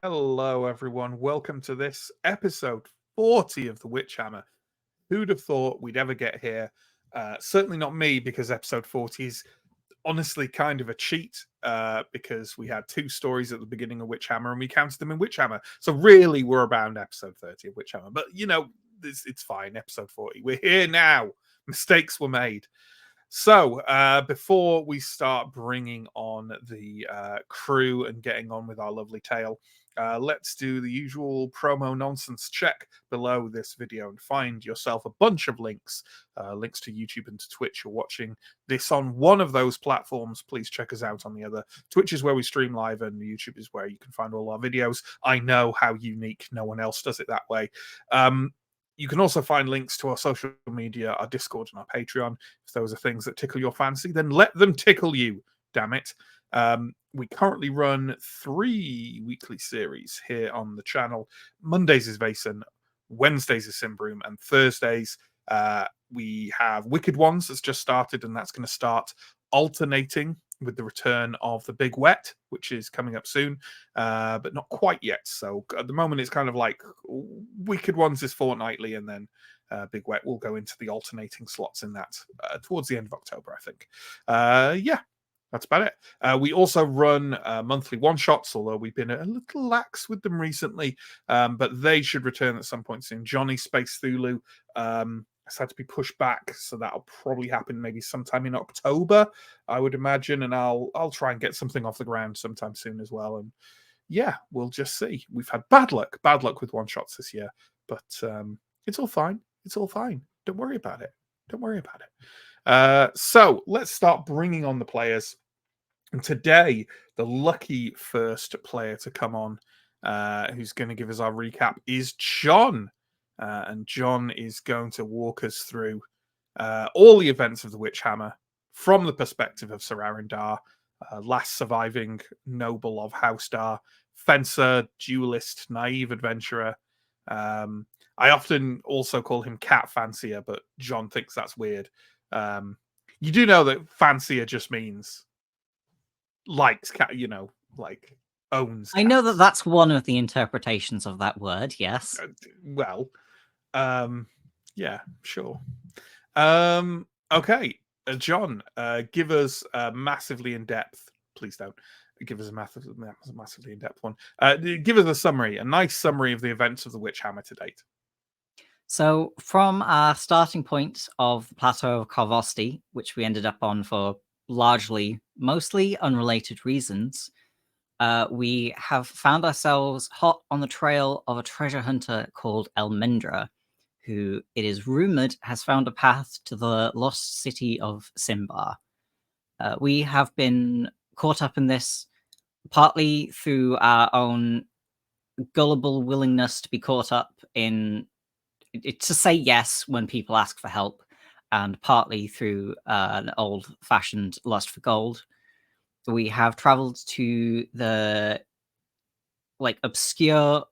Hello, everyone. Welcome to this episode 40 of The Witch Hammer. Who'd have thought we'd ever get here? Certainly not me, because episode 40 is honestly kind of a cheat because we had two stories at the beginning of Witch Hammer and we counted them in Witch Hammer. So, really, we're around episode 30 of Witch Hammer. But, it's fine. Episode 40. We're here now. Mistakes were made. So, before we start bringing on the crew and getting on with our lovely tale, let's do the usual promo nonsense check below this video and find yourself a bunch of links, links to YouTube and to Twitch. You're watching this on one of those platforms. Please check us out on the other. Twitch is where we stream live, and YouTube is where you can find all our videos. I know how unique. No one else does it that way. You can also find links to our social media, our Discord, and our Patreon. If those are things that tickle your fancy, then let them tickle you, damn it. We currently run 3 weekly series here on the channel. Mondays is Vason, Wednesdays is Symbaroum, and Thursdays we have Wicked Ones that's just started, and that's going to start alternating with the return of the Big Wet, which is coming up soon, but not quite yet. So at the moment, it's kind of like Wicked Ones is fortnightly, and then Big Wet will go into the alternating slots in that towards the end of October, I think. Yeah, that's about it. We also run monthly one-shots, although we've been a little lax with them recently, but they should return at some point soon. Johnny Space Thulu has had to be pushed back, so that'll probably happen maybe sometime in October, I would imagine, and I'll try and get something off the ground sometime soon as well. And yeah, we'll just see. We've had bad luck with one-shots this year, but it's all fine. It's all fine. Don't worry about it. Don't worry about it. So let's start bringing on the players. And today, the lucky first player to come on, who's going to give us our recap, is John. And John is going to walk us through all the events of the Witch Hammer from the perspective of Sir Arendar, last surviving noble of House Dar, fencer, duelist, naive adventurer. I often also call him cat fancier, but John thinks that's weird. You do know that fancier just means likes cat, like owns I know cats. that that's one of the interpretations of that word, yes. Well, yeah, sure. Okay, John, give us a massively in depth. Please don't give us a massively in depth one. Give us a summary, a nice summary of the events of the Witch Hammer to date. So, from our starting point of the Plateau of Karvosti, which we ended up on for mostly unrelated reasons, we have found ourselves hot on the trail of a treasure hunter called Elmendra, who it is rumored has found a path to the lost city of Symbar. We have been caught up in this partly through our own gullible willingness to be caught up in to say yes when people ask for help, and partly through an old-fashioned lust for gold. We have traveled to the obscure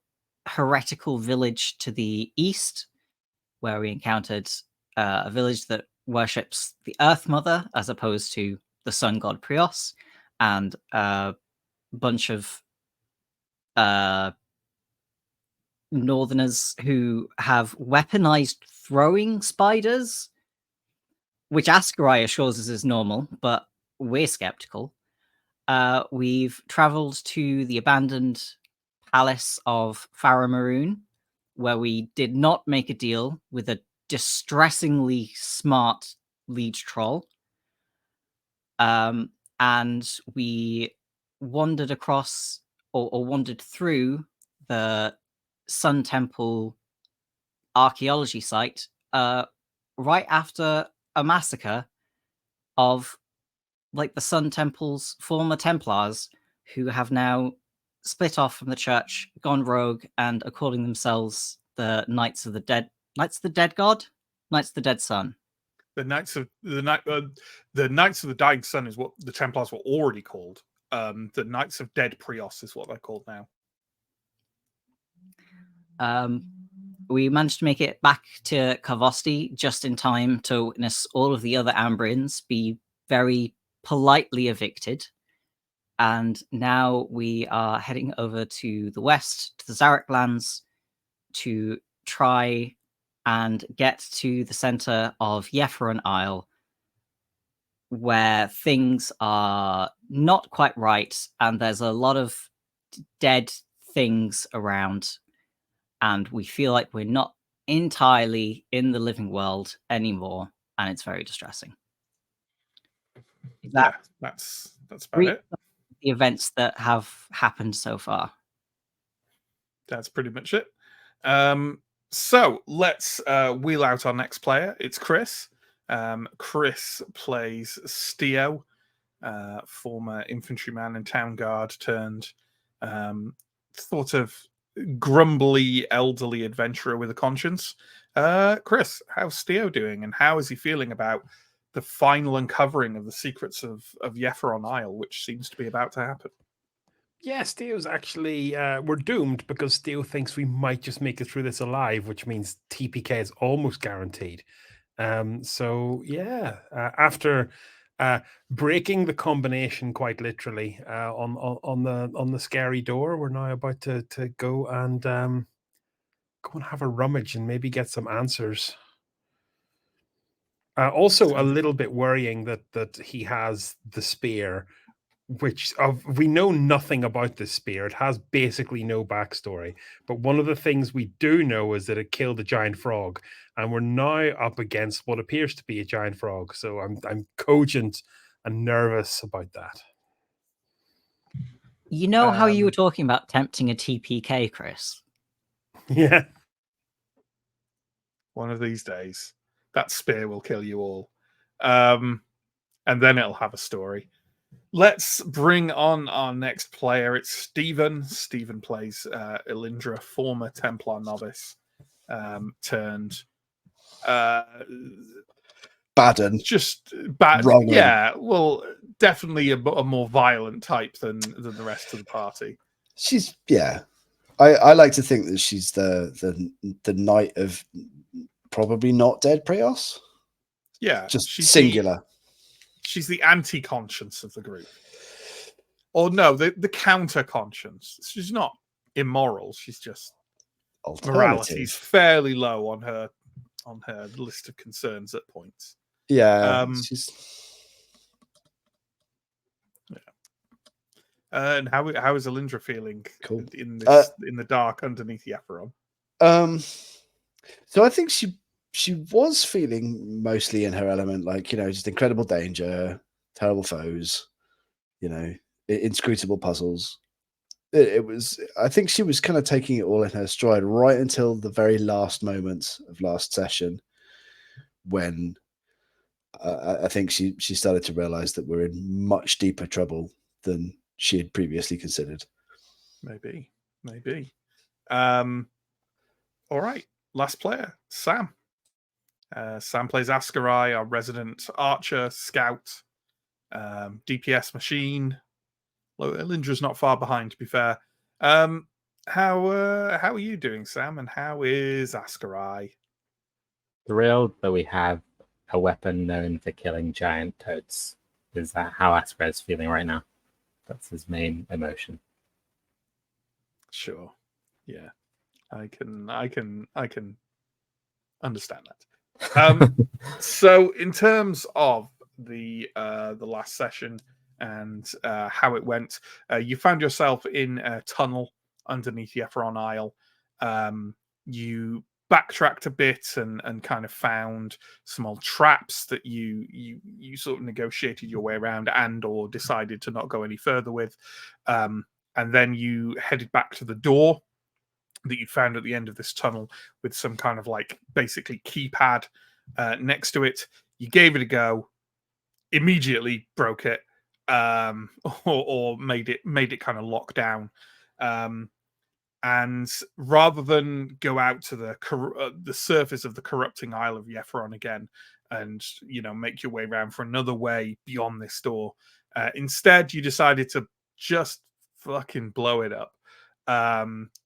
heretical village to the east, where we encountered a village that worships the Earth Mother as opposed to the sun god Prios, and a bunch of northerners who have weaponized throwing spiders, which Ascarai assures us is normal, but we're skeptical. We've traveled to the abandoned palace of Faramaroon, where we did not make a deal with a distressingly smart liege troll. And we wandered across or wandered through the Sun Temple archaeology site right after a massacre of the Sun Temple's former Templars, who have now split off from the church, gone rogue, and are calling themselves the Knights of the Dead. Knights of the Dead God? Knights of the Dead Sun. The Knights of the Dying Sun is what the Templars were already called. The Knights of Dead Prios is what they're called now. We managed to make it back to Karvosti just in time to witness all of the other Ambrians be very politely evicted. And now we are heading over to the west, to the Zarek lands, to try and get to the center of Yepheron Isle, where things are not quite right, and there's a lot of dead things around, and we feel like we're not entirely in the living world anymore, and it's very distressing. Yeah, that's about it. The events that have happened so far. That's pretty much it. So let's wheel out our next player. It's Chris. Chris plays Steo, former infantryman and town guard turned sort of grumbly elderly adventurer with a conscience. Chris, how's Steo doing, and how is he feeling about the final uncovering of the secrets of Yepheron Isle, which seems to be about to happen? Yeah, Steel's actually, we're doomed because Steel thinks we might just make it through this alive, which means TPK is almost guaranteed. So yeah, after breaking the combination quite literally on the scary door, we're now about to go and have a rummage and maybe get some answers. Also, a little bit worrying that he has the spear, which we know nothing about this spear. It has basically no backstory. But one of the things we do know is that it killed a giant frog, and we're now up against what appears to be a giant frog. So I'm cogent and nervous about that. You know how you were talking about tempting a TPK, Chris? Yeah. One of these days, that spear will kill you all. And then it'll have a story. Let's bring on our next player. It's Stephen. Stephen plays Elindra, former Templar novice, turned Baden. Just bad. Wrong. Yeah, well, definitely a more violent type than the rest of the party. She's I like to think that she's the knight of probably not dead Prios. Yeah, just singular. She's the anti-conscience of the group. Or no, the counter-conscience. She's not immoral. She's just morality's fairly low on her list of concerns at points. Yeah, and how is Elindra feeling in the dark underneath Yepheron? So I think she was feeling mostly in her element, like, just incredible danger, terrible foes, inscrutable puzzles. I think she was kind of taking it all in her stride right until the very last moments of last session, when I think she started to realize that we're in much deeper trouble than she had previously considered. Maybe. All right, last player, Sam. Sam plays Askarai, our resident archer, scout, DPS machine. Elindra's not far behind, to be fair. How are you doing, Sam? And how is Askarai? Thrilled that we have a weapon known for killing giant toads. Is that how Askarai is feeling right now? That's his main emotion. Sure. Yeah. I can understand that. So in terms of the last session and how it went, you found yourself in a tunnel underneath Yepheron Isle. You backtracked a bit and kind of found some old traps that you sort of negotiated your way around and or decided to not go any further with. And then you headed back to the door that you found at the end of this tunnel with some kind of like basically keypad next to it. You gave it a go, immediately broke it, or made it kind of lock down. And rather than go out to the surface of the corrupting Isle of Yepheron again and make your way around for another way beyond this door, instead you decided to just fucking blow it up.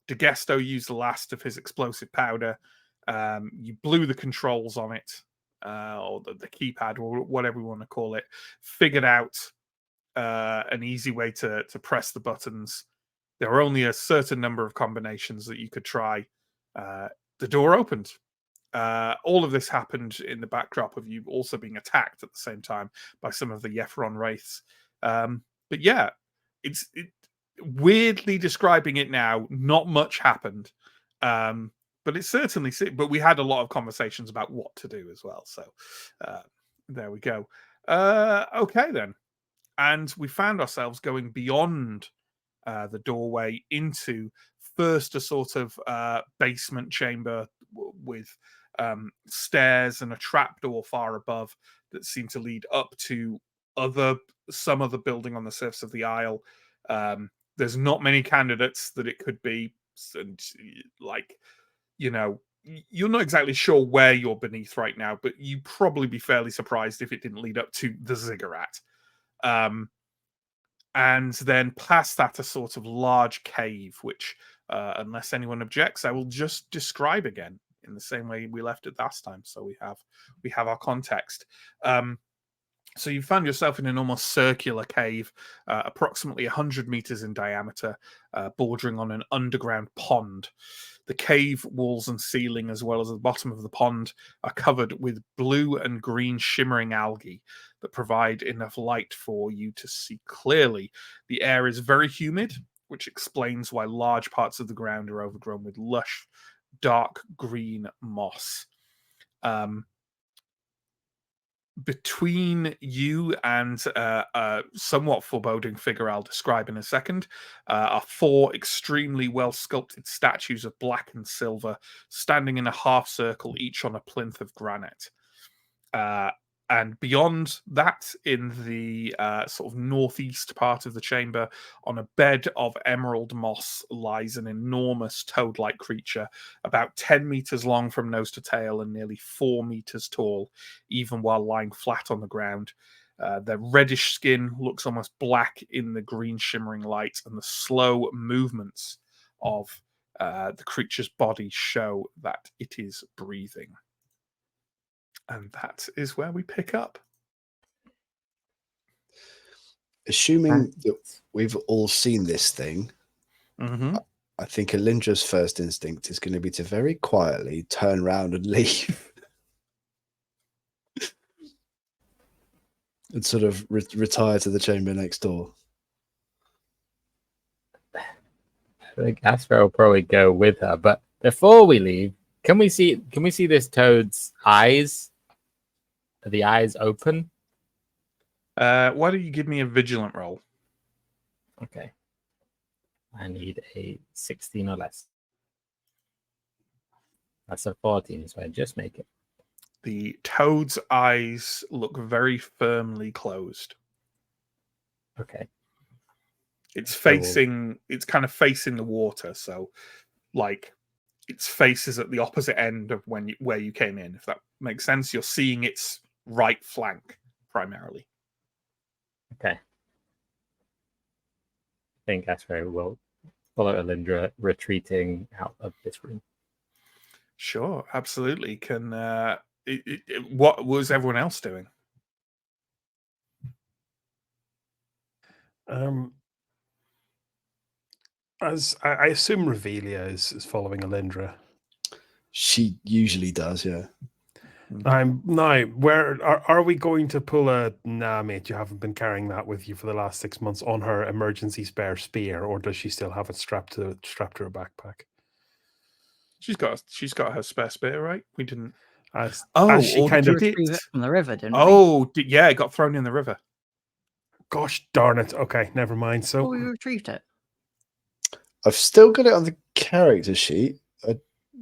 DeGesto used the last of his explosive powder. You blew the controls on it, or the keypad, or whatever you want to call it. Figured out an easy way to press the buttons. There were only a certain number of combinations that you could try. The door opened. All of this happened in the backdrop of you also being attacked at the same time by some of the Yefron wraiths. But yeah, it's weirdly describing it now. Not much happened, but it's certainly. But we had a lot of conversations about what to do as well. So there we go. Okay then, and we found ourselves going beyond the doorway into first a sort of basement chamber with stairs and a trapdoor far above that seemed to lead up to some other building on the surface of the isle. There's not many candidates that it could be, and like, you know, you're not exactly sure where you're beneath right now, but you'd probably be fairly surprised if it didn't lead up to the ziggurat. And then past that, a sort of large cave, which, unless anyone objects, I will just describe again in the same way we left it last time. So we have our context. So you found yourself in an almost circular cave, approximately 100 meters in diameter, bordering on an underground pond. The cave walls and ceiling, as well as the bottom of the pond, are covered with blue and green shimmering algae that provide enough light for you to see clearly. The air is very humid, which explains why large parts of the ground are overgrown with lush, dark green moss. Between you and a somewhat foreboding figure I'll describe in a second are four extremely well sculpted statues of black and silver standing in a half circle, each on a plinth of granite. And beyond that, in the sort of northeast part of the chamber, on a bed of emerald moss, lies an enormous toad-like creature, about 10 meters long from nose to tail and nearly 4 meters tall, even while lying flat on the ground. Their reddish skin looks almost black in the green shimmering light, and the slow movements of the creature's body show that it is breathing. And that is where we pick up. Assuming that we've all seen this thing, Mm-hmm. I think Alindra's first instinct is going to be to very quietly turn around and leave. And sort of retire to the chamber next door. I think Asper will probably go with her, but before we leave, can we see this toad's eyes? Are the eyes open? Why don't you give me a vigilant roll? Okay. I need a 16 or less. That's a 14, so I just make it. The toad's eyes look very firmly closed. Okay. It's kind of facing the water, so like its face is at the opposite end of where you came in, if that makes sense. You're seeing its right flank primarily. Okay. I think Asper will follow Alindra retreating out of this room. Sure, absolutely. What was everyone else doing? As I assume Revelia is following Alindra. She usually does, yeah. Now, where are we going to pull a mate, you haven't been carrying that with you for the last 6 months on her emergency spare spear, or does she still have it strapped to her backpack? She's got her spare spear, right? We didn't. As she kind of retrieved it from the river, didn't we? Yeah, it got thrown in the river. Gosh darn it. Okay, never mind. So we retrieved it. I've still got it on the character sheet.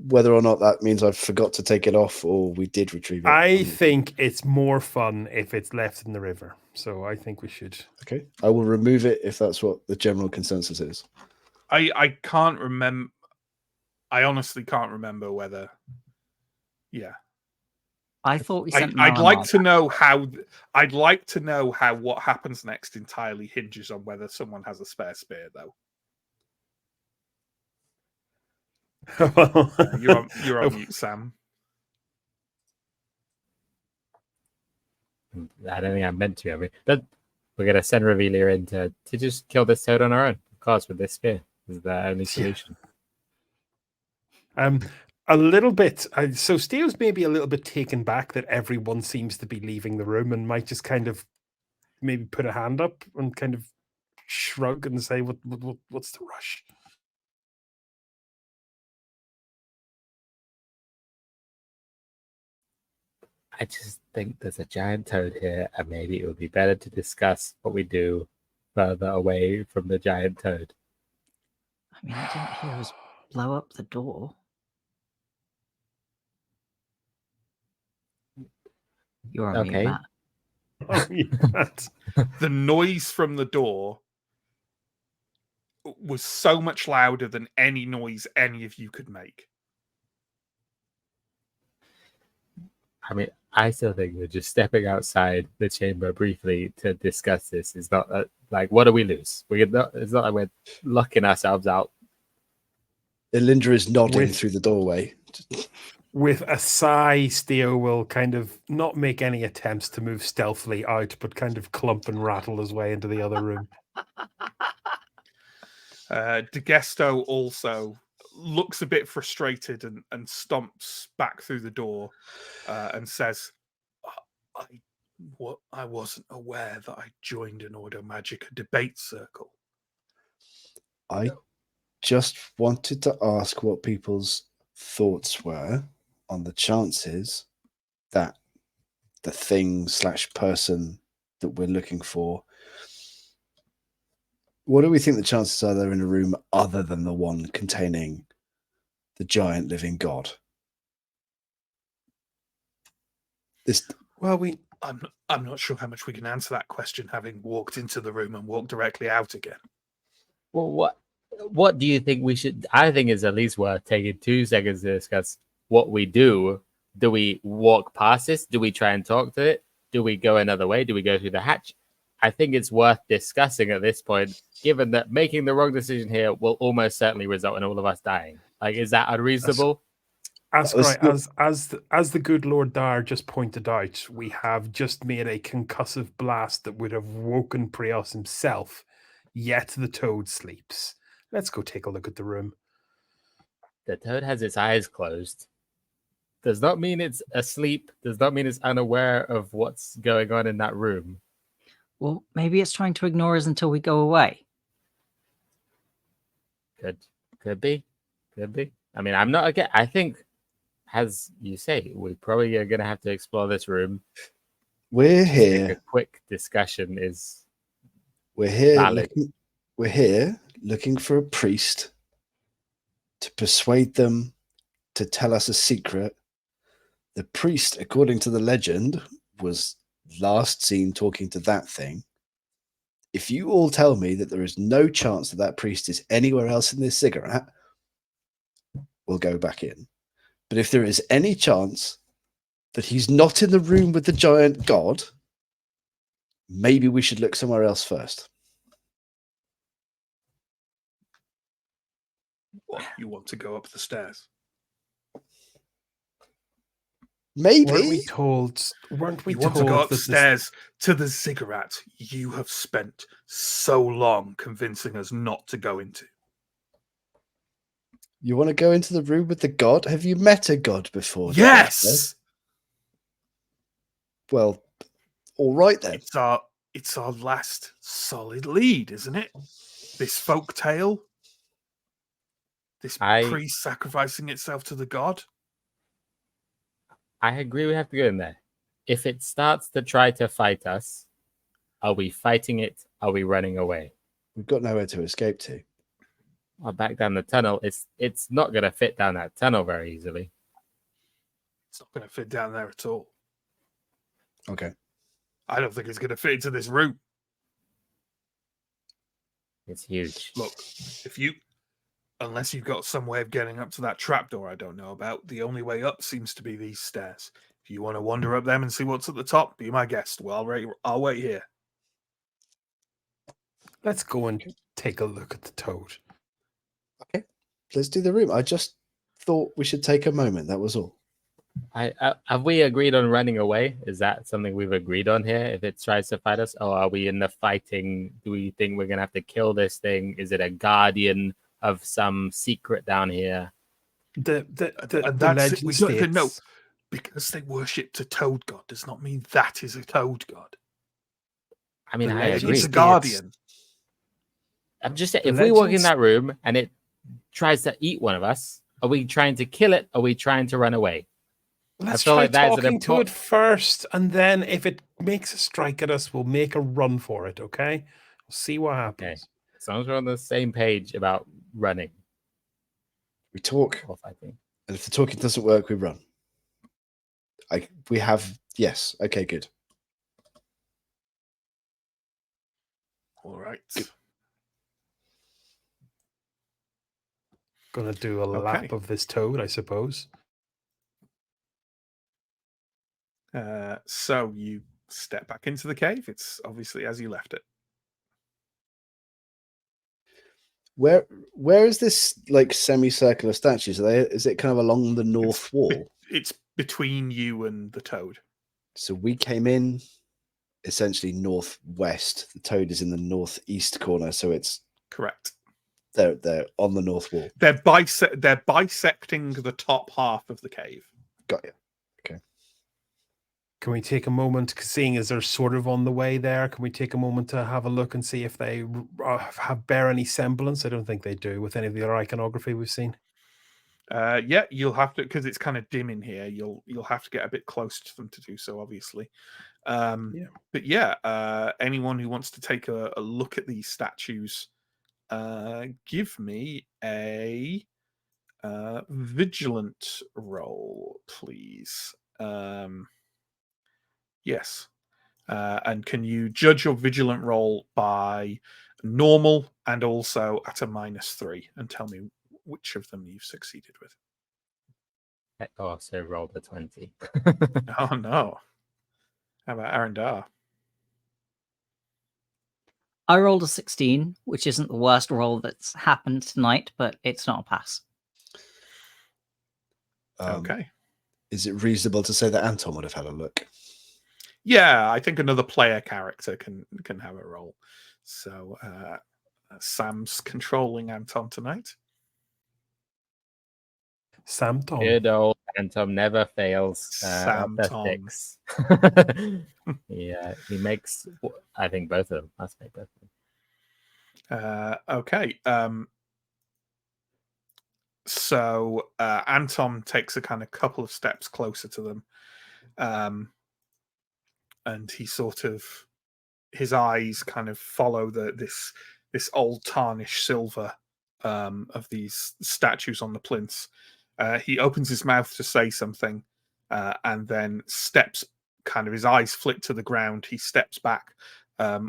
Whether or not that means I forgot to take it off or we did retrieve it. I think it's more fun if it's left in the river. So I think we should. Okay. I will remove it if that's what the general consensus is. I can't remember. I honestly can't remember whether. Yeah. I thought we sent. I'd like to know how. I'd like to know how what happens next entirely hinges on whether someone has a spare spear, though. You're on mute, Sam. I don't think I meant to. I mean, but we're gonna send Revelia in to just kill this toad on our own. Of course, with this spear is the only solution. A little bit. So Steele's maybe a little bit taken back that everyone seems to be leaving the room, and might just kind of maybe put a hand up and kind of shrug and say, "What's the rush?" I just think there's a giant toad here, and maybe it would be better to discuss what we do further away from the giant toad. I mean, I didn't hear us blow up the door. You're on mute, Okay. Matt. Oh, yeah. The noise from the door was so much louder than any noise any of you could make. I mean, I still think that just stepping outside the chamber briefly to discuss this is not like, what do we lose? It's not like we're locking ourselves out. Elindra is nodding With- through the doorway. With a sigh, Steele will kind of not make any attempts to move stealthily out, but kind of clump and rattle his way into the other room. DeGesto also looks a bit frustrated and stomps back through the door and says, I wasn't aware that I joined an Ordo Magica debate circle. I just wanted to ask what people's thoughts were on the chances that the thing/person that we're looking for, what do we think the chances are they're in a room other than the one containing the giant living god? I'm not sure how much we can answer that question having walked into the room and walked directly out again. Well, what do you think we should? I think it's at least worth taking 2 seconds to discuss what we do. Do we walk past this? Do we try and talk to it? Do we go another way? Do we go through the hatch? I think it's worth discussing at this point, given that making the wrong decision here will almost certainly result in all of us dying. Like, is that unreasonable? As the good Lord Dar just pointed out, we have just made a concussive blast that would have woken Prios himself, yet the toad sleeps. Let's go take a look at the room. The toad has its eyes closed. Does not mean it's asleep. Does not mean it's unaware of what's going on in that room. Well, maybe it's trying to ignore us until we go away. Could be. I mean, I'm not again. I think, as you say, we probably are going to have to explore this room. We're Just think here. a quick discussion is We're here. valid. We're here looking for a priest to persuade them to tell us a secret. The priest, according to the legend, was last seen talking to that thing. If you all tell me that there is no chance that that priest is anywhere else in this cigarette, we'll go back in. But if there is any chance that he's not in the room with the giant god, maybe we should look somewhere else first. What, you want to go up the stairs? Maybe. Weren't we told? You want to go upstairs to the ziggurat you have spent so long convincing us not to go into? You want to go into the room with the god? Have you met a god before? Yes! Well, all right then. It's our last solid lead, isn't it? This folk tale? This priest sacrificing itself to the god? I agree we have to go in there. If it starts to try to fight us, are we fighting it? Are we running away? We've got nowhere to escape to. Well, back down the tunnel, it's not going to fit down that tunnel very easily. It's not going to fit down there at all. Okay. I don't think it's going to fit into this room. It's huge. Look, unless you've got some way of getting up to that trapdoor I don't know about, the only way up seems to be these stairs. If you want to wander up them and see what's at the top, be my guest. Well, I'll wait here. Let's go and take a look at the toad. Okay. Let's do the room. I just thought we should take a moment. That was all. Have we agreed on running away? Is that something we've agreed on here? If it tries to fight us, or are we in the fighting? Do we think we're gonna have to kill this thing? Is it a guardian of some secret down here? The And the that's it. legend We don't even know. states Because they worshipped a toad god does not mean that is a toad god. I mean, The I legend agree. It's a states- guardian. I'm just saying, the if we walk in legends- that room and it tries to eat one of us, are we trying to kill it? Are we trying to run away? Let's feel try like that's an talking to it important- first, and then if it makes a strike at us, we'll make a run for it. Okay, we'll see what happens. As long as we're on the same page about running We talk, or fighting. and if the talking doesn't work, we run. We have yes. Okay, good. All right. Gonna do a lap of this toad, I suppose. So you step back into the cave. It's obviously as you left it. Where is this like semicircular statues? Is it kind of along the north wall? It's between you and the toad. So we came in essentially northwest. The toad is in the northeast corner, so it's Correct. they're on the north wall. They're bisecting the top half of the cave. Got you. Can we take a moment, seeing as they're sort of on the way there? Can we take a moment to have a look and see if they bear any semblance? I don't think they do with any of the other iconography we've seen. Yeah, you'll have to, because it's kind of dim in here. You'll have to get a bit close to them to do so, obviously. But yeah, anyone who wants to take a look at these statues, give me a vigilant roll, please. Yes. And can you judge your vigilant roll by normal and also at a -3, and tell me which of them you've succeeded with? Oh, so roll the 20. Oh no. How about Arendar? I rolled a 16, which isn't the worst roll that's happened tonight, but it's not a pass. Okay. Is it reasonable to say that Anton would have had a look? Yeah, I think another player character can have a role. So Sam's controlling Anton tonight. Sam Tom. Good old Anton never fails. Sam at the Tom. 6. Yeah, he makes. I think both of them. Must make both of them. Okay. So Anton takes a kind of couple of steps closer to them. And he sort of, his eyes kind of follow this old tarnished silver of these statues on the plinths. He opens his mouth to say something, and then steps, kind of his eyes flick to the ground. He steps back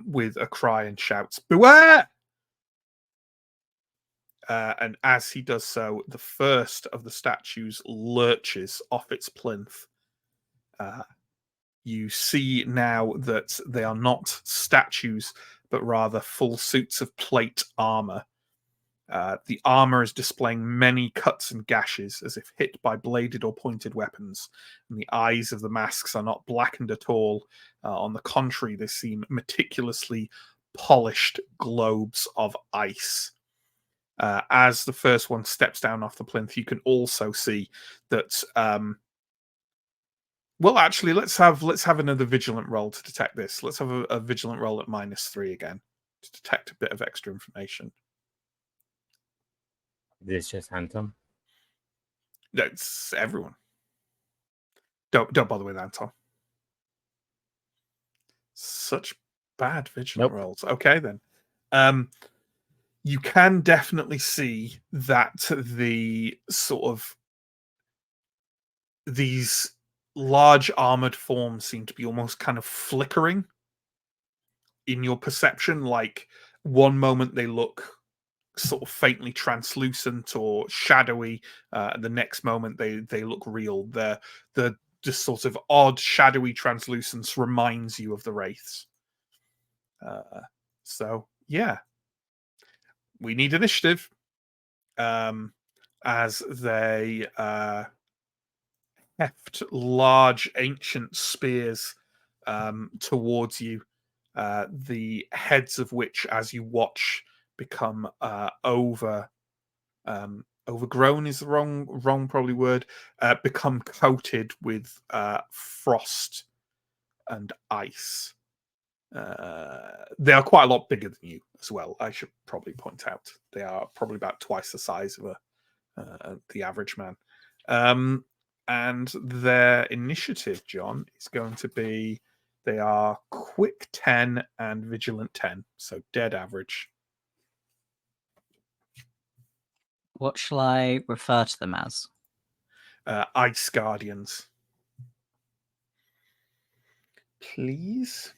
with a cry and shouts, "Beware!" And as he does so, the first of the statues lurches off its plinth. You see now that they are not statues, but rather full suits of plate armor. The armor is displaying many cuts and gashes, as if hit by bladed or pointed weapons. And the eyes of the masks are not blackened at all. On the contrary, they seem meticulously polished globes of ice. As the first one steps down off the plinth, you can also see that. Well, actually, let's have another vigilant roll to detect this. Let's have a vigilant roll at -3 again to detect a bit of extra information. This is just Anton. That's everyone. Don't bother with Anton. Such bad vigilant rolls. Okay, then. You can definitely see that the sort of these large armored forms seem to be almost kind of flickering in your perception. Like one moment they look sort of faintly translucent or shadowy, the next moment they look real. The just sort of odd shadowy translucence reminds you of the wraiths. So yeah, we need initiative as they heft large ancient spears towards you, the heads of which, as you watch, become overgrown is the wrong probably word, become coated with frost and ice. They are quite a lot bigger than you as well. I should probably point out they are probably about twice the size of the average man. And their initiative, John, is going to be, they are quick 10 and vigilant 10, so dead average. What shall I refer to them as? Ice Guardians. Please.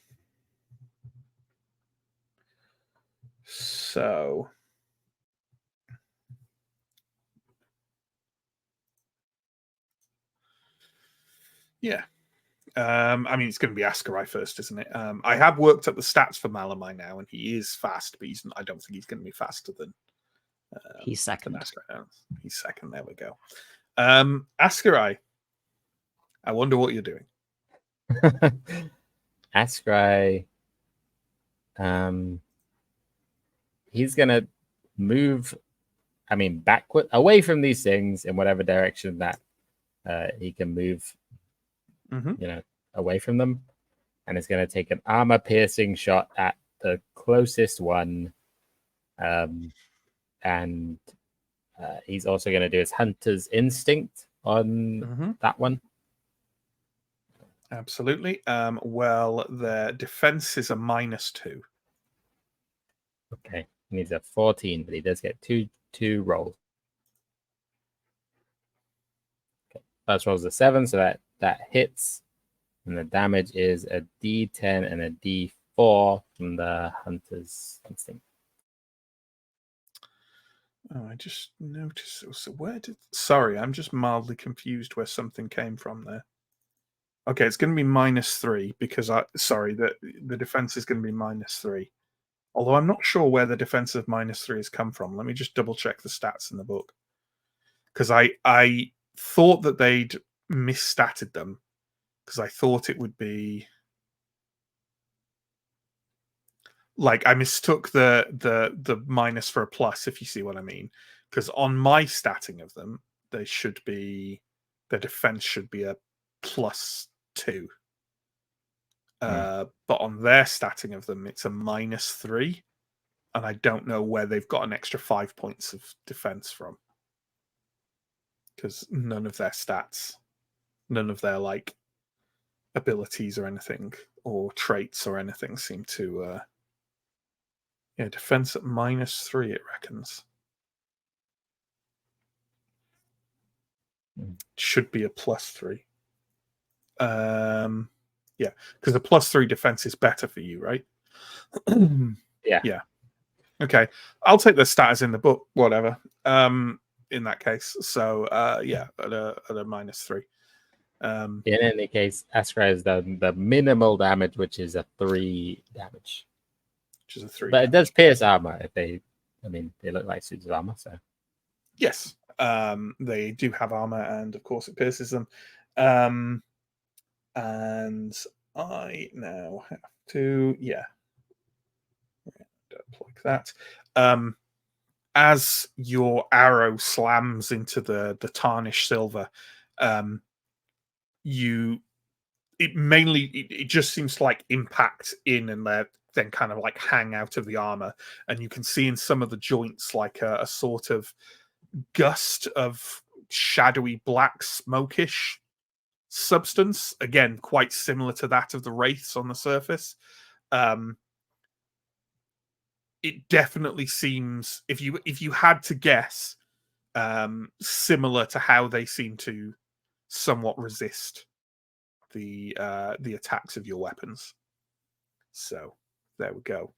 So. Yeah. I mean, it's going to be Askarai first, isn't it? I have worked up the stats for Malamai now, and he is fast, but I don't think he's going to be faster than. He's second. He's second. There we go. Askarai, I wonder what you're doing. Askarai, he's gonna move. I mean, backward, away from these things in whatever direction that he can move. Away from them, and it's going to take an armor-piercing shot at the closest one, and he's also going to do his hunter's instinct on that one. Absolutely. Well, their defense is a -2. Okay, he needs a 14, but he does get two rolls. Okay, first roll is a 7, so that hits. And the damage is a D10 and a D4 from the hunter's instinct. Oh, I just noticed. So sorry, I'm just mildly confused where something came from there. Okay, it's going to be -3 because the defense is going to be -3. Although I'm not sure where the defense of -3 has come from. Let me just double check the stats in the book. Because I thought that they'd misstatted them. Because I thought it would be like I mistook the minus for a plus, if you see what I mean. Because on my statting of them, their defense should be a +2. But on their statting of them, it's a -3, and I don't know where they've got an extra 5 points of defense from. Because none of their stats, none of their abilities or anything, or traits or anything seem to defense at -3 it reckons. Should be a +3. Because a +3 defense is better for you, right? Yeah. Okay, I'll take the stats in the book, whatever, in that case. So at a -3. In any case, Askarai has done the minimal damage, which is a 3 damage. Which is a 3. But it does pierce armor. They look like suits of armor. So yes, they do have armor, and of course it pierces them. And I now have to like that. As your arrow slams into the tarnished silver, it just seems to impact in and then kind of hang out of the armor, and you can see in some of the joints a sort of gust of shadowy black smokish substance, again quite similar to that of the wraiths on the surface. It definitely seems, if you had to guess, similar to how they seem to somewhat resist the attacks of your weapons. So there we go.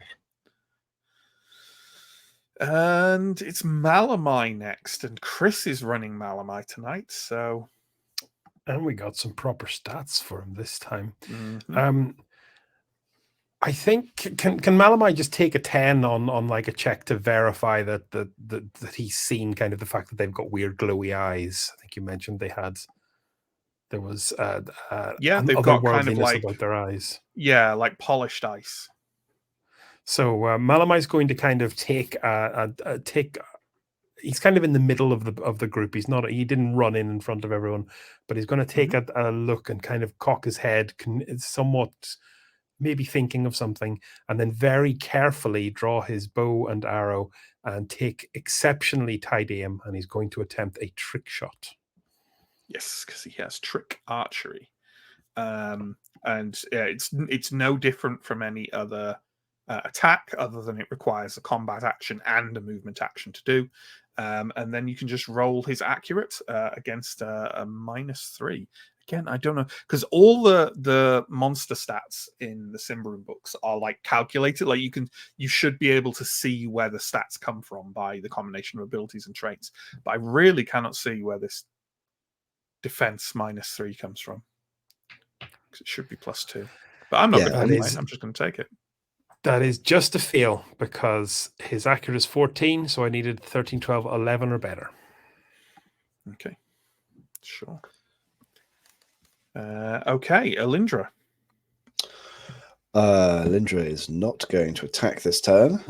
And it's Malamai next, and Chris is running Malamai tonight. So, and we got some proper stats for him this time. I think can Malamai just take a 10 on a check to verify that he's seen kind of the fact that they've got weird glowy eyes. I think you mentioned they had. There was Yeah, they've got kind of otherworldliness like about their eyes. like polished ice. So Malamai's going to kind of take. He's kind of in the middle of the group. He didn't run in front of everyone, but he's going to take a look and kind of cock his head, somewhat maybe thinking of something, and then very carefully draw his bow and arrow and take exceptionally tight aim, and he's going to attempt a trick shot. Yes, because he has trick archery, and it's no different from any other attack, other than it requires a combat action and a movement action to do. And then you can just roll his accurate against a -3. Again, I don't know, because all the monster stats in the Symbaroum books are like calculated. Like you should be able to see where the stats come from by the combination of abilities and traits. But I really cannot see where this defense -3 comes from, because it should be +2. But I'm not going to complain. I'm just going to take it. That is just a fail, because his accurate is 14, so I needed 13, 12, 11 or better. Okay, sure. Okay, Alindra. Alindra is not going to attack this turn.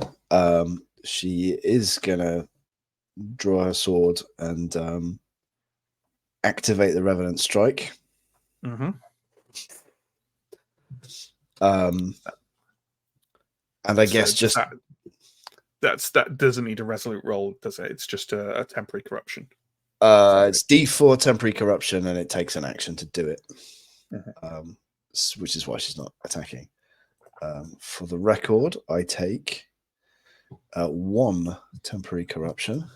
She is going to draw her sword and activate the Revenant Strike. Mm-hmm. And I guess just that doesn't need a resolute roll, does it? It's just a temporary corruption. It's D4 temporary corruption, and it takes an action to do it, which is why she's not attacking. For the record, I take 1 temporary corruption,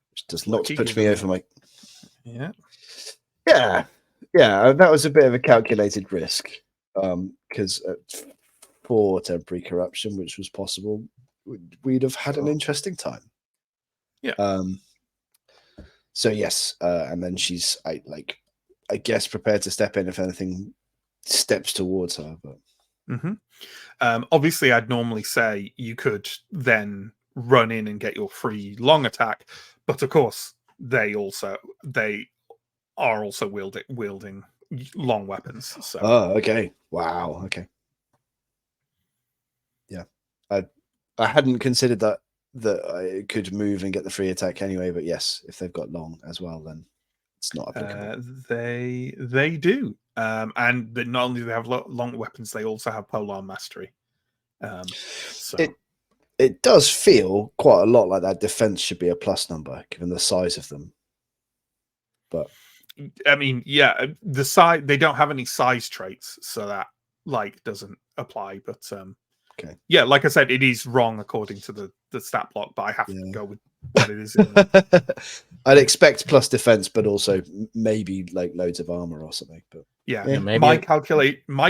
which does not put me over my. Yeah. That was a bit of a calculated risk, because at 4 temporary corruption, which was possible, we'd have had an interesting time. Yeah. So yes, and then she's I guess prepared to step in if anything steps towards her. But obviously, I'd normally say you could then run in and get your free long attack, but of course they are also wielding long weapons. So okay, wow, okay, yeah, I hadn't considered that I could move and get the free attack anyway, but yes, if they've got long as well, then it's not applicable. They do, and not only do they have long weapons, they also have polearm mastery. So it does feel quite a lot like that defense should be a plus number given the size of them. But I mean, yeah, the size, they don't have any size traits, so that doesn't apply. But okay, yeah, like I said, it is wrong according to the stat block, but I have to go with what it is. I'd expect plus defense, but also maybe like loads of armor or something. But yeah, my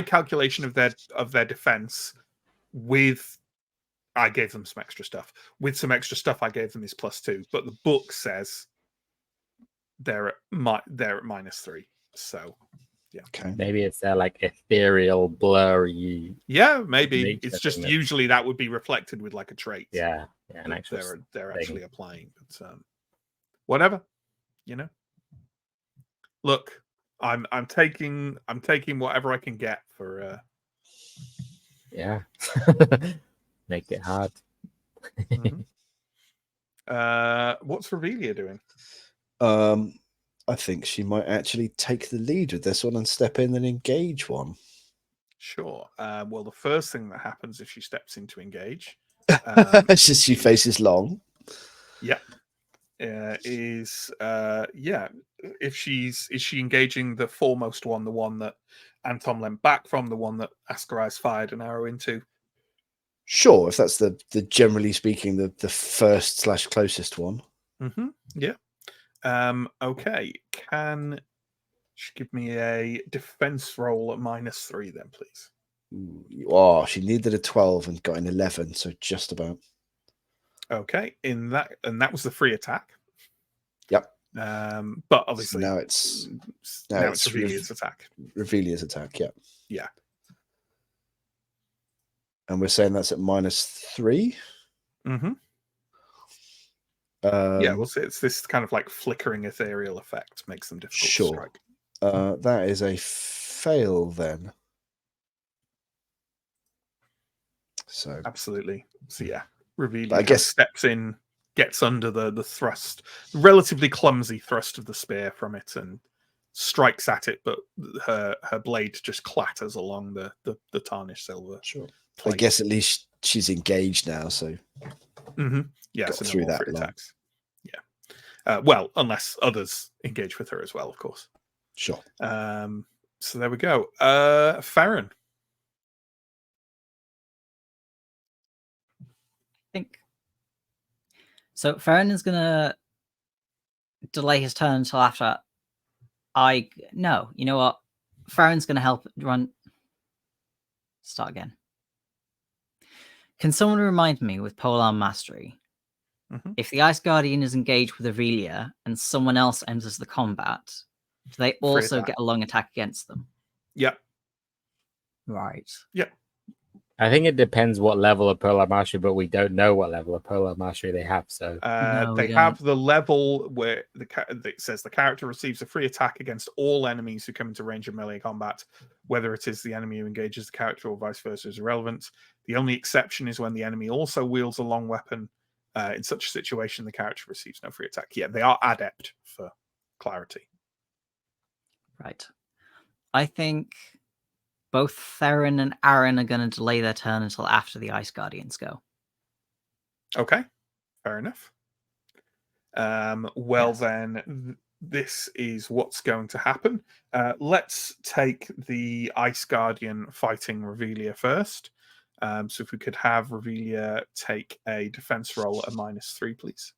calculation of their defense with, I gave them some extra stuff. With some extra stuff, I gave them is +2, but the book says they're at -3. So yeah, okay, maybe it's like ethereal, blurry. Yeah, maybe it's just usually that would be reflected with like a trait. Yeah, an actual they're actually applying. But whatever, Look, I'm taking whatever I can get for. Yeah, make it hard. What's Revelia doing? I think she might actually take the lead with this one and step in and engage one. Sure. Well, the first thing that happens if she steps in to engage, she faces long. Yeah. If is she engaging the foremost one, the one that Anton leant back from, the one that Ascarais fired an arrow into? Sure, if that's the generally speaking the first / closest one. Yeah. Okay. Can she give me a defense roll at -3 then, please? Oh, she needed a 12 and got an 11, so just about. Okay. And that was the free attack. Yep. But obviously now it's Revelia's attack. Revelia's attack, yeah. Yeah. And we're saying that's at -3. Yeah, well, it's this kind of like flickering ethereal effect makes them difficult to strike. That is a fail then. So Absolutely. So yeah, Revelia I kind of guess steps in, gets under the thrust, relatively clumsy thrust of the spear from it, and strikes at it, but her blade just clatters along the tarnished silver sure. I plate. guess at least she's engaged now, so Yeah, got so no through more that free long. attacks. Yeah. Well, unless others engage with her as well, of course. Sure. So there we go. Farron. I think so. Farron is gonna delay his turn until after no, you know what? Farron's gonna help run. Start again. Can someone remind me with Polearm Mastery, if the Ice Guardian is engaged with Aurelia and someone else enters the combat, do they also attack. get a long attack against them? Yep. Right. Yep. I think it depends what level of Polar Mastery, but we don't know what level of Polar Mastery they have. So No, they we have don't. the level where it says the character receives a free attack against all enemies who come into range of melee combat. Whether it is the enemy who engages the character or vice versa is irrelevant. The only exception is when the enemy also wields a long weapon. In such a situation, the character receives no free attack. Yeah, they are adept for clarity. Right. I think both Theron and Aaron are going to delay their turn until after the Ice Guardians go. Okay, fair enough. Well, Yes. then, this is what's going to happen. Let's take the Ice Guardian fighting Revelia first. So if we could have Revelia take a defense roll at a -3, please.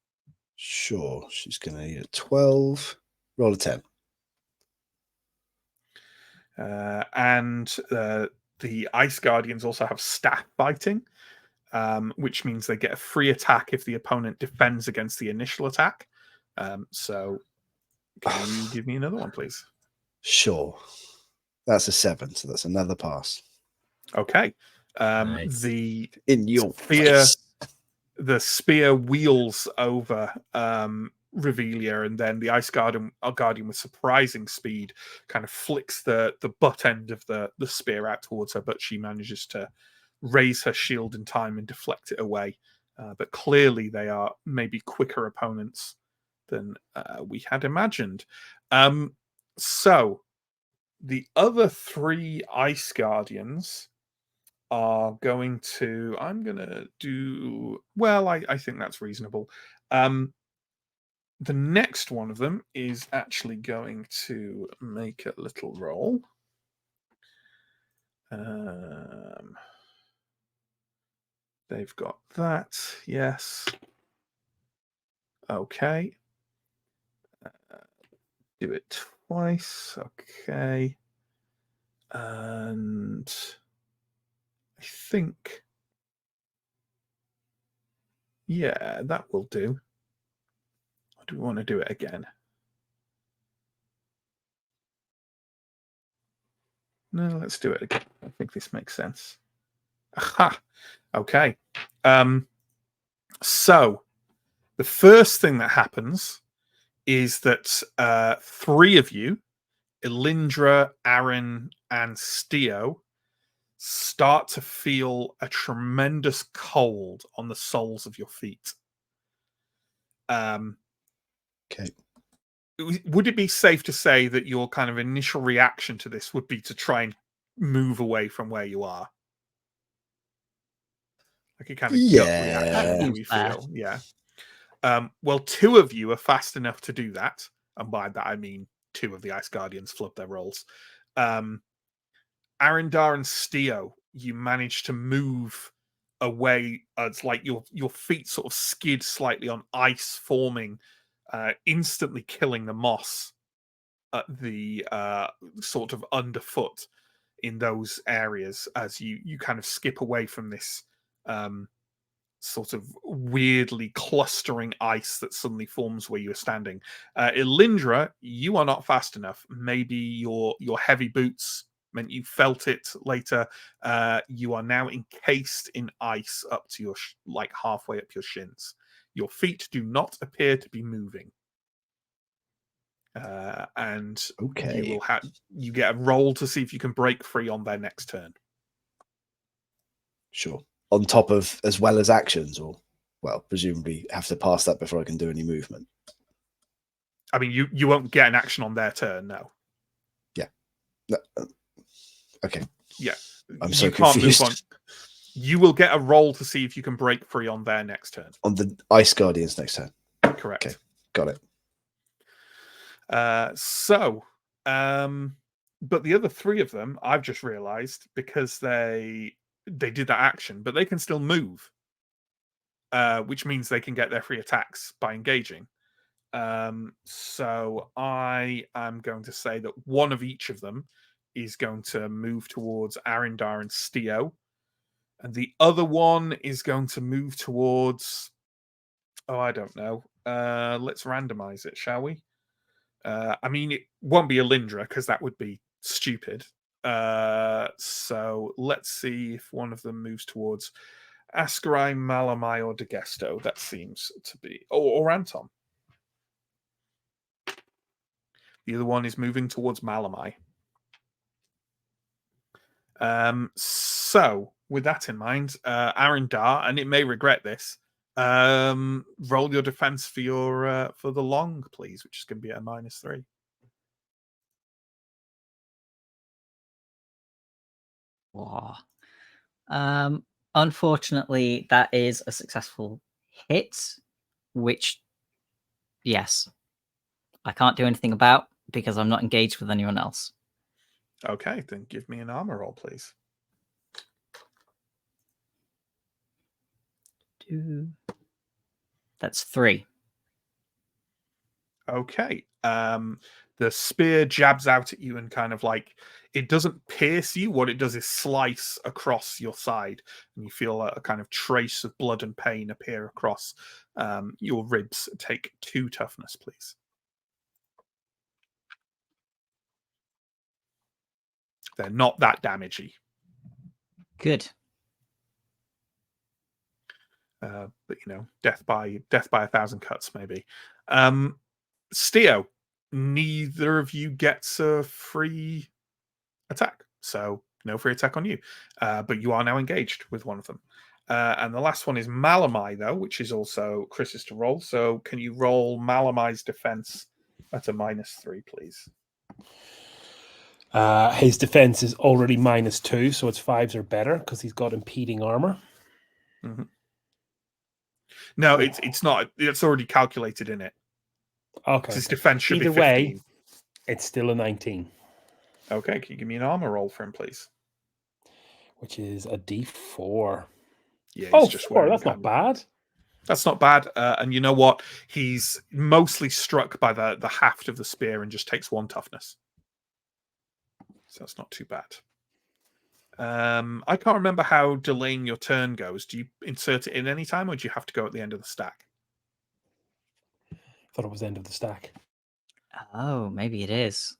Sure. She's going to need a 12. Roll a 10. And the Ice Guardians also have staff biting, which means they get a free attack if the opponent defends against the initial attack. So can you give me another one, please? Sure. That's a 7, so that's another pass. Okay. Nice. The In your spear, face. the spear wheels over Revelia, and then the Ice Guardian with surprising speed kind of flicks the butt end of the spear out towards her, but she manages to raise her shield in time and deflect it away. But clearly they are maybe quicker opponents than we had imagined. So the other 3 Ice Guardians are going to... I'm going to do... Well, I think that's reasonable. The next one of them is actually going to make a little roll. They've got that. Yes. Okay. Do it twice. Okay. And I think... Yeah, that will do. Or do we want to do it again? No, let's do it again. I think this makes sense. Aha! Okay. So the first thing that happens is that 3 of you, Elindra, Aaron, and Steo, start to feel a tremendous cold on the soles of your feet. Okay. Would it be safe to say that your kind of initial reaction to this would be to try and move away from where you are? Like a kind of gut reaction, do we feel? Yeah. Well, 2 of you are fast enough to do that. And by that, I mean 2 of the Ice Guardians flub their rolls. Arendar and Steo, you manage to move away. It's like your feet sort of skid slightly on ice forming, instantly killing the moss at the sort of underfoot in those areas as you kind of skip away from this sort of weirdly clustering ice that suddenly forms where you're standing. Elindra, you are not fast enough. Maybe your heavy boots meant you felt it later. You are now encased in ice up to your like halfway up your shins. Your feet do not appear to be moving. And Okay. you get a roll to see if you can break free on their next turn. Sure. On top of as well as actions, or well, presumably have to pass that before I can do any movement. I mean, you won't get an action on their turn, no. Yeah. No, okay. Yeah. I'm so you can't confused. move on. You will get a roll to see if you can break free on their next turn. On the Ice Guardians next turn. Correct. Okay. Got it. But the other three of them, I've just realized, because they did that action, but they can still move, which means they can get their free attacks by engaging. So I am going to say that one of each of them is going to move towards Arindar and Steo, and the other one is going to move towards, I don't know. Let's randomize it, shall we? I mean, it won't be Alindra because that would be stupid. So let's see if one of them moves towards Ascarai, Malamai, or Degesto. That seems to be, or Anton. The other one is moving towards Malamai. So with that in mind, Arindar, and it may regret this, roll your defense for your for the long, please, which is going to be a -3. Wow. Unfortunately, that is a successful hit, which, yes, I can't do anything about because I'm not engaged with anyone else. Okay, then give me an armor roll, please. That's 3. Okay. The spear jabs out at you and kind of like, it doesn't pierce you. What it does is slice across your side, and you feel a kind of trace of blood and pain appear across your ribs. Take 2 toughness, please. They're not that damagey. Good. But you know, death by 1,000 cuts, maybe. Steo, neither of you gets a free attack, so no free attack on you. But you are now engaged with one of them. And the last one is Malamai, though, which is also Chris's to roll. So can you roll Malamai's defense at a -3, please? His defense is already -2, so its 5s are better because he's got impeding armor. Mm-hmm. No, it's not. It's already calculated in it. Okay. His defense should Either be 15. way, it's still a 19. Okay, can you give me an armor roll for him, please? Which is a D4. Yeah, Oh, just 4. That's not bad. That's not bad. And you know what? He's mostly struck by the haft of the spear and just takes 1 toughness. So that's not too bad. I can't remember how delaying your turn goes. Do you insert it in any time, or do you have to go at the end of the stack? I thought it was the end of the stack. Oh, maybe it is.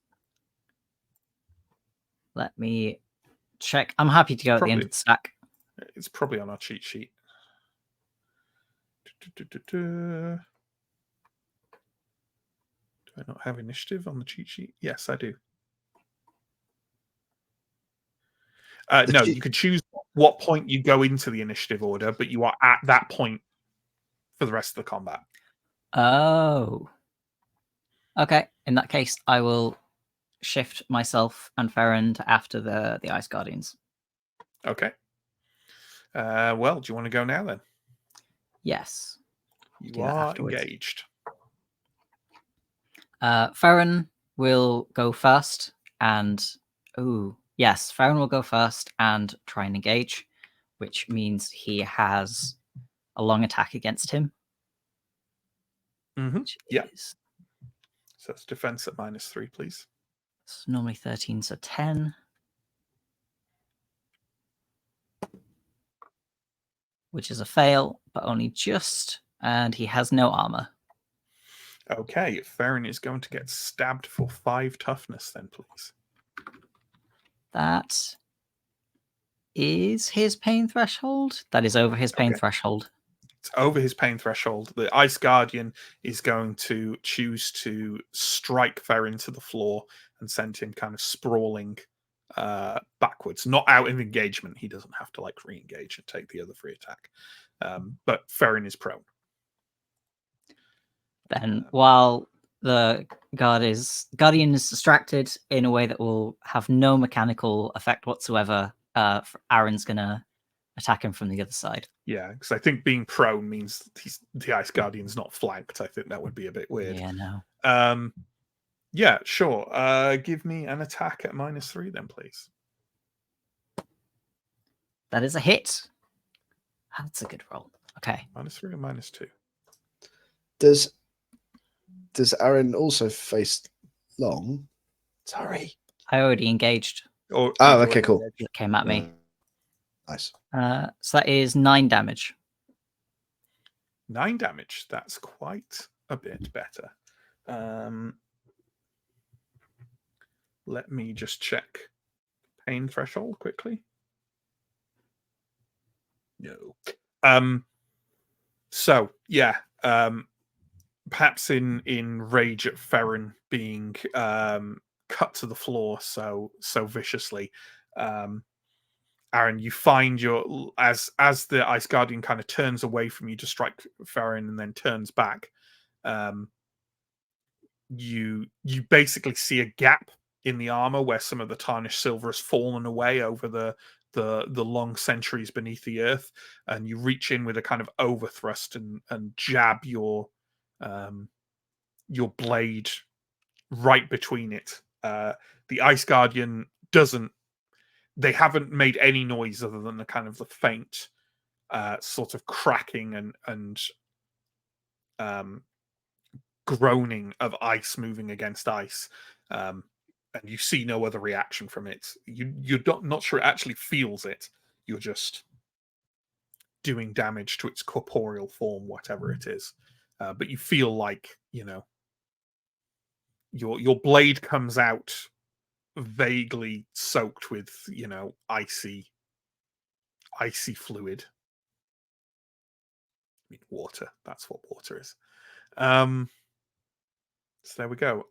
Let me check. I'm happy to go at the end of the stack. It's probably on our cheat sheet. Do I not have initiative on the cheat sheet? Yes, I do. No, you can choose what point you go into the initiative order, but you are at that point for the rest of the combat. Oh. Okay. In that case, I will shift myself and Farron to after the Ice Guardians. Okay. Well, do you want to go now then? Yes. You are engaged. Farron will go first and... Ooh. Yes, Farron will go first and try and engage, which means he has a long attack against him. Mm-hmm. Yeah. So that's defense at -3, please. It's normally 13, so 10. Which is a fail, but only just, and he has no armor. Okay, Farron is going to get stabbed for 5 toughness then, please. That is his pain threshold. That is over his pain threshold. It's over his pain threshold. The Ice Guardian is going to choose to strike Ferrin to the floor and send him kind of sprawling backwards. Not out of engagement. He doesn't have to like re-engage and take the other free attack. But Ferrin is prone. Then, while the Guardian is distracted in a way that will have no mechanical effect whatsoever, Aaron's gonna attack him from the other side. Yeah, because I think being prone means the Ice Guardian's not flanked. I think that would be a bit weird. Yeah, no. Yeah, sure. Give me an attack at -3 then, please. That is a hit. That's a good roll. Okay. -3 or -2? Does Aaron also face long? Sorry. I already engaged. Or, Oh, okay, cool. It came at me. Nice. So that is 9 damage. 9 damage. That's quite a bit better. Let me just check pain threshold quickly. No. So yeah. Perhaps in rage at Ferrin being cut to the floor so viciously, Aaron, you find as the Ice Guardian kind of turns away from you to strike Ferrin and then turns back, you basically see a gap in the armor where some of the tarnished silver has fallen away over the long centuries beneath the earth, and you reach in with a kind of overthrust and jab your blade right between it. The Ice Guardian doesn't. They haven't made any noise other than the kind of the faint sort of cracking and groaning of ice moving against ice. And you see no other reaction from it. You're not sure it actually feels it. You're just doing damage to its corporeal form, whatever it is. But you feel like, your blade comes out vaguely soaked with, icy fluid. I mean, water. That's what water is. So there we go.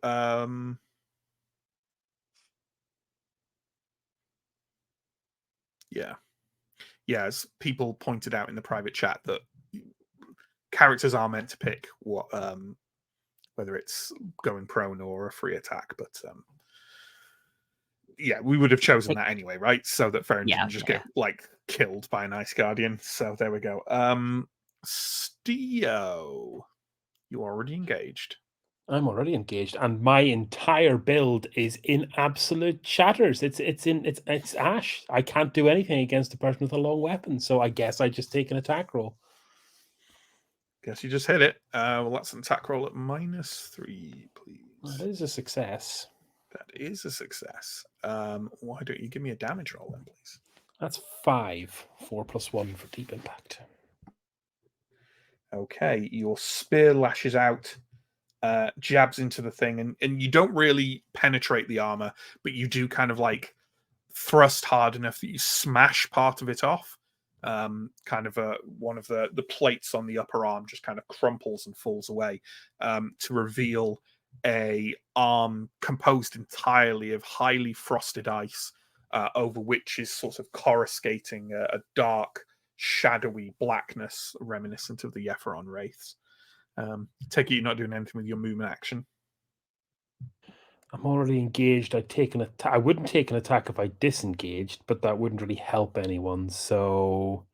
Yeah, as people pointed out in the private chat, that characters are meant to pick what whether it's going prone or a free attack, but yeah, we would have chosen that anyway, right? So that Ferrin didn't just get like killed by an Ice Guardian. So there we go. Stio, you already engaged. I'm already engaged, and my entire build is in absolute shatters. It's ash. I can't do anything against a person with a long weapon, so I guess I just take an attack roll. Guess you just hit it. Well, that's an attack roll at -3, please. That is a success. That is a success. Why don't you give me a damage roll then, please? That's 5. 4 + 1 for deep impact. Okay, your spear lashes out, jabs into the thing, and you don't really penetrate the armor, but you do kind of like thrust hard enough that you smash part of it off. Kind of one of the plates on the upper arm just kind of crumples and falls away, to reveal a arm composed entirely of highly frosted ice, over which is sort of coruscating a dark, shadowy blackness reminiscent of the Yepheron wraiths. Take it you're not doing anything with your movement action. I'm already engaged. I wouldn't take an attack if I disengaged, but that wouldn't really help anyone. So,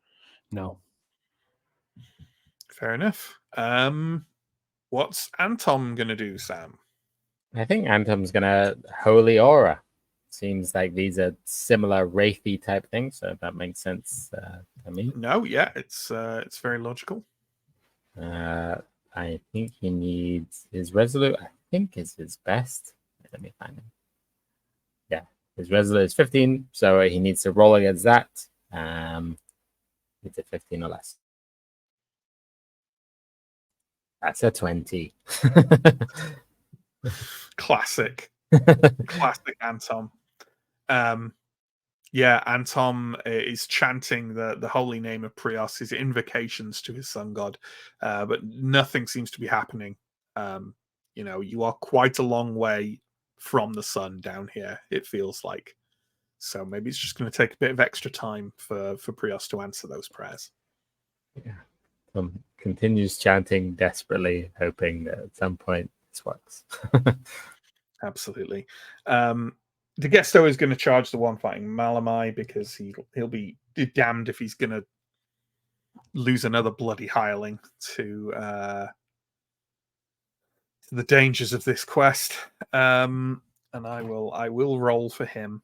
no. Fair enough. What's Anton gonna do, Sam? I think Antom's gonna Holy Aura. Seems like these are similar wraithy type things, so that makes sense to me. No, yeah, it's very logical. I think he needs his Resolute. I think is his best. Let me find him. Yeah, his Resolute is 15, so he needs to roll against that. It's a 15 or less. That's a 20. Classic Anton. Yeah, and Tom is chanting the holy name of Prios, his invocations to his sun god, but nothing seems to be happening. You are quite a long way from the sun down here, it feels like. So maybe it's just going to take a bit of extra time for Prios to answer those prayers. Yeah. Tom continues chanting desperately, hoping that at some point this works. Absolutely. De Gesto is going to charge the one fighting Malamai because he'll be damned if he's going to lose another bloody hireling to the dangers of this quest. And I will roll for him.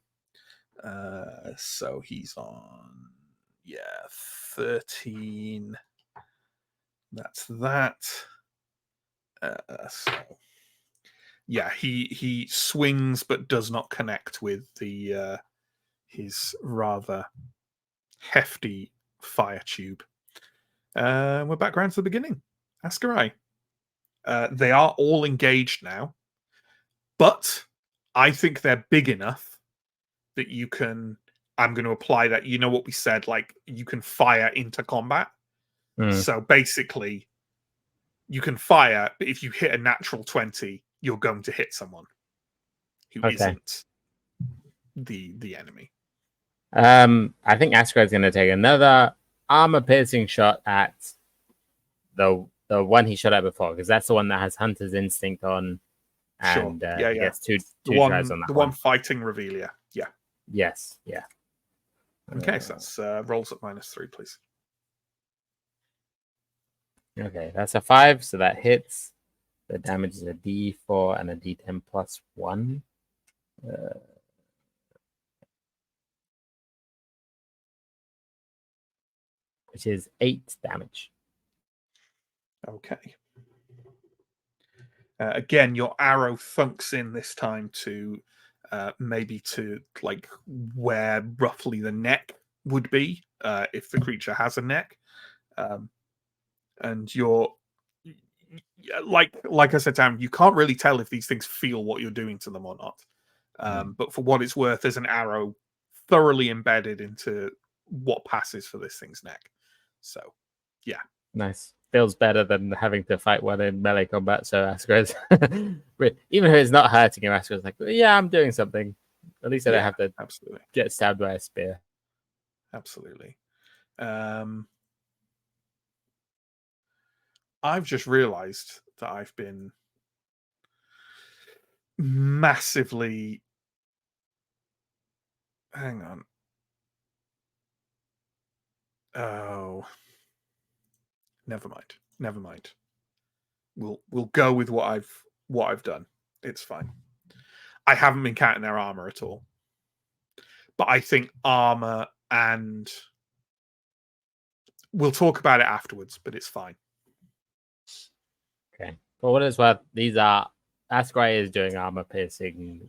So he's on 13. That's that. So yeah, he swings but does not connect with the his rather hefty fire tube. We're back around to the beginning. Ascarai. They are all engaged now, but I think they're big enough that you can. I'm going to apply that. You know what we said? Like you can fire into combat. So basically, you can fire, but if you hit a natural 20, you're going to hit someone who isn't the enemy. I think Ascarai's going to take another armor-piercing shot at the one he shot at before, because that's the one that has Hunter's Instinct on, and he gets two tries on that the one fighting Revelia. Yeah. Yes. Yeah. Okay, so that's rolls at -3, please. Okay, that's a 5, so that hits. The damage is a D4 and a D10 plus 1. Which is 8 damage. Okay. Again, your arrow thunks in this time to maybe to like where roughly the neck would be if the creature has a neck, and you're like I said, Tam, you can't really tell if these things feel what you're doing to them or not. But for what it's worth, there's an arrow thoroughly embedded into what passes for this thing's neck. So, yeah. Nice. Feels better than having to fight one in melee combat. So Ascarai's, even if it's not hurting him, Ascarai's like, yeah, I'm doing something. At least I don't have to get stabbed by a spear. Absolutely. I've just realized that I've been massively. Hang on. Oh. Never mind. We'll go with what I've done. It's fine. I haven't been counting their armor at all. But I think armor and we'll talk about it afterwards, but it's fine. Okay. For what it's worth, these are Ascarai is doing armor piercing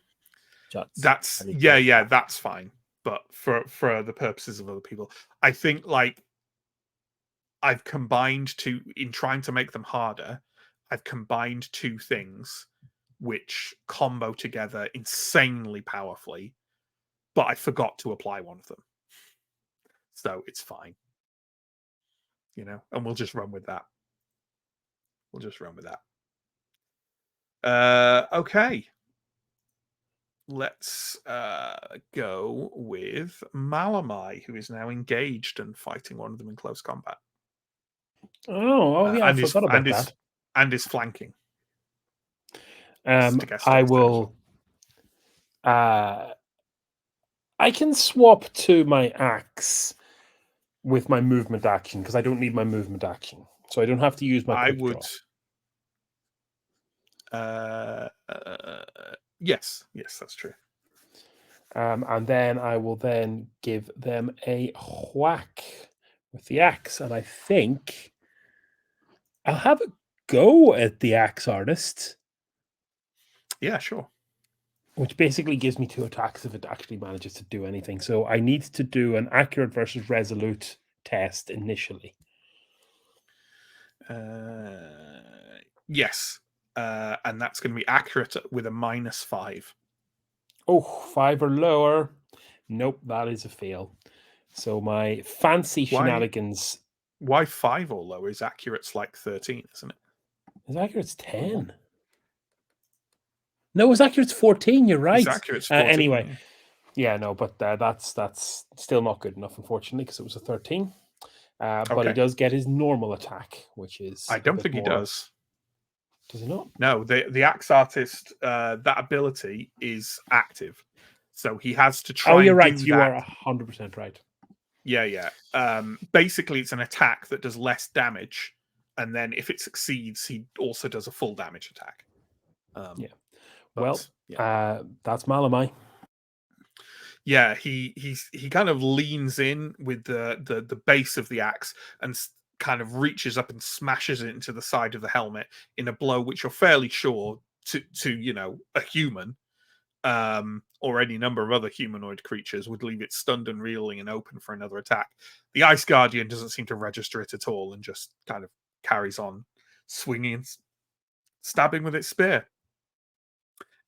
shots. That's that's fine. But for the purposes of other people, I think like I've combined in trying to make them harder, I've combined two things which combo together insanely powerfully, but I forgot to apply one of them. So it's fine. And we'll just run with that. Okay. Let's go with Malamai, who is now engaged and fighting one of them in close combat. Oh yeah, I forgot about that. And is flanking. I will. I can swap to my axe with my movement action because I don't need my movement action, so I don't have to use my. Yes, that's true. And then I will then give them a whack with the axe, and I think I'll have a go at the axe artist. Yeah, sure. Which basically gives me 2 attacks if it actually manages to do anything. So I need to do an accurate versus resolute test initially. Yes. And that's going to be accurate with a -5. Oh, 5 or lower. Nope, that is a fail. So my fancy Why- shenanigans. Why 5 or lower? Is accurate's like 13, isn't it? His accurate's 10. No, his accurate's 14. You're right. His accurate's 14. Anyway, yeah, no, but that's still not good enough, unfortunately, because it was a 13. But he Okay. does get his normal attack, which is. I don't think he does. Does he not? No, the axe artist, that ability is active, so he has to try. Oh, you're and right. do You that. are 100% right. Yeah. Basically, it's an attack that does less damage, and then if it succeeds, he also does a full damage attack. Yeah. but, Well, yeah. That's Malamai. Yeah, he kind of leans in with the base of the axe and kind of reaches up and smashes it into the side of the helmet in a blow which you're fairly sure to a human or any number of other humanoid creatures would leave it stunned and reeling and open for another attack. The Ice Guardian doesn't seem to register it at all and just kind of carries on swinging and stabbing with its spear.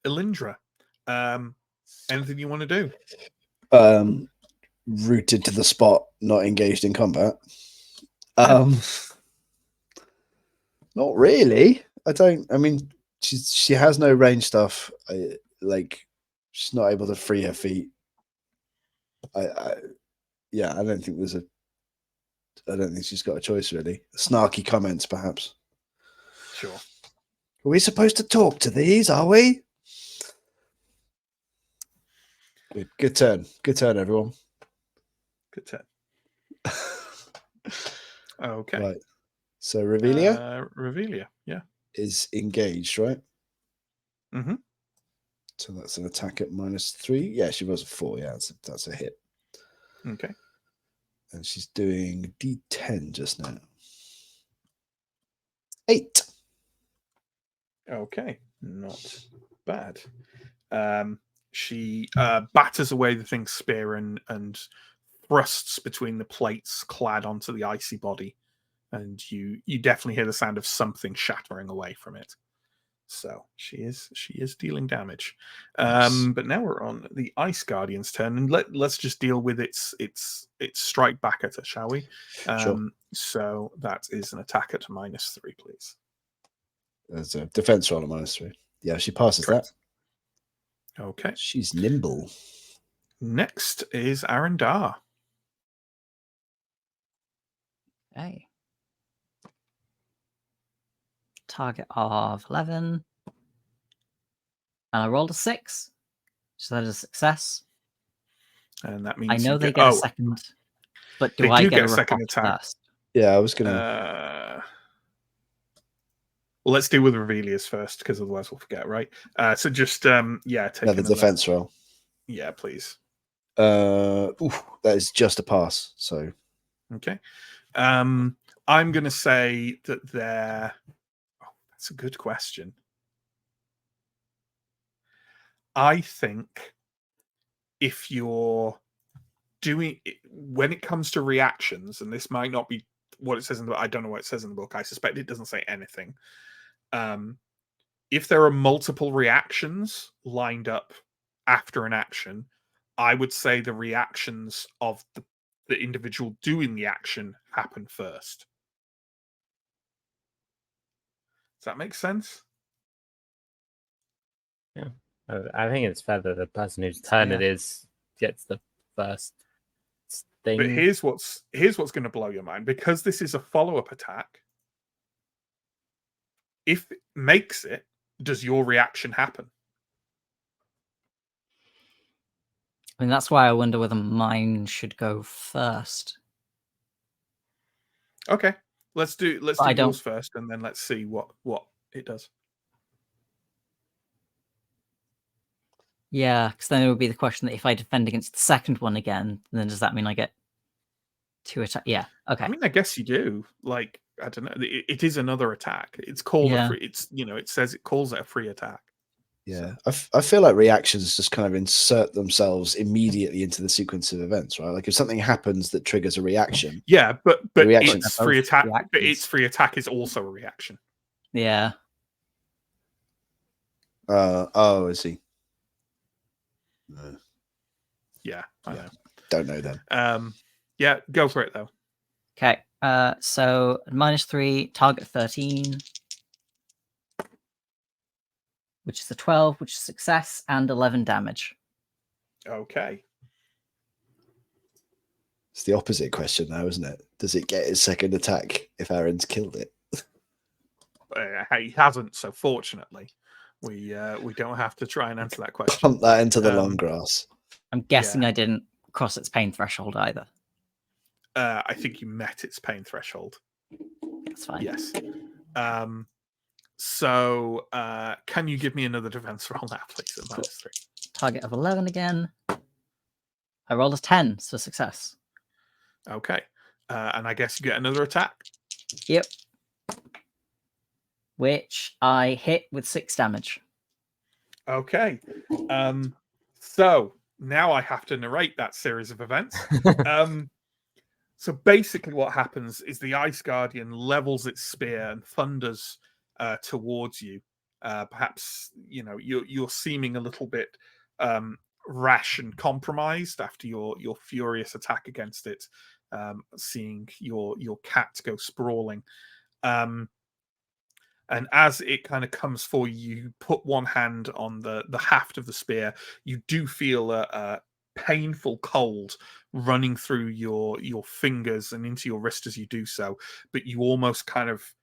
Elindra, anything you want to do? Rooted to the spot, not engaged in combat. Not really. I mean, she has no range stuff. She's not able to free her feet. I don't think she's got a choice really. Snarky comments, perhaps. Sure. Are we supposed to talk to these? Are we? Good turn, everyone. Good turn. Okay. Right. So Revelia Revelia, yeah. is engaged, right? Mm-hmm. So that's an attack at -3. Yeah, she was a 4. Yeah, that's a hit. Okay. And she's doing D10 just now. 8. Okay. Not bad. She batters away the thing's spear and thrusts between the plates clad onto the icy body. And you definitely hear the sound of something shattering away from it. So she is dealing damage. Nice. But now we're on the Ice Guardian's turn, and let's just deal with its strike back at her, shall we? Sure. So that is an attack at -3, please. There's a defense roll at -3. Yeah, she passes Correct. that. Okay. She's nimble. Next is Arendar. Okay. Target of 11. And I rolled a 6. So that is a success. And that means I know you they get a second. But They do I do get a second riposte attack. first? Yeah, I was gonna. Well, let's deal with Revelia's first, because otherwise we'll forget, right? So just take The defense roll. Yeah, please. That is just a pass. So Okay. I'm going to say that they're. Oh, that's a good question. I think if you're doing when it comes to reactions, and this might not be what it says in the book. I don't know what it says in the book. I suspect it doesn't say anything. If there are multiple reactions lined up after an action, I would say the reactions of the individual doing the action happen first. Does that make sense? Yeah, I think it's fair that the person whose turn it is gets the first thing. But here's what's going to blow your mind, because this is a follow-up attack. If it makes it, does your reaction happen? I mean, that's why I wonder whether mine should go first. Okay, let's do yours first, and then let's see what it does. Yeah, because then it would be the question that if I defend against the second one again, then does that mean I get 2 attack? Yeah, okay. I mean, I guess you do. Like, I don't know. It is another attack. It's called a free. It's it says it calls it a free attack. yeah, I feel like reactions just kind of insert themselves immediately into the sequence of events, right? Like if something happens that triggers a reaction. Yeah, but reaction- its free attack. reactions. But its free attack is also a reaction. Yeah. I see. Yeah, I Yeah. know. Don't know them. Yeah, go for it though. Okay. So -3, target 13, which is a 12, which is success, and 11 damage. Okay. It's the opposite question now, isn't it? Does it get its second attack if Aaron's killed it? He hasn't, so fortunately, we don't have to try and answer that question. Pump that into the long grass. I'm guessing I didn't cross its pain threshold either. I think you met its pain threshold. That's fine. Yes. So can you give me another defense roll now, please? At -3. Target of 11 again. I rolled a 10, so success. Okay. And I guess you get another attack. Yep. Which I hit with 6 damage. Okay. So now I have to narrate that series of events. So basically what happens is the Ice Guardian levels its spear and thunders towards you. Perhaps, you're seeming a little bit rash and compromised after your furious attack against it, seeing your cat go sprawling. And as it kind of comes for you, you put one hand on the haft of the spear. You do feel a painful cold running through your fingers and into your wrist as you do so. But you almost kind of,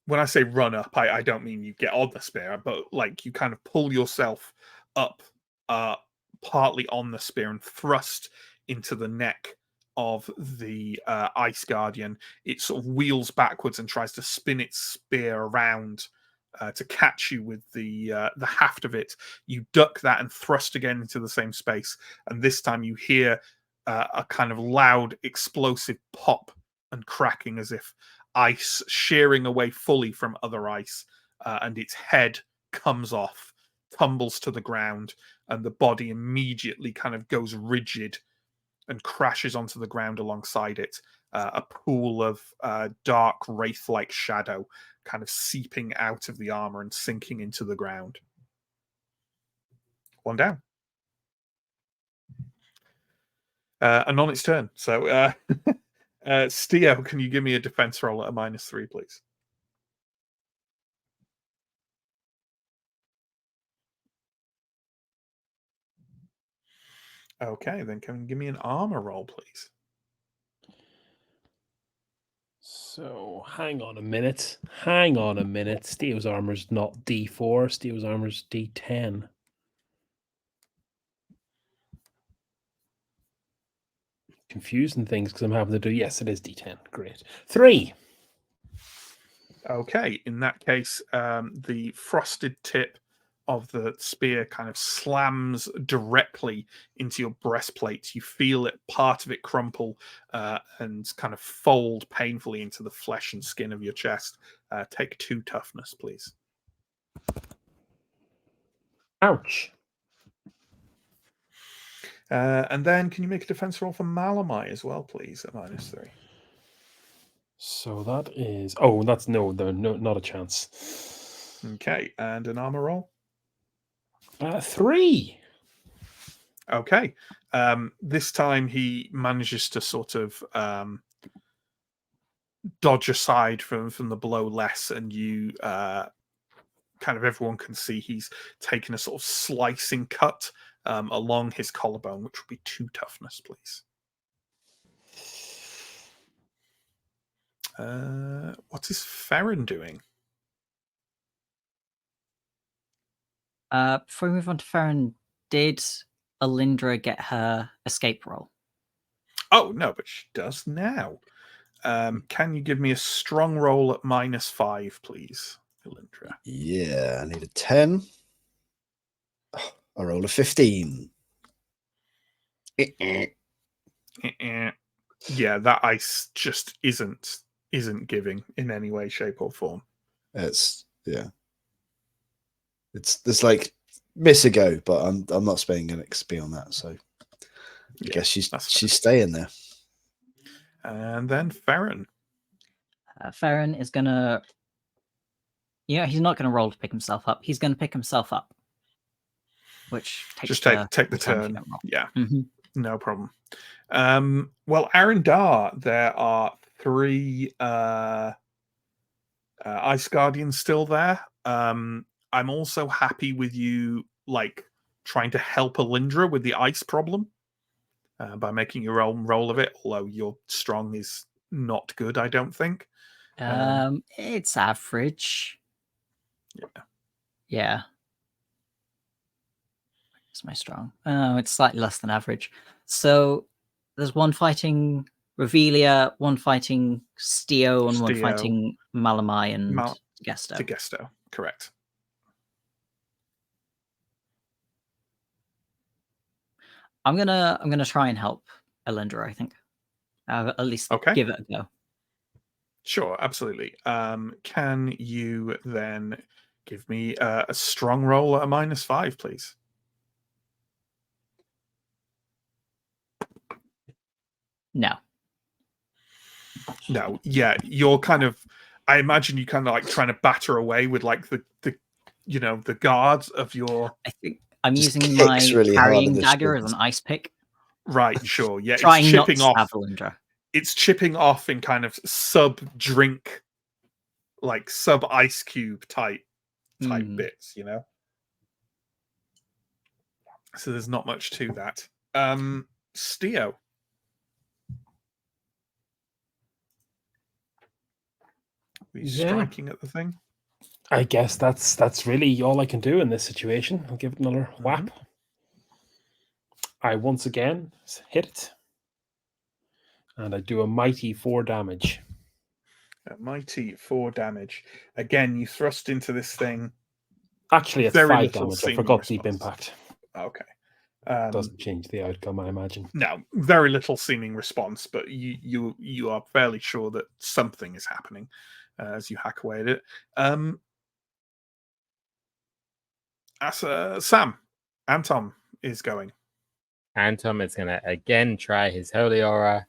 when I say run up, I don't mean you get on the spear, but like you kind of pull yourself up, partly on the spear and thrust into the neck of the Ice Guardian. It sort of wheels backwards and tries to spin its spear around to catch you with the haft of it. You duck that and thrust again into the same space, and this time you hear a kind of loud, explosive pop and cracking as if ice shearing away fully from other ice, and its head comes off, tumbles to the ground, and the body immediately kind of goes rigid and crashes onto the ground alongside it, a pool of dark wraith-like shadow kind of seeping out of the armor and sinking into the ground. One down. And on its turn. So, Steo, can you give me a defense roll at a -3, please? Okay, then can you give me an armor roll, please? So hang on a minute. Hang on a minute. Steve's armor's not D4. Steve's armor's D10. Confusing things because I'm having to do. Yes, it is D10. Great. 3. Okay, in that case, the frosted tip of the spear kind of slams directly into your breastplate. You feel it, part of it crumple and kind of fold painfully into the flesh and skin of your chest. Take 2 toughness, please. Ouch. And then can you make a defense roll for Malamai as well, please, at -3? So that is. Oh, that's no, not a chance. Okay, and an armor roll? 3. Okay. This time he manages to sort of dodge aside from the blow less, and you kind of everyone can see he's taken a sort of slicing cut along his collarbone, which would be 2 toughness, please. What is Farron doing? Before we move on to Farron, did Alindra get her escape roll? Oh, no, but she does now. Can you give me a strong roll at -5, please, Alindra? Yeah, I need a 10. Oh, I roll a 15. Yeah, that ice just isn't giving in any way, shape, or form. It's like miss a go, but I'm not spending an XP on that, so I guess she's staying there. And then Farron. Farron is gonna. He's not gonna roll to pick himself up. He's gonna pick himself up which takes Just take the time if you turn. don't roll. Yeah, Mhm. no problem. Well, Arendar, there are 3 Ice Guardians still there. I'm also happy with you, like, trying to help Alindra with the ice problem by making your own roll of it, although your strong is not good, I don't think. It's average. Yeah. Yeah. It's my strong. Oh, it's slightly less than average. So there's one fighting Revelia, one fighting Steo, and one Steo. fighting Malamai and Gesto. To Gesto, correct. I'm gonna try and help Alindra, I think. At least give it a go. Sure, absolutely. Can you then give me a strong roll at a -5, please? No. No, yeah, you're kind of. I imagine you kind of like trying to batter away with like the the guards of your. I think I'm Just using my kicks really hard carrying at the dagger as shins. an ice pick. Right, sure, yeah, Trying it's not chipping to off. stab Alindra. It's chipping off in kind of sub-drink, like sub-ice cube type bits, So there's not much to that. Steo. He's striking at the thing. I guess that's really all I can do in this situation. I'll give it another whap. I once again hit it. And I do a mighty 4 damage. A mighty 4 damage. Again, you thrust into this thing. Actually, it's 5 damage. I forgot response. deep impact. Okay. Doesn't change the outcome, I imagine. No, very little seeming response, but you are fairly sure that something is happening as you hack away at it. Sam, Anton is going. Anton is going to again try his Holy Aura.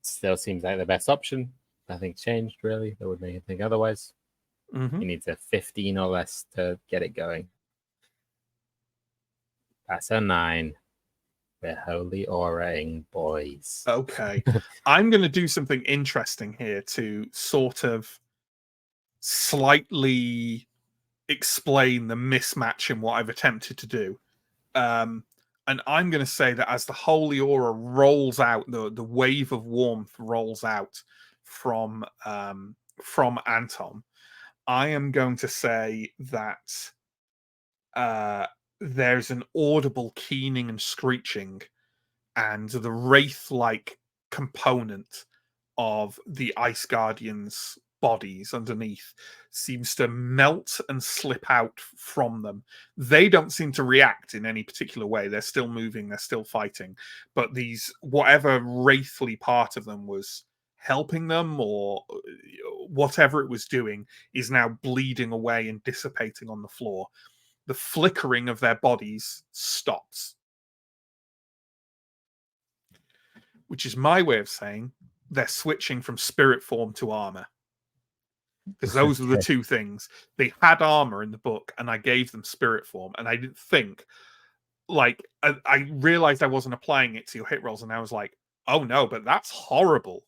Still seems like the best option. Nothing's changed, really. That would make you think otherwise. He needs a 15 or less to get it going. That's a 9. We're Holy Aura-ing, boys. Okay. I'm going to do something interesting here to sort of slightly explain the mismatch in what I've attempted to do. And I'm going to say that as the Holy Aura rolls out, the wave of warmth rolls out from Anton, I am going to say that there's an audible keening and screeching, and the wraith-like component of the Ice Guardians' bodies underneath seems to melt and slip out from them. They don't seem to react in any particular way. They're still moving, they're still fighting, but these, whatever wraithly part of them was helping them or whatever it was doing, is now bleeding away and dissipating on the floor. The flickering of their bodies stops, which is my way of saying they're switching from spirit form to armor. Because those are the two things. They had armor in the book, and I gave them spirit form, and I didn't think, like, I realized I wasn't applying it to your hit rolls, and I was like, oh no, but that's horrible.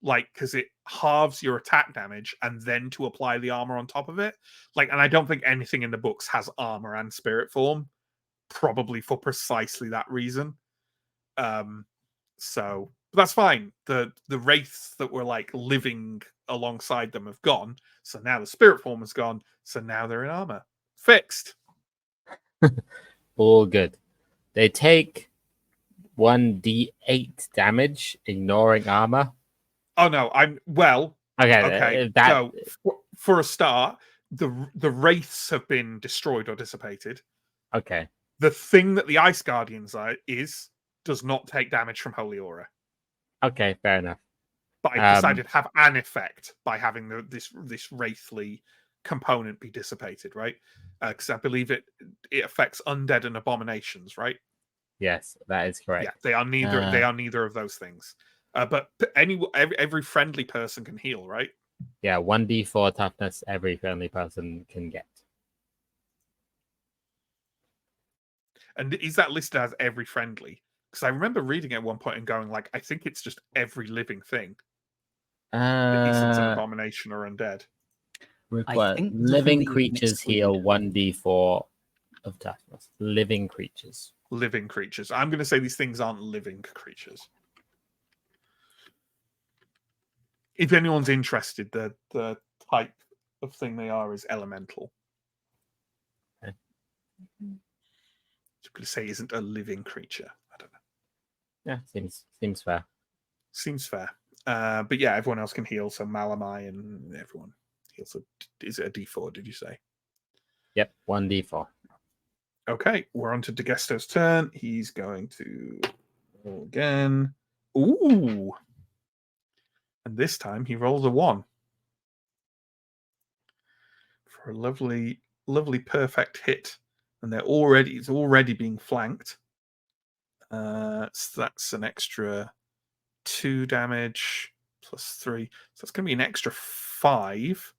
Like, because it halves your attack damage, and then to apply the armor on top of it. Like, and I don't think anything in the books has armor and spirit form, probably for precisely that reason. So that's fine. The wraiths that were like living alongside them have gone. So now the spirit form has gone. So now they're in armor. Fixed. All good. They take 1d8 damage, ignoring armor. Oh no, okay. So for a start, the wraiths have been destroyed or dissipated. Okay. The thing that the Ice Guardians does not take damage from Holy Aura. Okay, fair enough. But I decided to have an effect by having this wraithly component be dissipated, right? Because I believe it affects undead and abominations, right? Yes, that is correct. Yeah, they are neither. They are neither of those things. But every friendly person can heal, right? Yeah, 1d4 toughness every friendly person can get. And is that listed as every friendly? Because I remember reading it at one point and going like, I think it's just every living thing that isn't an abomination or undead. Require think there's a living thing that you can creatures heal exclude. 1d4 of toughness. Living creatures. Living creatures. I'm going to say these things aren't living creatures. If anyone's interested, the type of thing they are is elemental. Okay. I'm going to say isn't a living creature. I don't know. Yeah, seems fair. Seems fair. But yeah, everyone else can heal. So Malamai and everyone heals. Is it a D4? Did you say? Yep, 1d4. Okay, we're on to DeGesto's turn. He's going to roll again. Ooh. And this time he rolls a 1. For a lovely, lovely perfect hit. And it's already being flanked. So that's an extra 2 damage plus 3. So that's going to be an extra 5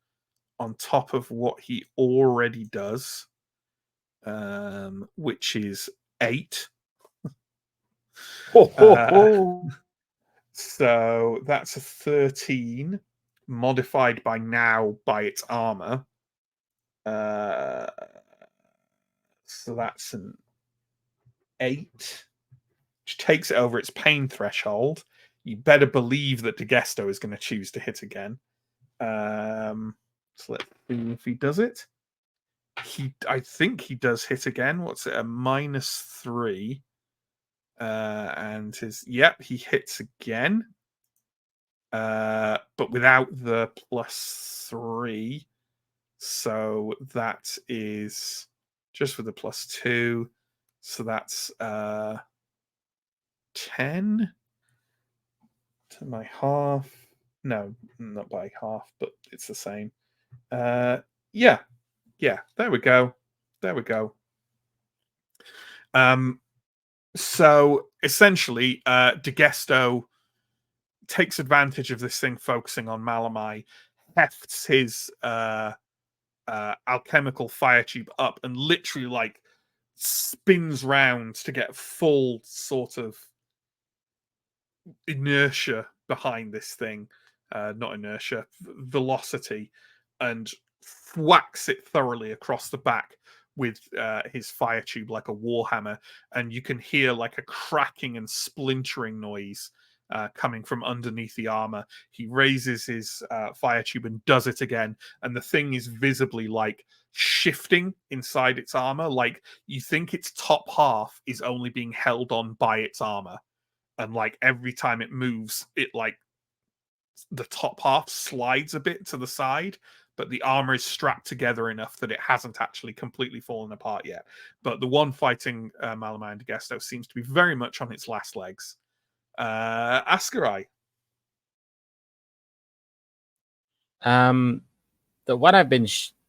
on top of what he already does. Which is 8. So that's a 13 modified by now by its armor. So that's an 8, which takes it over its pain threshold. You better believe that DeGesto is going to choose to hit again. So let's see if he does it. I think he does hit again. What's it? A -3. And he hits again. But without the +3. So that is just for the +2. So that's 10 to my half. No, not by half, but it's the same. Yeah, there we go. So essentially, DeGesto takes advantage of this thing focusing on Malamai, hefts his alchemical fire tube up, and literally like spins round to get full sort of inertia behind this thing. Not inertia, velocity, and whacks it thoroughly across the back with his fire tube like a warhammer, and you can hear like a cracking and splintering noise coming from underneath the armor. He raises his fire tube and does it again, and the thing is visibly like shifting inside its armor. Like you think its top half is only being held on by its armor, and like every time it moves, it like the top half slides a bit to the side, but the armor is strapped together enough that it hasn't actually completely fallen apart yet. But the one fighting Malamai and DeGesto seems to be very much on its last legs. Ascarai. The one I've been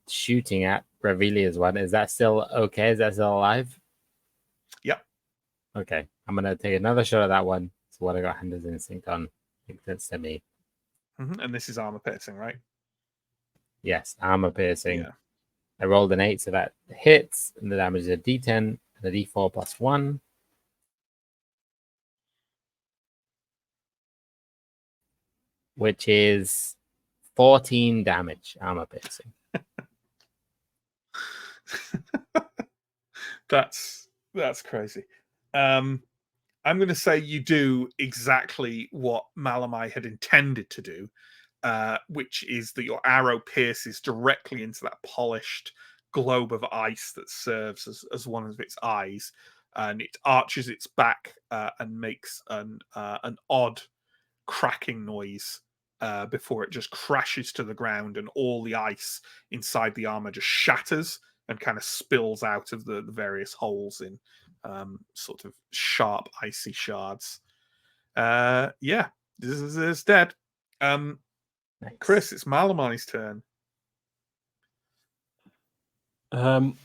shooting at, Revelia's one, is that still okay? Is that still alive? Yep. Okay, I'm gonna take another shot at that one. So what I got Hunter's Instinct on. I think that's to me. And this is armor piercing, right? Yes, armor piercing. Yeah. I rolled an 8, so that hits, and the damage is a D10 and a D4 plus 1. Which is 14 damage, armor piercing. That's crazy. I'm going to say you do exactly what Malamai had intended to do, which is that your arrow pierces directly into that polished globe of ice that serves as one of its eyes, and it arches its back and makes an odd cracking noise before it just crashes to the ground, and all the ice inside the armor just shatters and kind of spills out of the various holes in sort of sharp, icy shards. Yeah, this is dead. Nice. Chris, it's Malamai's turn. I'm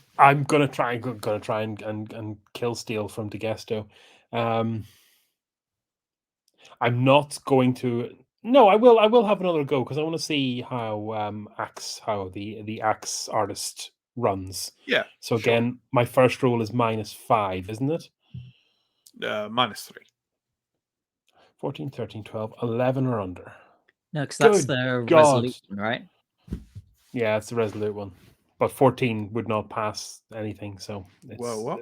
gonna try and kill Steel from DeGesto. I'm not going to. No, I will have another go because I want to see how the axe artist runs. Yeah. So again, my first roll is -5, isn't it? -3. 14, 13, 12, 11 or under. No, because that's Good the God. resolution, right? Yeah, it's the resolute one. But 14 would not pass anything, so it's Whoa, what?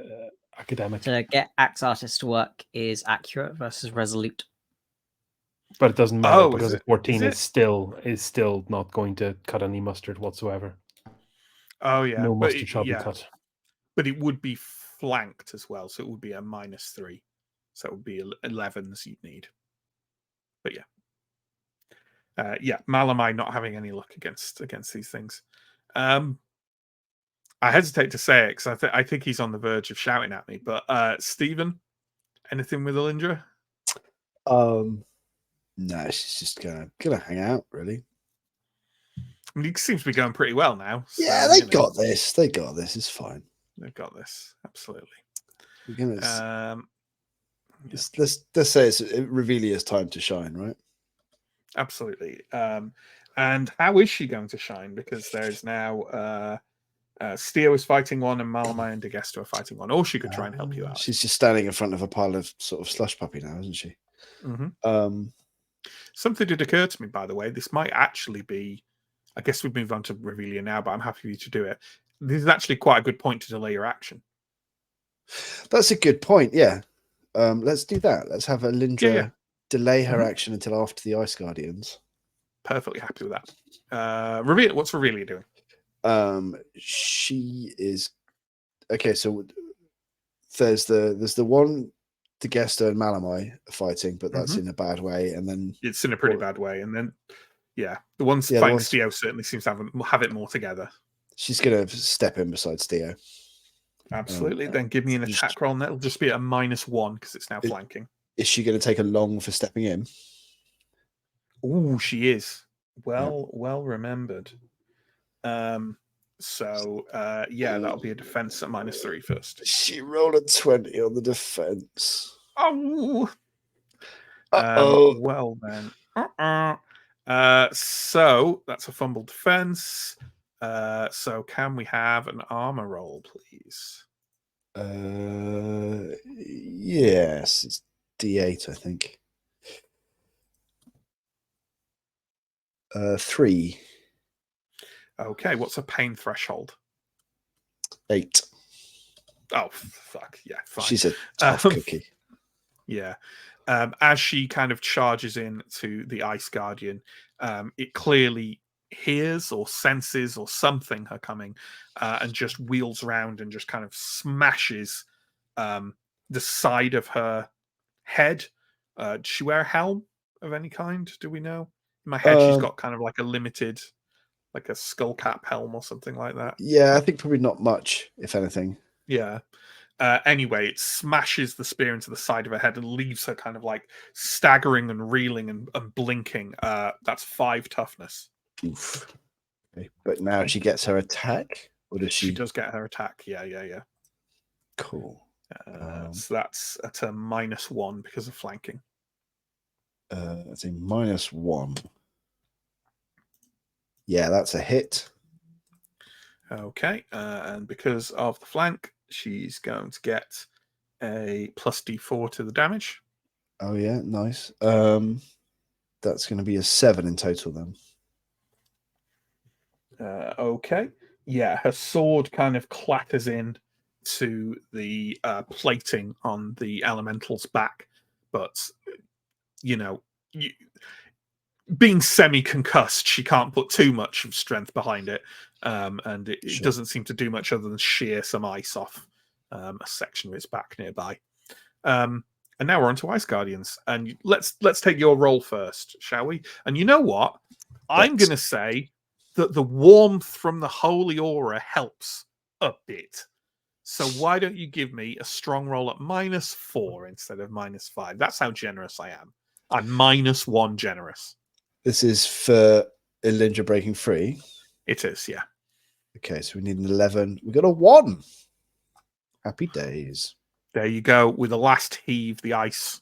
academic. To get axe artist to work is accurate versus resolute. But it doesn't matter Oh, is because it? 14 Is is still not going to cut any mustard whatsoever. Oh, yeah. No but mustard shall be cut. But it would be flanked as well, so it would be a -3. So it would be 11s you'd need. But yeah, Malamai not having any luck against these things. I hesitate to say it because I think he's on the verge of shouting at me. But Stephen, anything with Alindra? No, she's just gonna hang out, really. I mean, it seems to be going pretty well now. Yeah, so, they got this. They got this. It's fine. They've got this, absolutely. We're gonna Yeah. let's say it's Revelia's time to shine, right? Absolutely. And how is she going to shine? Because there's now Steo is fighting one, and Malamai and Degesto are fighting one. Or she could try and help you out. She's just standing in front of a pile of sort of slush puppy now, isn't she? Mm-hmm. Something did occur to me, by the way. This might actually be. I guess we've moved on to Revelia now, but I'm happy for you to do it. This is actually quite a good point to delay your action. That's a good point. Yeah. Let's do that. Let's have Alindra delay her action until after the Ice Guardians. Perfectly happy with that. Revelia, what's Revelia doing? She is okay. So there's the one Degesto and Malamai are fighting, but that's in a bad way, and then it's in a pretty bad way. And then the ones fighting Steo certainly seems to have it more together. She's gonna step in beside Steo. Absolutely. Then give me an attack roll, and that'll just be a -1 because it's now flanking. Is she going to take a long for stepping in? Oh, she is. Well remembered. So that'll be a defense at -3 first. She rolled a 20 on the defense. Oh. Well then. So that's a fumble defense. So can we have an armor roll, please? Yes, it's D8, I think. 3. Okay, what's a pain threshold? 8. Oh fuck yeah, fine. She's a tough cookie. Yeah. As she kind of charges in to the Ice Guardian, it clearly hears or senses or something her coming, and just wheels around and just kind of smashes the side of her head. Does she wear a helm of any kind? Do we know? In my head, she's got kind of like a limited, like a skull cap helm or something like that. Yeah, I think probably not much, if anything. Yeah. Anyway, it smashes the spear into the side of her head and leaves her kind of like staggering and reeling and blinking. That's 5 toughness. Oof. Okay. But now she gets her attack? Or does she? She does get her attack. Yeah. Cool. So that's at a -1 because of flanking. That's a -1. Yeah, that's a hit. Okay. And because of the flank, she's going to get a +d4 to the damage. Oh yeah, nice. That's going to be a 7 in total then. Okay. Yeah, her sword kind of clatters in to the plating on the elemental's back, but being semi-concussed, she can't put too much of strength behind it, and it doesn't seem to do much other than shear some ice off a section of its back nearby. And now we're on to Ice Guardians, and let's take your roll first, shall we? And you know what? I'm going to say that the warmth from the holy aura helps a bit. So why don't you give me a strong roll at -4 instead of -5? That's how generous I am. I'm -1 generous. This is for Alindra breaking free. It is, yeah. Okay, so we need an 11. We got a 1. Happy days. There you go. With the last heave, the ice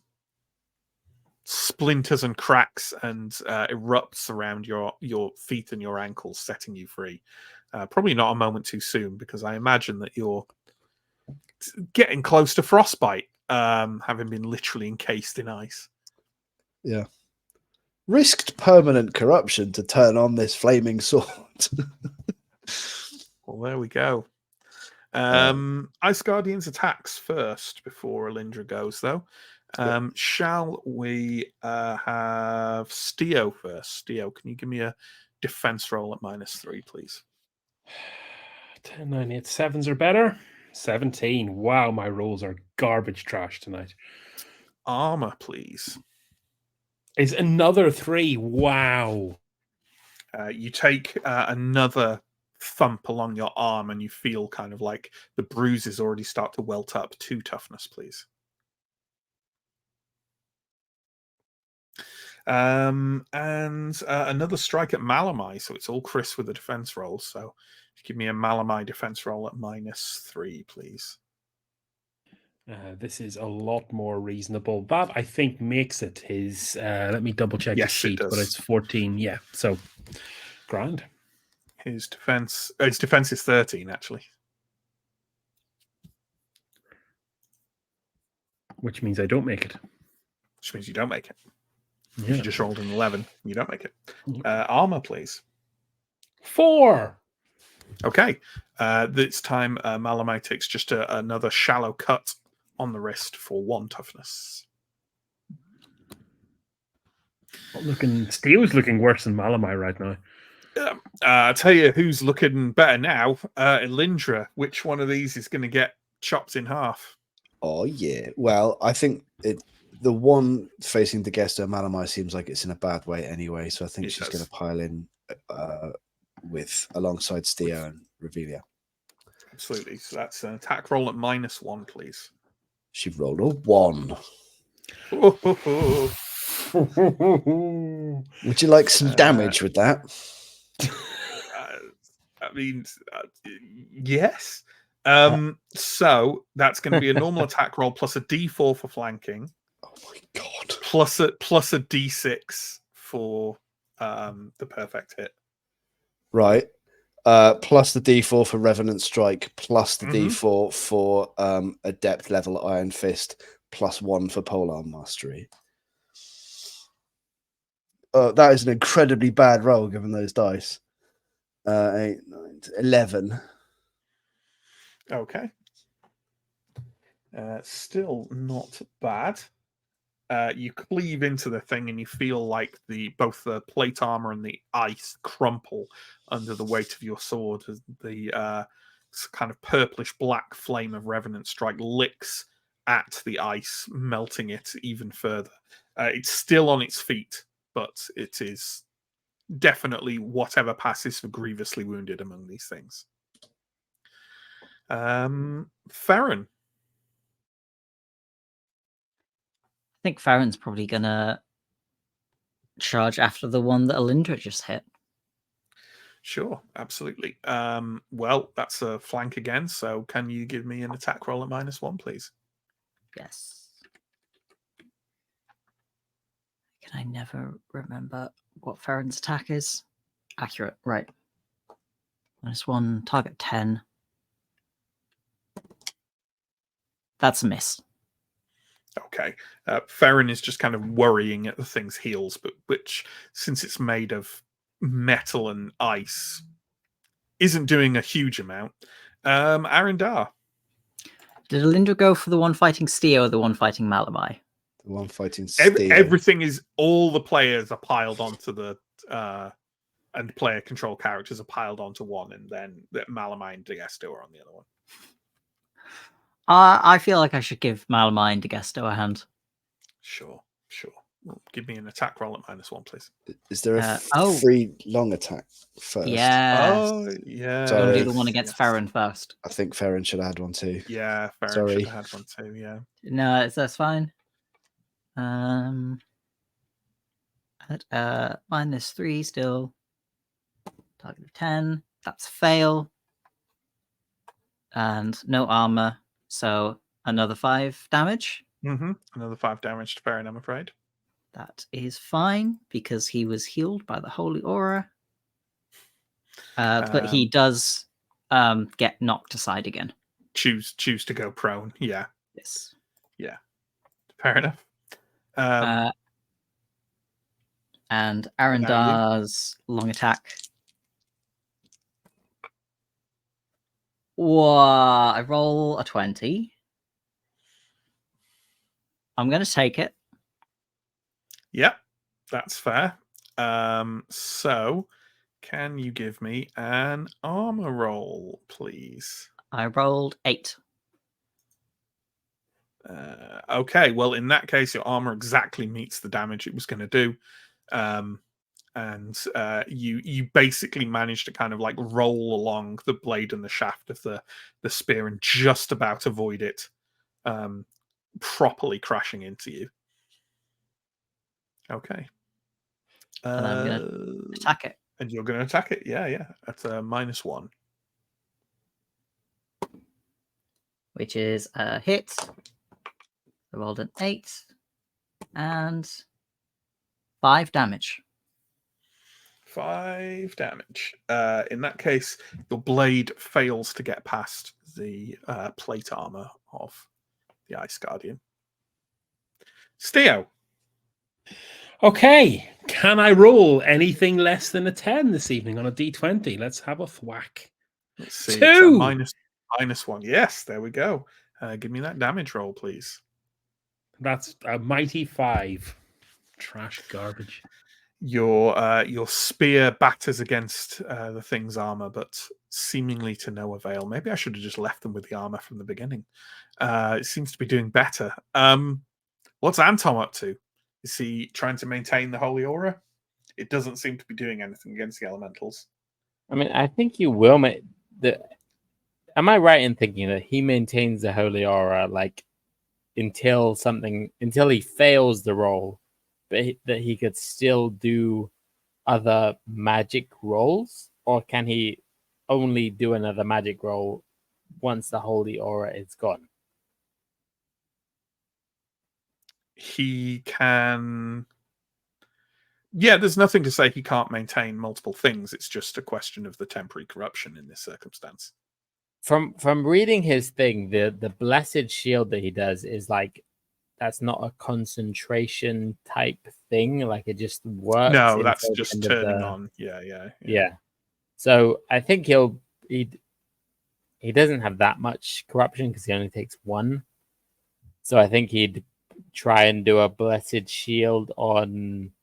splinters and cracks and erupts around your feet and your ankles, setting you free. Probably not a moment too soon, because I imagine that you're getting close to frostbite, having been literally encased in ice. Yeah. Risked permanent corruption to turn on this flaming sword. Well, there we go. Ice Guardians attacks first before Alindra goes, though. Shall we have Steo first? Steo, can you give me a defense roll at -3, please? 10, 9, 8, 7s are better. 17. Wow, my rolls are garbage trash tonight. Armor, please. Is another 3. Wow. You take another thump along your arm, and you feel kind of like the bruises already start to welt up. 2 toughness, please. And another strike at Malamai, so it's all Chris with a defense roll. So give me a Malamai defense roll at -3, please. This is a lot more reasonable. That, I think, makes it his... let me double-check the Yes, it sheet, but does. it's 14. Yeah, so grand. His defense is 13, actually. Which means I don't make it. Which means you don't make it. Yeah. You just rolled an 11. You don't make it. Armor, please. 4. Okay. This time, Malamai takes just another shallow cut on the wrist for 1 toughness. Steel's looking worse than Malamai right now. I'll tell you who's looking better now. Elindra. Which one of these is going to get chopped in half? Oh, yeah. Well, I think the one facing the Gesto Malamai seems like it's in a bad way anyway, so I think she's going to pile in alongside Steo and Revelia. Absolutely. So that's an attack roll at -1, please. She rolled a 1. Would you like some damage with that? I mean, yes. So that's going to be a normal attack roll plus a D4 for flanking. Oh my god! Plus a D6 for the perfect hit. Right. Plus the D4 for Revenant Strike, plus the D4 for Adept level Iron Fist, plus 1 for Polearm Mastery. That is an incredibly bad roll given those dice. 8, 9, 11. Okay. Still not bad. You cleave into the thing, and you feel like both the plate armor and the ice crumple under the weight of your sword as the kind of purplish black flame of Revenant Strike licks at the ice, melting it even further. It's still on its feet, but it is definitely whatever passes for grievously wounded among these things. Farron. I think Farron's probably gonna charge after the one that Alindra just hit. Sure, absolutely. Well, that's a flank again, so can you give me an attack roll at -1, please? Yes. Can I never remember what Farron's attack is? Accurate, right. -1, target 10. That's a miss. Okay. Farron is just kind of worrying at the thing's heels, but which, since it's made of metal and ice, isn't doing a huge amount. Arendar. Did Alindra go for the one fighting Steo or the one fighting Malamai? The one fighting Steo. Everything is, all the players are piled onto the and player control characters are piled onto one, and then Malamai and Degesto are on the other one. I feel like I should give Malamai and Degesto a hand. Sure. Well, give me an attack roll at -1, please. Is there a free long attack first? Yeah. Oh, yeah. So do the one against Farron first. I think Farron should have had one too. Yeah, Farron should have had one too, yeah. No, that's fine. At -3 still. Target of 10. That's fail. And no armor. So another 5 damage. Another 5 damage to Farron, I'm afraid. That is fine because he was healed by the Holy Aura. But he does get knocked aside again. choose to go prone. Yeah, Yes. fair enough. And now you. Arendar's long attack. Whoa, I roll a 20. I'm going to take it. Yep, that's fair. So can you give me an armor roll, please? I rolled 8. Okay, well, in that case, your armor exactly meets the damage it was going to do. And you basically manage to kind of like roll along the blade and the shaft of the spear and just about avoid it properly crashing into you. Okay. And I'm going to attack it. And you're going to attack it. Yeah. At a -1. Which is a hit. I rolled an 8. And 5 damage. 5 damage. In that case, your blade fails to get past the plate armor of the Ice Guardian. Steo. Okay, can I roll anything less than a 10 this evening on a D20? Let's have a thwack. Let's see. 2! It's a -1. Yes, there we go. Give me that damage roll, please. That's a mighty 5. Trash garbage. Your spear batters against the thing's armor, but seemingly to no avail. Maybe I should have just left them with the armor from the beginning. It seems to be doing better. What's Anton up to? Is he trying to maintain the holy aura? It doesn't seem to be doing anything against the elementals. I mean, I think you will make the. Am I right in thinking that he maintains the holy aura like until he fails the roll, but that he could still do other magic rolls, or can he only do another magic roll once the holy aura is gone? He can. Yeah, there's nothing to say he can't maintain multiple things. It's just a question of the temporary corruption in this circumstance. From reading his thing, the blessed shield that he does is like that's not a concentration type thing. Like it just works. No, that's until the just end of turning the- on. Yeah. So I think he doesn't have that much corruption because he only takes 1. So I think he'd try and do a blessed shield on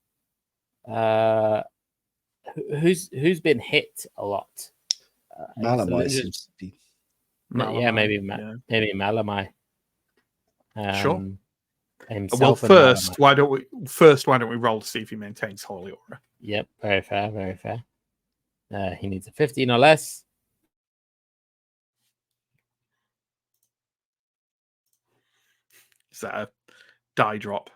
who's been hit a lot. Malamite just- seems to be. Yeah, maybe yeah. maybe Malamai. Sure. Himself Well, and first, Malamai. why don't we roll to see if he maintains holy aura? Yep, very fair, very fair. He needs a 15 or less. Is that a die drop?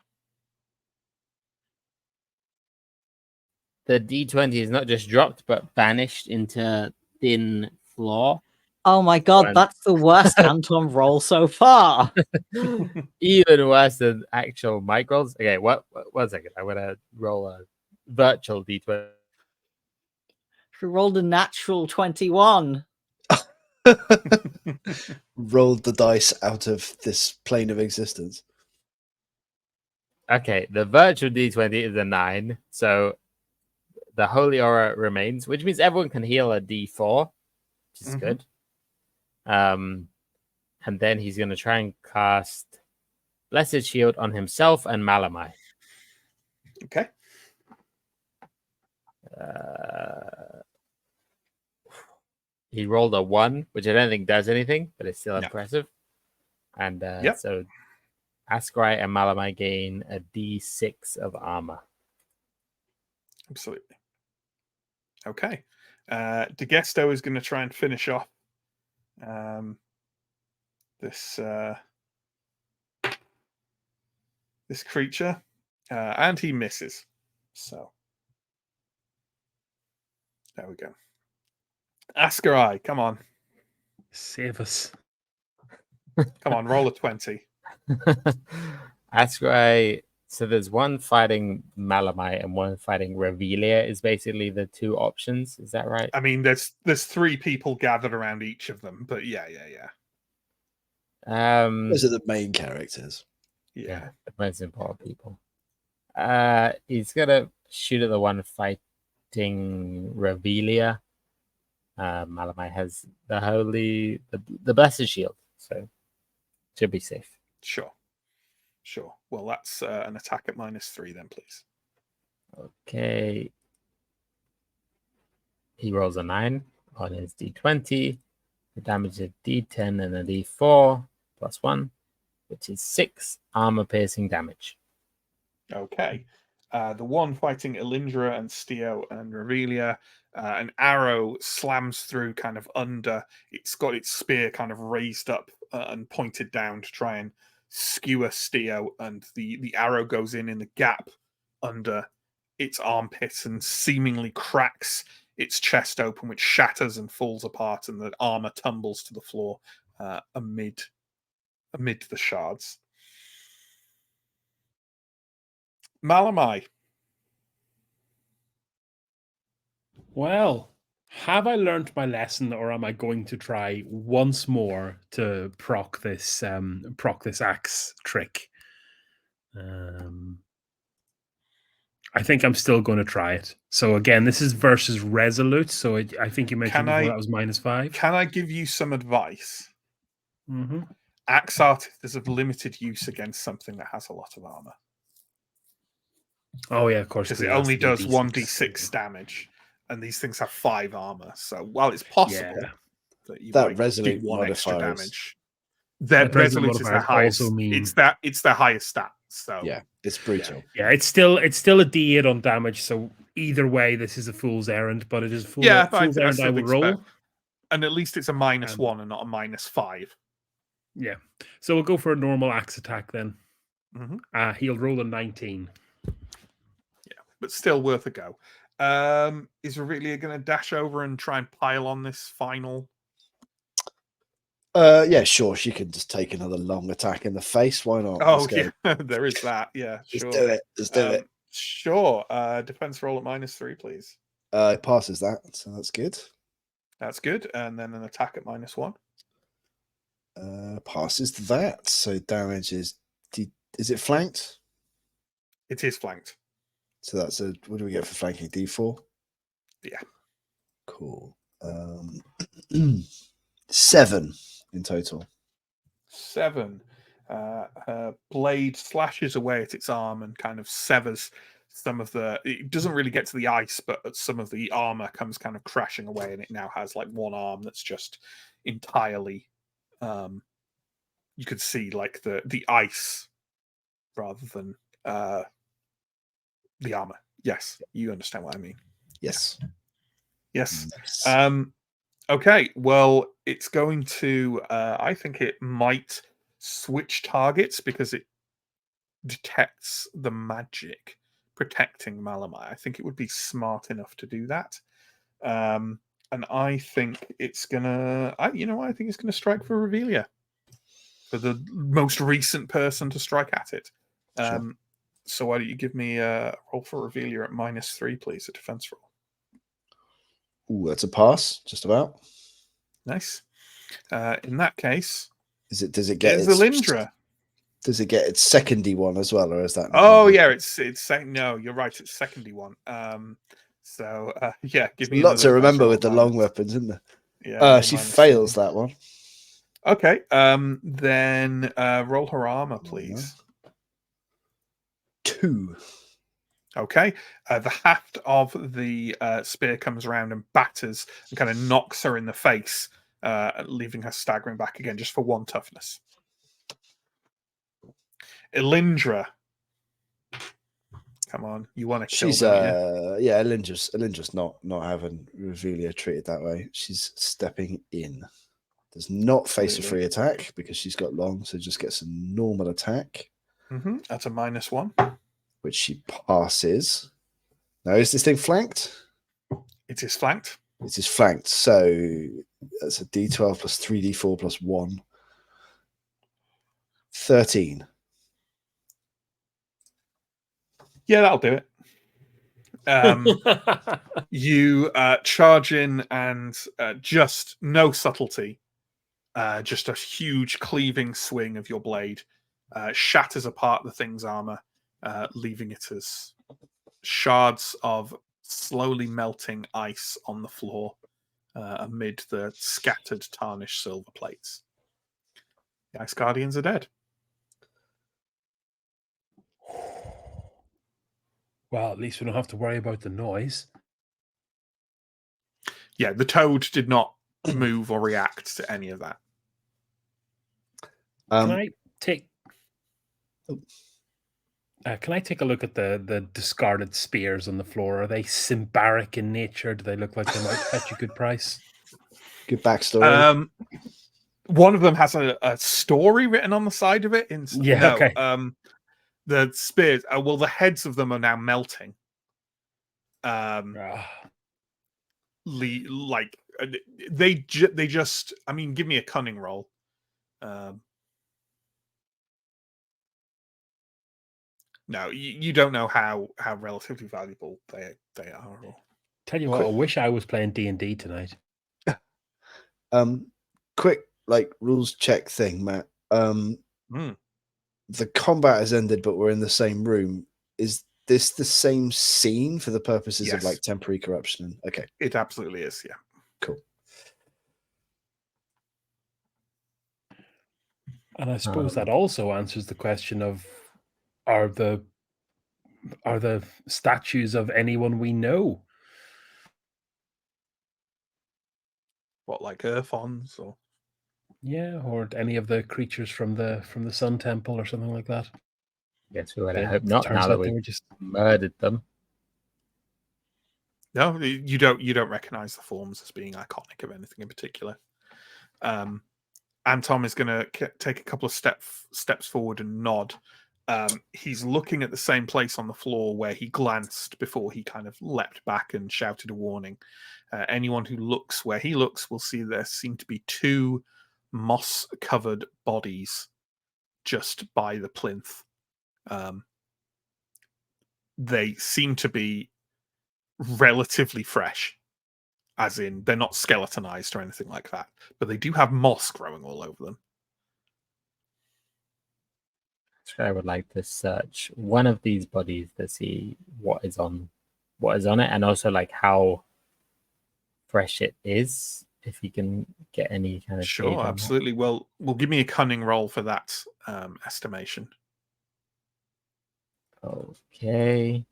The D20 is not just dropped, but banished into thin floor. Oh my god, When- that's the worst Anton roll so far. Even worse than actual mic rolls. Okay, one second. I'm gonna roll a virtual D20. He rolled a natural 21. Rolled the dice out of this plane of existence. Okay, the virtual D20 is a 9, so the holy aura remains, which means everyone can heal a D4, which is good. And then he's going to try and cast Blessed Shield on himself and Malamai. Okay. He rolled a 1, which I don't think does anything, but it's still No. impressive. And Yep. so Askrai and Malamai gain a D6 of armor. Absolutely. Okay. DeGesto is going to try and finish off this creature, and he misses. So there we go. Askarai, come on, Save us. come on, roll a 20. Askrai So there's one fighting Malamite and one fighting Revelia is basically the two options. Is that right? I mean, there's 3 people gathered around each of them, but yeah. Those are the main characters. Yeah, the most important people. He's gonna shoot at the one fighting Revelia. Malamite has the blessed shield, so should be safe. Sure. Well, that's an attack at -3 then, please. Okay. He rolls a 9 on his d20. The damage is d10 and a d4 +1, which is 6 armor piercing damage. Okay. The one fighting Elindra and Steo and Revelia, an arrow slams through kind of under. It's got its spear kind of raised up and pointed down to try and skewer Steo, and the arrow goes in the gap under its armpit and seemingly cracks its chest open, which shatters and falls apart, and the armor tumbles to the floor amid the shards. Malamai. Well, have I learned my lesson, or am I going to try once more to proc this axe trick? I think I'm still going to try it. So again, this is versus Resolute. So I think you mentioned before that was -5. Can I give you some advice? Mm-hmm. Axe Artist is of limited use against something that has a lot of armor. Oh yeah, of course. Because it only does 1d6 damage, and these things have 5 armor. So while it's possible that you might Resolute do 1 extra modifiers. damage, that Resolute is the highest. Also mean... It's the highest stat. So yeah, it's brutal. Yeah, it's still a D8 on damage. So either way, this is a fool's errand. But it is fool's errand. I would roll, and at least it's a -1 and not a -5. Yeah, so we'll go for a normal axe attack then. Mm-hmm. He'll roll a 19. Yeah, but still worth a go. Is Revelia going to dash over and try and pile on this final? Yeah, sure. She can just take another long attack in the face. Why not? Oh, yeah, there is that. Yeah, sure. Let's do it. Sure. Defense roll at -3, please. It passes that, so that's good. That's good. And then an attack at -1. Passes that. So damage is it flanked? It is flanked. So that's what do we get for flanking? D4? Yeah. Cool. 7 in total. 7. Her blade slashes away at its arm and kind of severs some of it doesn't really get to the ice, but some of the armor comes kind of crashing away, and it now has like one arm that's just entirely you could see like the ice rather than the armor. Yes, you understand what I mean. Yes. Okay, well, it's going to I think it might switch targets because it detects the magic protecting Malamai. I think it would be smart enough to do that. And I think it's gonna I think it's gonna strike for Revelia, for the most recent person to strike at it. Sure. So why don't you give me a roll for Revelia at -3, please, a defense roll. Ooh, that's a pass, just about. Nice. In that case, does it get Elindra? Does it get its secondy one as well, or is that? Oh yeah, it's second. No, you're right. It's secondy one. So yeah, give me a lot to remember with the long weapons, isn't there? Yeah. She fails that one. Okay. Then roll her armor, please. 2. Okay. The haft of the spear comes around and batters and kind of knocks her in the face, leaving her staggering back again just for 1 toughness. Elindra. Come on, you want to kill them, yeah, Elindra's not having Revelia treated that way. She's stepping in. Does not face a free attack because she's got long, so just gets a normal attack. That's a -1. Which she passes. Now, is this thing flanked? It is flanked. It is flanked. So that's a D12 plus 3D4 plus 1. 13. Yeah, that'll do it. You charge in and just no subtlety, just a huge cleaving swing of your blade shatters apart the thing's armor, leaving it as shards of slowly melting ice on the floor amid the scattered tarnished silver plates. The Ice Guardians are dead. Well, at least we don't have to worry about the noise. Yeah, the toad did not move or react to any of that. Can I take a look at the discarded spears on the floor? Are they Symbaric in nature? Do they look like they might fetch a good price? Good backstory. One of them has a story written on the side of it. Okay. The spears. Well, the heads of them are now melting. They just. I mean, give me a cunning roll. No, you don't know how relatively valuable they are. Tell you what, I wish I was playing D&D tonight. Quick, rules check thing, Matt. The combat has ended, but we're in the same room. Is this the same scene for the purposes of temporary corruption? Okay, it absolutely is. Yeah, cool. And I suppose that also answers the question of are the statues of anyone we know? What, like Earthons or? Yeah, or any of the creatures from the Sun Temple or something like that. Yes, we would hope not. Turns Now out that they we were just murdered them. No, you don't recognize the forms as being iconic of anything in particular. Anton is going to take a couple of steps forward and nod. He's looking at the same place on the floor where he glanced before he kind of leapt back and shouted a warning. Anyone who looks where he looks will see there seem to be two moss-covered bodies just by the plinth. They seem to be relatively fresh, as in they're not skeletonized or anything like that, but they do have moss growing all over them. So I would like to search one of these bodies to see what is on it, and also how fresh it is, if you can get any kind of Sure, absolutely. Well, give me a cunning roll for that estimation. Okay.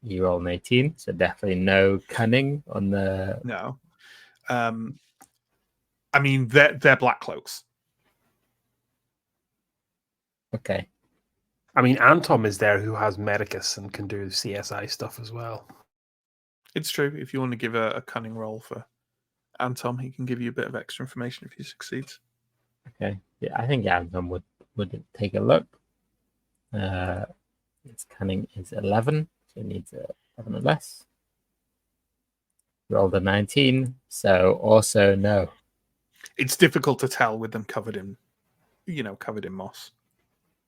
You roll an 18, so definitely no cunning on the. No. I mean, they're black cloaks. Okay. I mean, Antom is there who has Medicus and can do CSI stuff as well. It's true. If you want to give a cunning roll for Antom, he can give you a bit of extra information if he succeeds. Okay. Yeah, I think Antom would take a look. Its cunning is 11, so it needs 11 or less. Rolled a 19, so also no. It's difficult to tell with them covered in moss.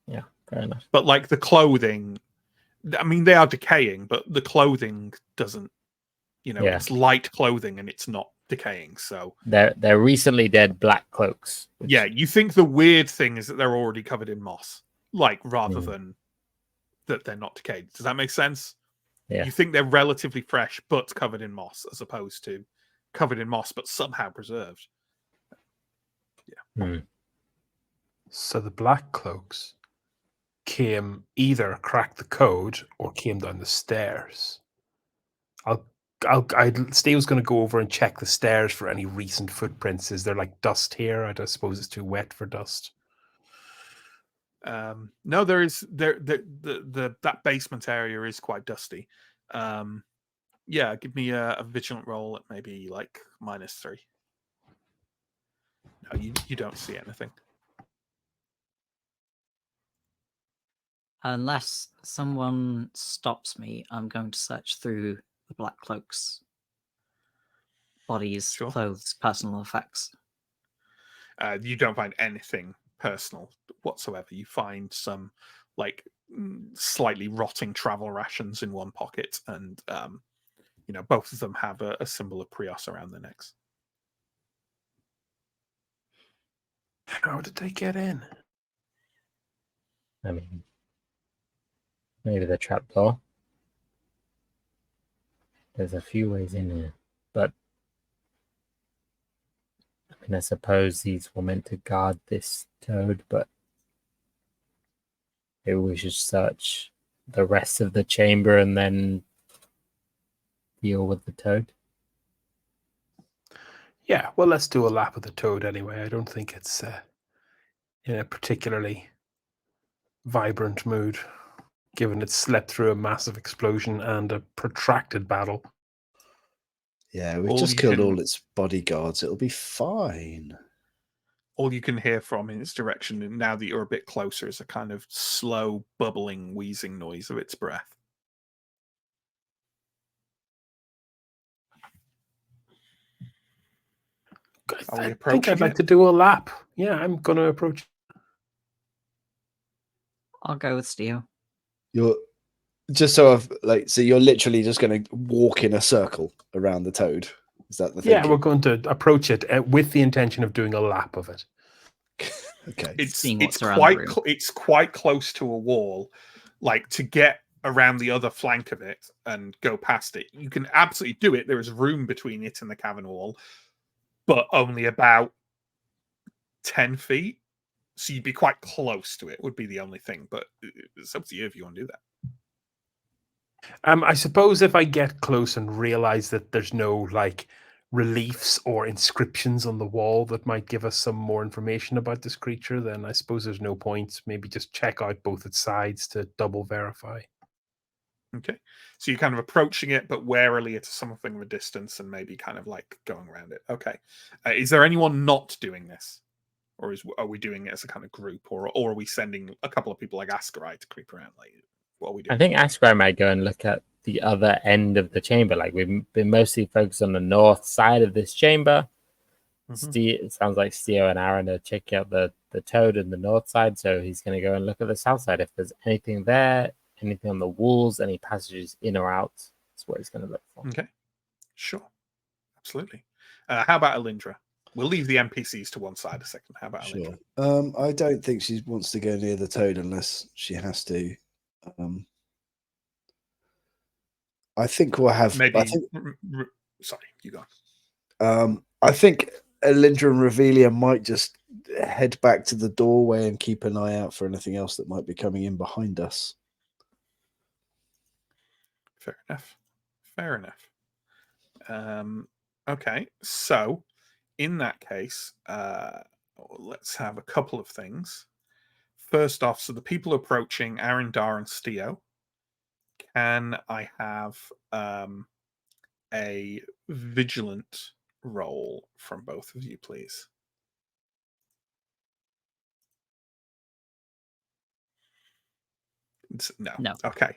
Yeah, fair enough. But the clothing, I mean, they are decaying, but the clothing doesn't, it's light clothing and it's not decaying. So they're recently dead black cloaks. Yeah, you think the weird thing is that they're already covered in moss, rather than that they're not decayed. Does that make sense? Yeah. You think they're relatively fresh but covered in moss, as opposed to covered in moss but somehow preserved. Yeah. So the black cloaks either cracked the code or came down the stairs. Steve's going to go over and check the stairs for any recent footprints. Is there dust here? I don't suppose it's too wet for dust. No, there is that basement area is quite dusty. Yeah, give me a vigilant roll at maybe -3. No, you don't see anything. Unless someone stops me, I'm going to search through the Black Cloak's bodies, Sure. clothes, personal effects. You don't find anything personal whatsoever. You find some like slightly rotting travel rations in one pocket, and both of them have a symbol of Prios around their necks. How did they get in? I mean, maybe the trapdoor. There's a few ways in here, but I mean, I suppose these were meant to guard this toad, but maybe we should search the rest of the chamber and then deal with the toad. Yeah, well, let's do a lap of the toad anyway. I don't think it's in a particularly vibrant mood, given it slept through a massive explosion and a protracted battle. Yeah, we've All just you killed can- all its bodyguards. It'll be fine. All you can hear from in its direction, and now that you're a bit closer, is a kind of slow, bubbling, wheezing noise of its breath. Are we I think approaching I'd like it? to do a lap. Yeah, I'm going to approach. I'll go with Steel. You're just so you're literally just going to walk in a circle around the toad. Is that the Yeah, thinking? we're going to approach it with the intention of doing a lap of it. Okay. Seeing what's around the room. It's quite close to a wall. Like, to get around the other flank of it and go past it, you can absolutely do it. There is room between it and the cavern wall, but only about 10 feet. So you'd be quite close to it, would be the only thing. But it's up to you if you want to do that. I suppose if I get close and realize that there's no like reliefs or inscriptions on the wall that might give us some more information about this creature, then I suppose there's no point. Maybe just check out both its sides to double verify. Okay. So you're kind of approaching it, but warily at something of a distance and maybe kind of like going around it. Okay. Is there anyone not doing this? Or are we doing it as a kind of group? Or are we sending a couple of people like Ascarai to creep around? Like, what are we doing? I think Ascarai might go and look at the other end of the chamber. Like, we've been mostly focused on the north side of this chamber. It sounds like Steo and Aaron are checking out the toad in the north side, so he's going to go and look at the south side. If there's anything there, anything on the walls, any passages in or out, that's what he's going to look for. Okay. Sure. Absolutely. How about Alindra? We'll leave the NPCs to one side a second. How about Sure. Alindra? I don't think she wants to go near the toad unless she has to. I think we'll have. Maybe. Sorry, you go. I think Alindra and Revelia might just head back to the doorway and keep an eye out for anything else that might be coming in behind us. Fair enough. Fair enough. Okay, so in that case, let's have a couple of things. First off, so the people approaching Arendar and Steo, can I have a vigilant roll from both of you, please? No. Okay.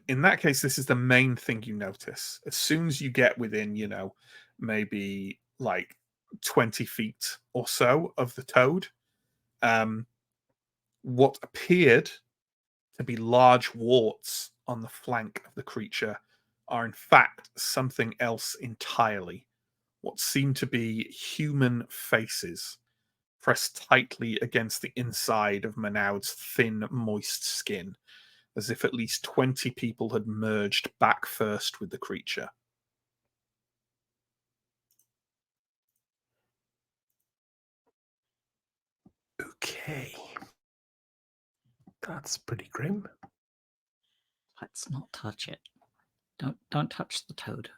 In that case, this is the main thing you notice. As soon as you get within, maybe like 20 feet or so of the toad, what appeared to be large warts on the flank of the creature are in fact something else entirely. What seem to be human faces pressed tightly against the inside of Manaud's thin, moist skin, as if at least 20 people had merged back first with the creature. Okay. That's pretty grim. Let's not touch it. Don't touch the toad.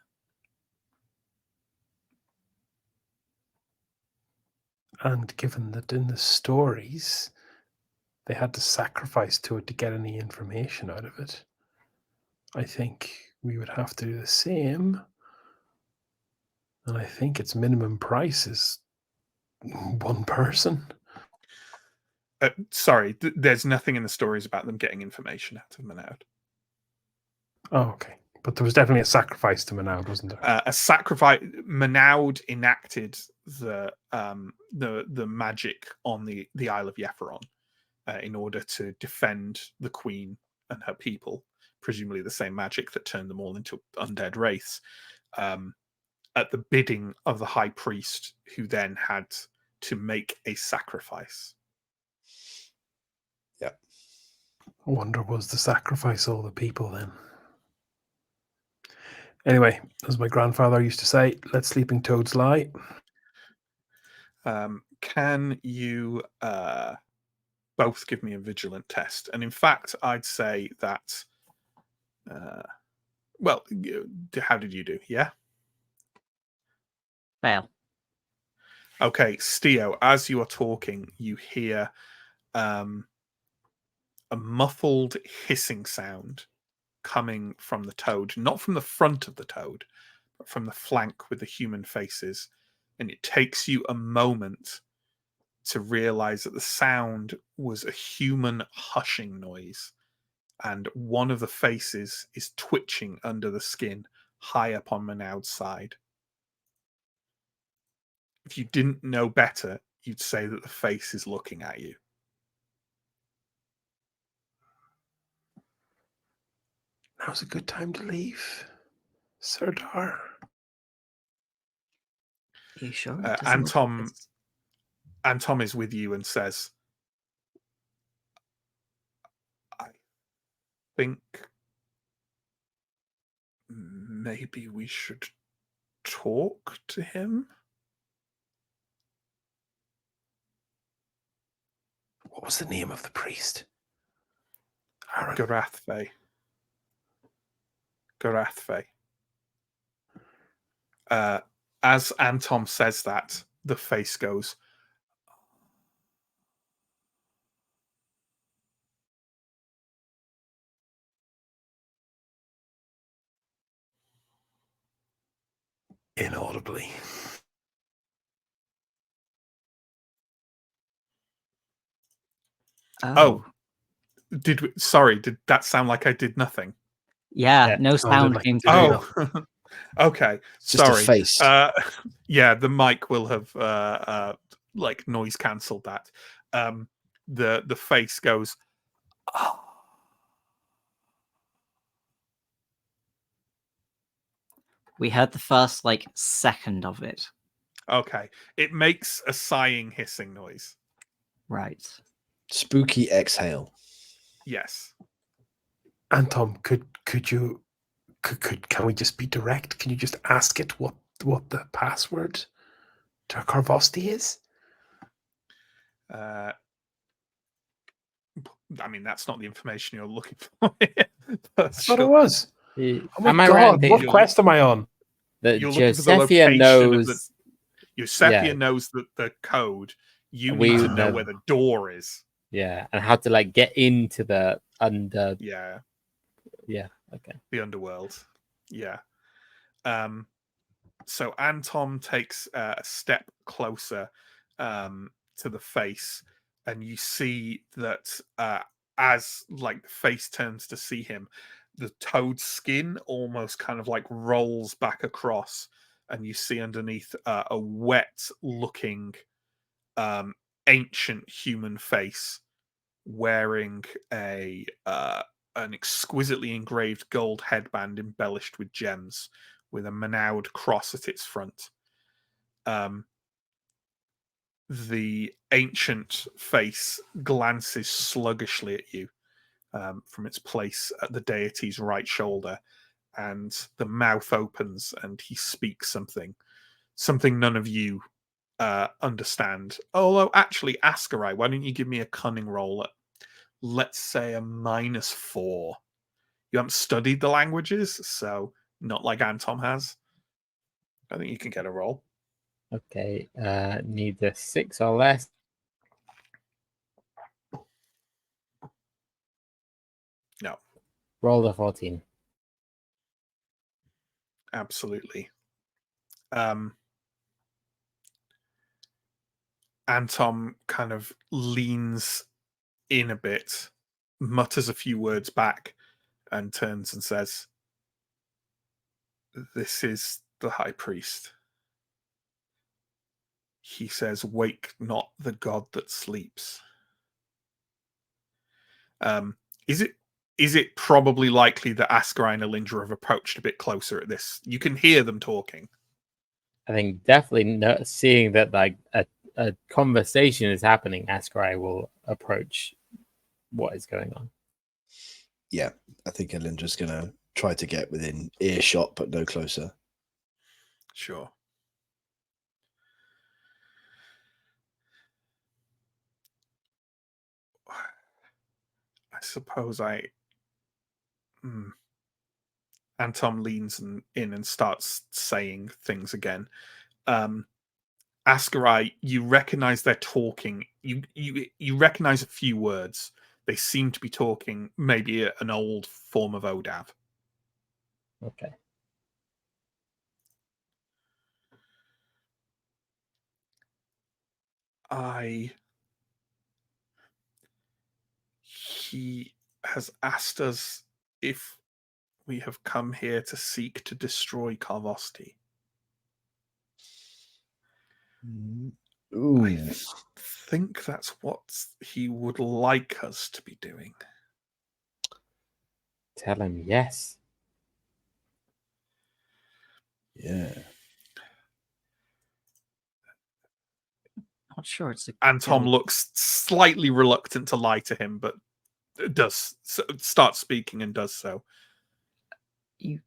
And given that in the stories they had to sacrifice to it to get any information out of it, I think we would have to do the same. And I think its minimum price is one person. Sorry, there's nothing in the stories about them getting information out of Manaud. Oh, okay. But there was definitely a sacrifice to Manaud, wasn't there? A sacrifice. Manaud enacted the magic on the Isle of Yepheron in order to defend the queen and her people, presumably the same magic that turned them all into undead wraiths, at the bidding of the high priest, who then had to make a sacrifice. Yeah. I wonder, was the sacrifice all the people then? Anyway, as my grandfather used to say, let sleeping toads lie. Can you both give me a vigilant test? And in fact, I'd say that. Well, how did you do? Yeah. Fail. Okay, Steo, as you are talking, you hear a muffled hissing sound coming from the toad, not from the front of the toad, but from the flank with the human faces. And it takes you a moment to realize that the sound was a human hushing noise. And one of the faces is twitching under the skin, high up on Manaud's side. If you didn't know better, you'd say that the face is looking at you. Now's a good time to leave, Serdar. Are you sure? And Tom is with you and says, I think maybe we should talk to him. What was the name of the priest? Garathve. As Antom says that, the face goes, Inaudibly. oh, did that sound like I did nothing? Yeah, no sound like came you did. through. Oh, okay. Just a Sorry. face. Yeah, the mic will have like noise cancelled that. The face goes, oh. We heard the first second of it. Okay. It makes a sighing, hissing noise. Right. Spooky exhale. Yes. Anton, can we just be direct? Can you just ask it what the password to Carvosti is? I mean, that's not the information you're looking for. That's what it was. Oh my am I God, right? what quest am I on? That You're looking for the Josephia location knows. of Eusebia Yeah. knows the code. You We need to know know. where the door is. Yeah, and how to get into the under. Yeah. Yeah. Okay. The underworld. Yeah. So Anton takes a step closer to the face, and you see that as the face turns to see him, the toad's skin almost kind of rolls back across, and you see underneath a wet looking ancient human face wearing an exquisitely engraved gold headband embellished with gems, with a Manaud cross at its front. The ancient face glances sluggishly at you from its place at the deity's right shoulder, and the mouth opens and he speaks something none of you understand. Although, actually, Askarai, why don't you give me a cunning roll at, let's say, a -4? You haven't studied the languages, so not like Anton has. I think you can get a roll. Okay. Need a 6 or less. No. Roll the 14. Absolutely. Anton kind of leans in a bit, mutters a few words back, and turns and says, This is the high priest. He says, "Wake not the god that sleeps." Is it probably likely that Askari and Alindra have approached a bit closer at this? You can hear them talking. I think definitely seeing that like a conversation is happening, Askari will approach what is going on. Yeah, I think Alindra's going to try to get within earshot, but no closer. Sure. I suppose And Tom leans in and starts saying things again. Askari, you recognize they're talking. You recognize a few words. They seem to be talking maybe an old form of Odav. Okay. He has asked us if we have come here to seek to destroy Karvosti. Ooh. I think that's what he would like us to be doing. Tell him yes. Yeah. Not sure it's a And Tom guild. looks slightly reluctant to lie to him, but does start speaking and does so. You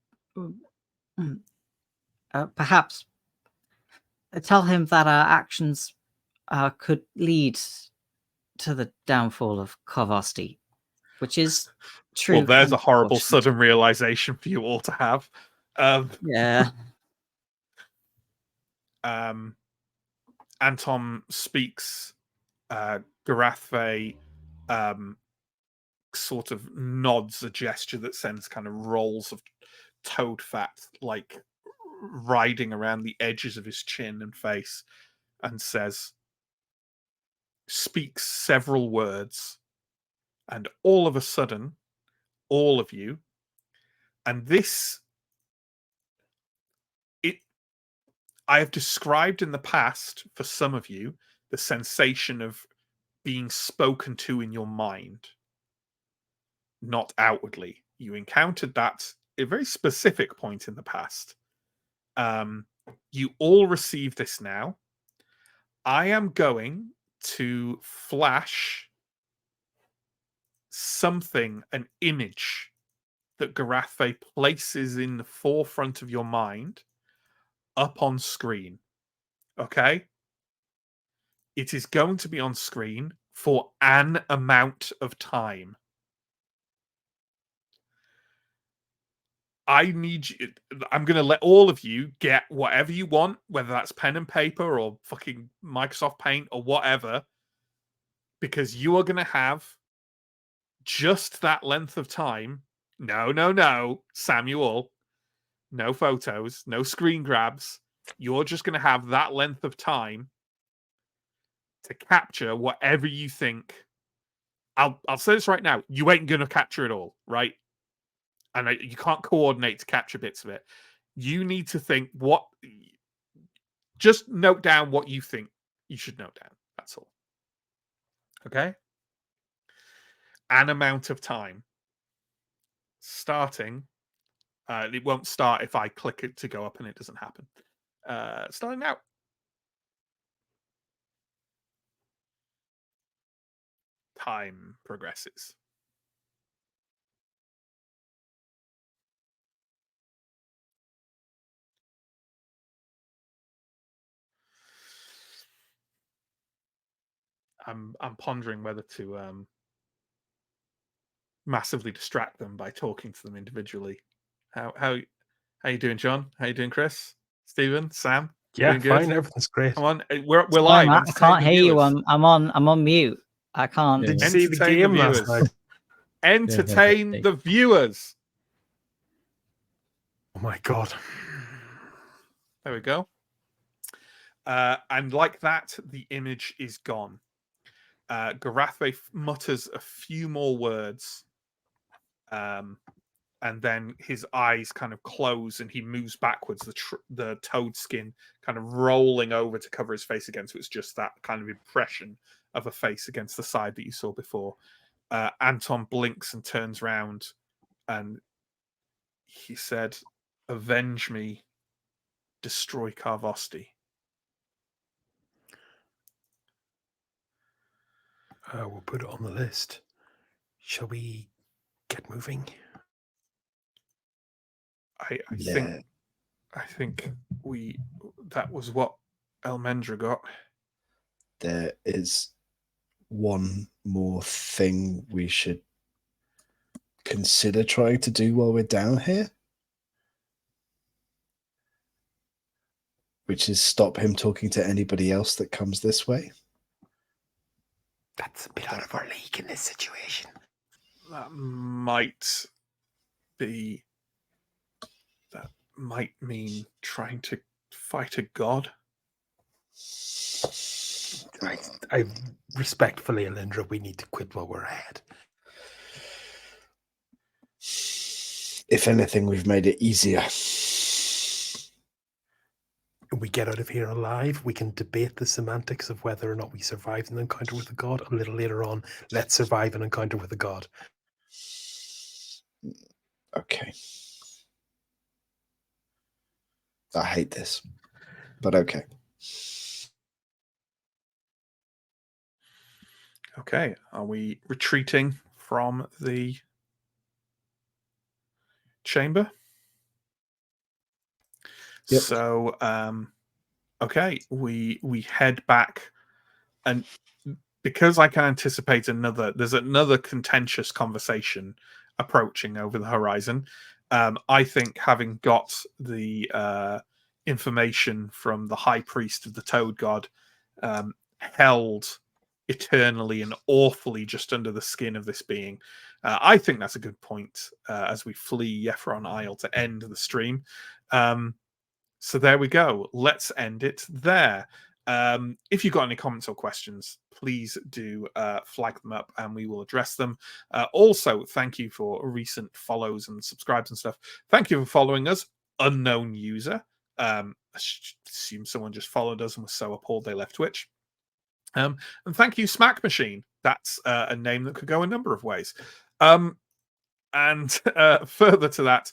perhaps tell him that our actions could lead to the downfall of Karvosti, which is true. Well, there's and a horrible unfortunate. sudden realization for you all to have. Yeah. Anton speaks. Garathve sort of nods a gesture that sends kind of rolls of toad fat like riding around the edges of his chin and face, and speaks several words, and all of a sudden, all of you, and I have described in the past for some of you the sensation of being spoken to in your mind, not outwardly. You encountered that at a very specific point in the past. You all receive this now. I am going to flash something, an image that Garathve places in the forefront of your mind up on screen. Okay? It is going to be on screen for an amount of time. I'm going to let all of you get whatever you want, whether that's pen and paper or fucking Microsoft Paint or whatever, because you are going to have just that length of time. No, Samuel. No photos, no screen grabs. You're just going to have that length of time to capture whatever you think. I'll say this right now. You ain't going to capture it all, right? And you can't coordinate to capture bits of it. You need to think just note down what you think you should note down. That's all. Okay? An amount of time. Starting. It won't start if I click it to go up and it doesn't happen. Starting now. Time progresses. I'm pondering whether to massively distract them by talking to them individually. How you doing, John? How you doing, Chris? Stephen? Sam? Yeah, doing good? fine. Everything's great. Come on, we're Sorry, live. Matt, I can't hear you. I'm on mute. I can't. Did you Yeah. see the Entertain game the last viewers. night? Entertain the viewers. Oh my god. There we go. And like that, the image is gone. Garathve mutters a few more words. and then his eyes kind of close and he moves backwards, the toad skin kind of rolling over to cover his face again. So it's just that kind of impression of a face against the side that you saw before. Anton blinks and turns round, and he said, "Avenge me, destroy Karvosti." We'll put it on the list. Shall we get moving? I think that was what Elmendra got. There is one more thing we should consider trying to do while we're down here, which is stop him talking to anybody else that comes this way. That's a bit out of our league in this situation. That might mean trying to fight a god. I respectfully, Alindra, we need to quit while we're ahead. If anything, we've made it easier. When we get out of here alive, we can debate the semantics of whether or not we survived an encounter with a god. A little later on, let's survive an encounter with a god. Okay. I hate this, but okay. Okay, are we retreating from the chamber? Yep. So, okay, we head back, and because I can anticipate there's another contentious conversation approaching over the horizon. I think having got the information from the high priest of the Toad God, held eternally and awfully just under the skin of this being, I think that's a good point as we flee Yefron Isle to end the stream. So there we go. Let's end it there. If you've got any comments or questions, please do flag them up and we will address them. Also, thank you for recent follows and subscribes and stuff. Thank you for following us, unknown user. I assume someone just followed us and was so appalled they left Twitch. And thank you, Smack Machine. That's a name that could go a number of ways. And further to that,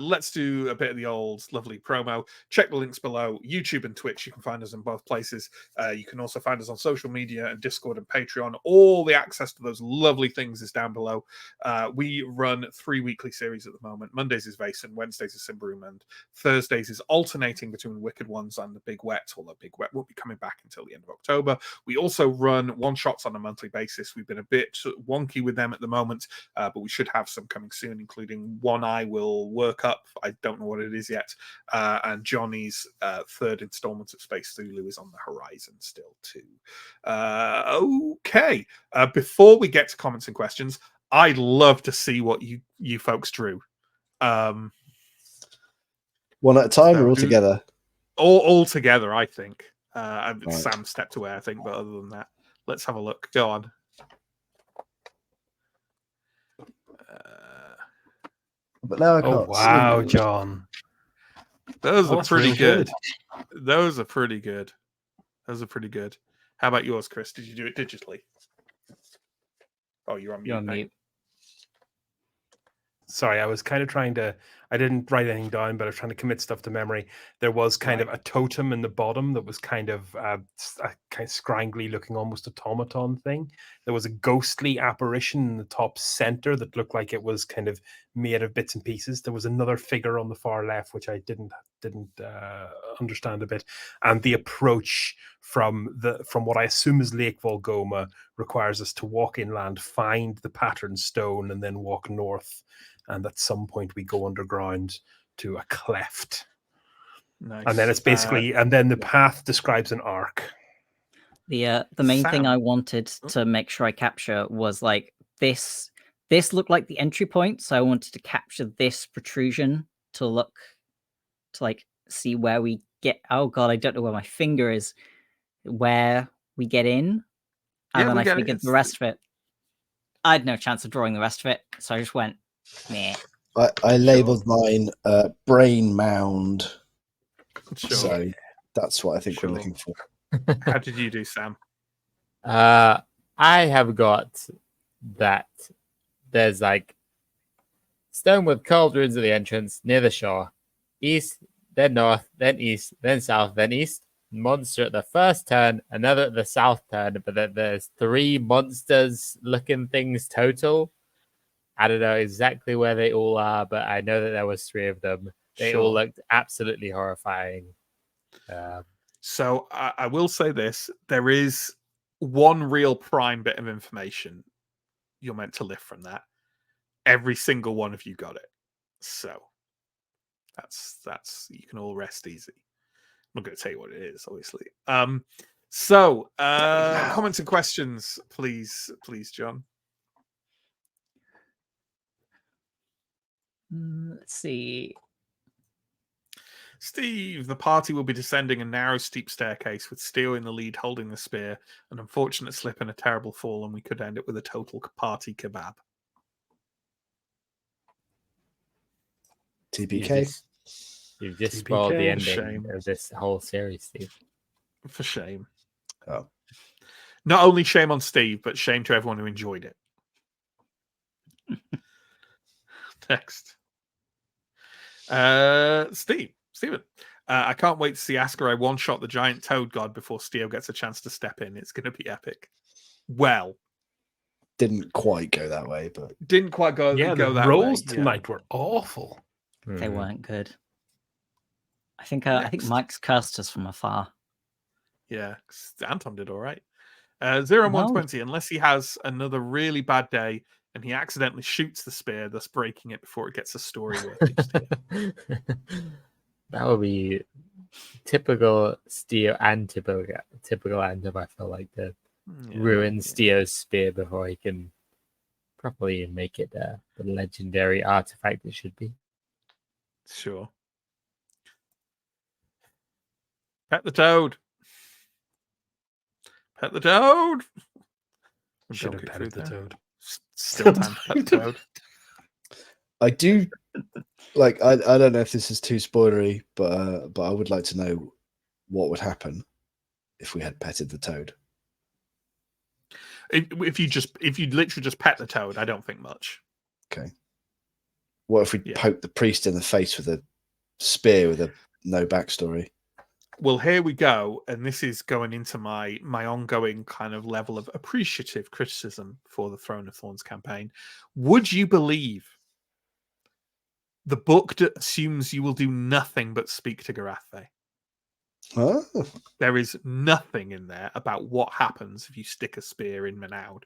let's do a bit of the old lovely promo. Check the links below. YouTube and Twitch, you can find us in both places. You can also find us on social media and Discord and Patreon. All the access to those lovely things is down below. We run 3 weekly series at the moment. Mondays is Vason, Wednesdays is Symbaroum, and Thursdays is alternating between Wicked Ones and the Big Wet, although Big Wet won't be coming back until the end of October. We also run one-shots on a monthly basis. We've been a bit wonky with them at the moment, but we should have some coming soon, including one I will work up. I don't know what it is yet. And Johnny's third installment of Space Thulu is on the horizon still too. Okay. Before we get to comments and questions, I'd love to see what you folks drew. One at a time or all together? All together, I think. Right. Sam stepped away, I think, but other than that, let's have a look. Go on. But now I can't. Oh, wow, see. John. Those are pretty good. good. Those are pretty good. How about yours, Chris? Did you do it digitally? Oh, you're on mute. You're on mute. Sorry, I was kind of trying to. I didn't write anything down, but I was trying to commit stuff to memory. There was kind of a totem in the bottom that was kind of a kind of scrangly looking, almost automaton thing. There was a ghostly apparition in the top center that looked like it was kind of made of bits and pieces. There was another figure on the far left, which I didn't understand a bit. And the approach from what I assume is Lake Volgoma requires us to walk inland, find the pattern stone, and then walk north. And at some point we go underground to a cleft. Nice. And then it's basically, and then the path describes an arc. The main thing I wanted to make sure I capture was like this looked like the entry point, so I wanted to capture this protrusion to like see where we get. Oh god, I don't know where my finger is, where we get in. And then I figured the rest of it, I had no chance of drawing the rest of it, so I just went meh. I labeled mine brain mound. Sure. So that's what I think Sure. we're looking for. How did you do, Sam? I have got that there's like stone with cauldrons at the entrance near the shore. East, then north, then east, then south, then east. Monster at the first turn, another at the south turn, but then there's 3 monsters looking things total. I don't know exactly where they all are, but I know that there was 3 of them. They all looked absolutely horrifying. So I will say this: there is one real prime bit of information you're meant to lift from that. Every single one of you got it. So that's you can all rest easy. I'm not going to tell you what it is, obviously. So comments and questions, please, John. Let's see. Steve, the party will be descending a narrow, steep staircase with Steele in the lead holding the spear. An unfortunate slip and a terrible fall, and we could end it with a total party kebab. TPK. You've just TPK, spoiled the ending shame. of this whole series, Steve. For shame. Oh. Not only shame on Steve, but shame to everyone who enjoyed it. Next. Steven. I can't wait to see Askarai one-shot the giant toad god before Steel gets a chance to step in. It's going to be epic. Well, Didn't quite go that way, but didn't quite go the that rolls way. tonight were awful. They Mhm. weren't good. I think Mike's cursed us from afar. Yeah, Anton did all right. 0 and No. 120, unless he has another really bad day and he accidentally shoots the spear, thus breaking it before it gets a story worthy steer. That would be typical Steel and typical Anthem. I feel like to ruin Steel's spear before he can properly make it the legendary artifact it should be. Sure. Pet the toad. Pet the toad. Should have petted the toad. Still time to pet the toad. I do like. I don't know if this is too spoilery, but I would like to know what would happen if we had petted the toad. If you literally just pet the toad, I don't think much. Okay. What if we poked the priest in the face with a spear with a no backstory? Well, here we go, and this is going into my ongoing kind of level of appreciative criticism for the Throne of Thorns campaign. Would you believe the book assumes you will do nothing but speak to Garathe? Oh. There is nothing in there about what happens if you stick a spear in Manaud.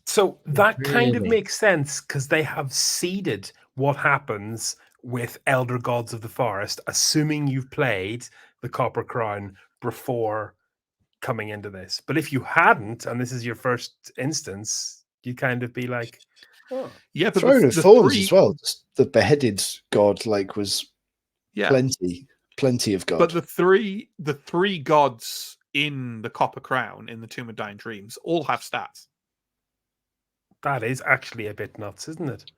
So that kind of Really? makes sense because they have seeded what happens with Elder Gods of the Forest, assuming you've played the Copper Crown before coming into this. But if you hadn't, and this is your first instance, you'd kind of be like, oh. Yeah, but Throne of Thorns as well. The beheaded god was plenty of god. But the three gods in the Copper Crown in the Tomb of Dying Dreams all have stats. That is actually a bit nuts, isn't it?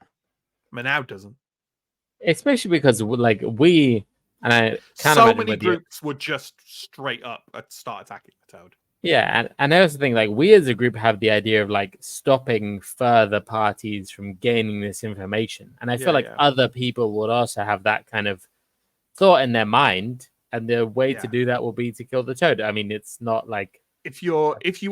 Manaud doesn't. Especially because we and I can't so imagine many with you. groups would just straight up start attacking the toad. Yeah, and that's the thing. Like we as a group have the idea of stopping further parties from gaining this information, and I feel like other people would also have that kind of thought in their mind, and the way to do that will be to kill the toad. I mean, it's not like if you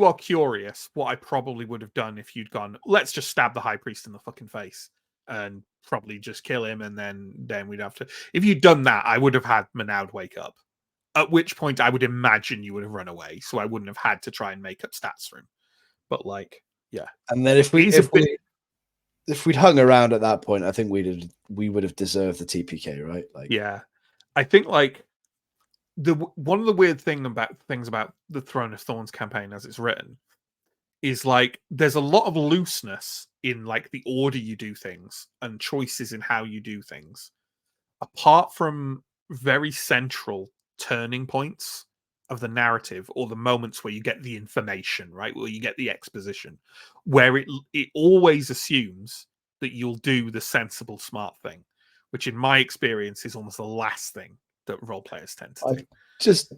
are curious, what I probably would have done if you'd gone, let's just stab the high priest in the fucking face and probably just kill him, and then we'd have to. If you'd done that, I would have had Manaud wake up. At which point, I would imagine you would have run away, so I wouldn't have had to try and make up stats for him. But and then if we'd hung around at that point, I think we would have deserved the TPK, right? I think one of the weird things about the Throne of Thorns campaign as it's written is there's a lot of looseness in the order you do things and choices in how you do things, apart from very central turning points of the narrative or the moments where you get the information, right, where you get the exposition, where it always assumes that you'll do the sensible, smart thing, which in my experience is almost the last thing that role players tend to do. Just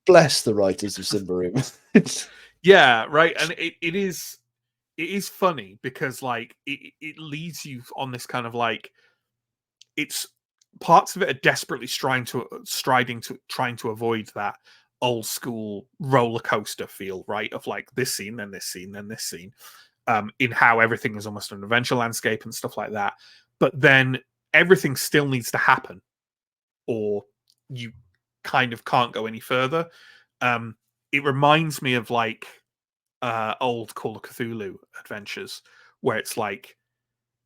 bless the writers of Symbaroum. Yeah, right. And it is funny because like it leads you on this kind of like, it's parts of it are desperately trying to avoid that old school roller coaster feel, right? Of like this scene, then this scene, then this scene, in how everything is almost an adventure landscape and stuff like that. But then everything still needs to happen, or you kind of can't go any further. It reminds me of like old Call of Cthulhu adventures, where it's like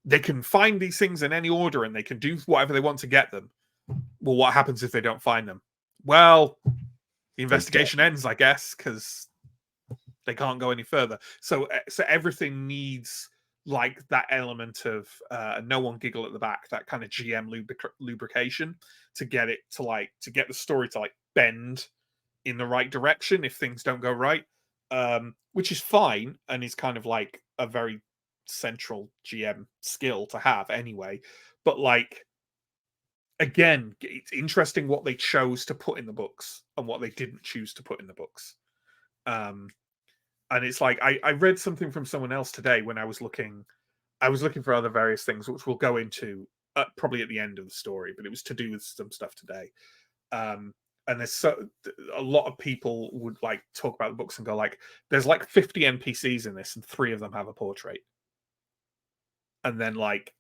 they can find these things in any order and they can do whatever they want to get them. Well, what happens if they don't find them? Well, the investigation ends, I guess, because they can't go any further. So everything needs like that element of no one giggle at the back, that kind of GM lubrication to get it to get the story to like bend in the right direction if things don't go right, which is fine and is kind of like a very central GM skill to have anyway. But like, again, it's interesting what they chose to put in the books and what they didn't choose to put in the books. And it's like I read something from someone else today when I was looking for other various things, which we'll go into probably at the end of the story, but it was to do with some stuff today. And there's a lot of people would like talk about the books and go like, there's like 50 NPCs in this and 3 of them have a portrait. And then like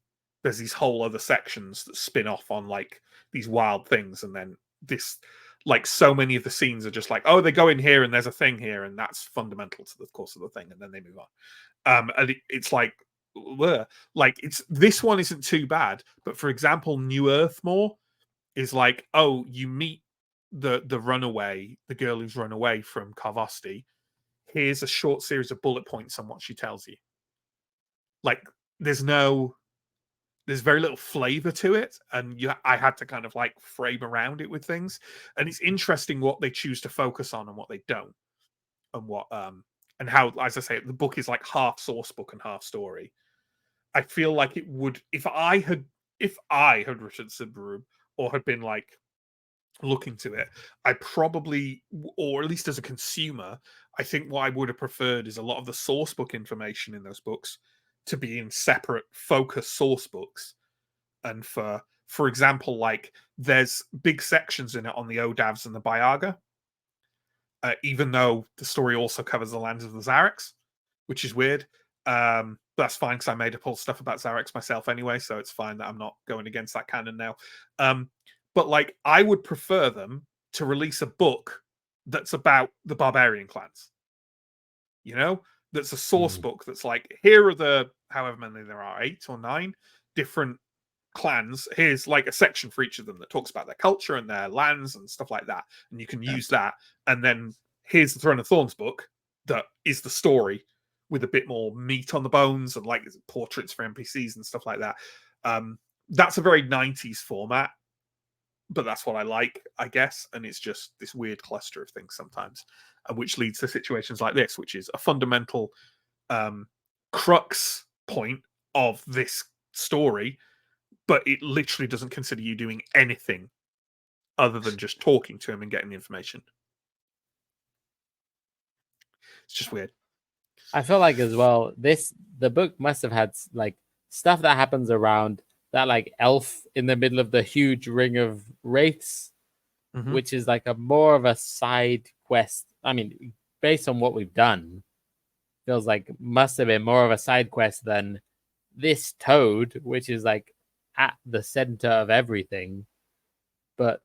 there's these whole other sections that spin off on like these wild things, and then this like so many of the scenes are just like, oh, they go in here and there's a thing here, and that's fundamental to the course of the thing, and then they move on. And it's like, bleh. Like this one isn't too bad, but for example, New Earthmore is like, oh, you meet the runaway, the girl who's run away from Carvosti. Here's a short series of bullet points on what she tells you. Like there's very little flavor to it, and I had to kind of like frame around it with things. And it's interesting what they choose to focus on and what they don't, and what and how, as I say, the book is like half source book and half story. I feel like it would, if I had written Symbaroum or had been like looking to it, I probably, or at least as a consumer, I think what I would have preferred is a lot of the source book information in those books to be in separate focus source books. And for example, like there's big sections in it on the Odavs and the Byaga, even though the story also covers the lands of the Zareks, which is weird. That's fine because I made up all stuff about Zareks myself anyway, so it's fine that I'm not going against that canon now. But like, I would prefer them to release a book that's about the barbarian clans. You know, that's a source book that's like, here are the however many there are, 8 or 9 different clans. Here's like a section for each of them that talks about their culture and their lands and stuff like that, and you can use that. And then here's the Throne of Thorns book that is the story with a bit more meat on the bones and like portraits for NPCs and stuff like that. That's a very 90s format, but that's what I like, I guess. And it's just this weird cluster of things sometimes, which leads to situations like this, which is a fundamental crux point of this story, but it literally doesn't consider you doing anything other than just talking to him and getting the information. It's just weird. I feel like as well, the book must have had like stuff that happens around that like elf in the middle of the huge ring of wraiths, which is like a more of a side quest. I mean, based on what we've done, feels like must have been more of a side quest than this toad, which is like at the center of everything. But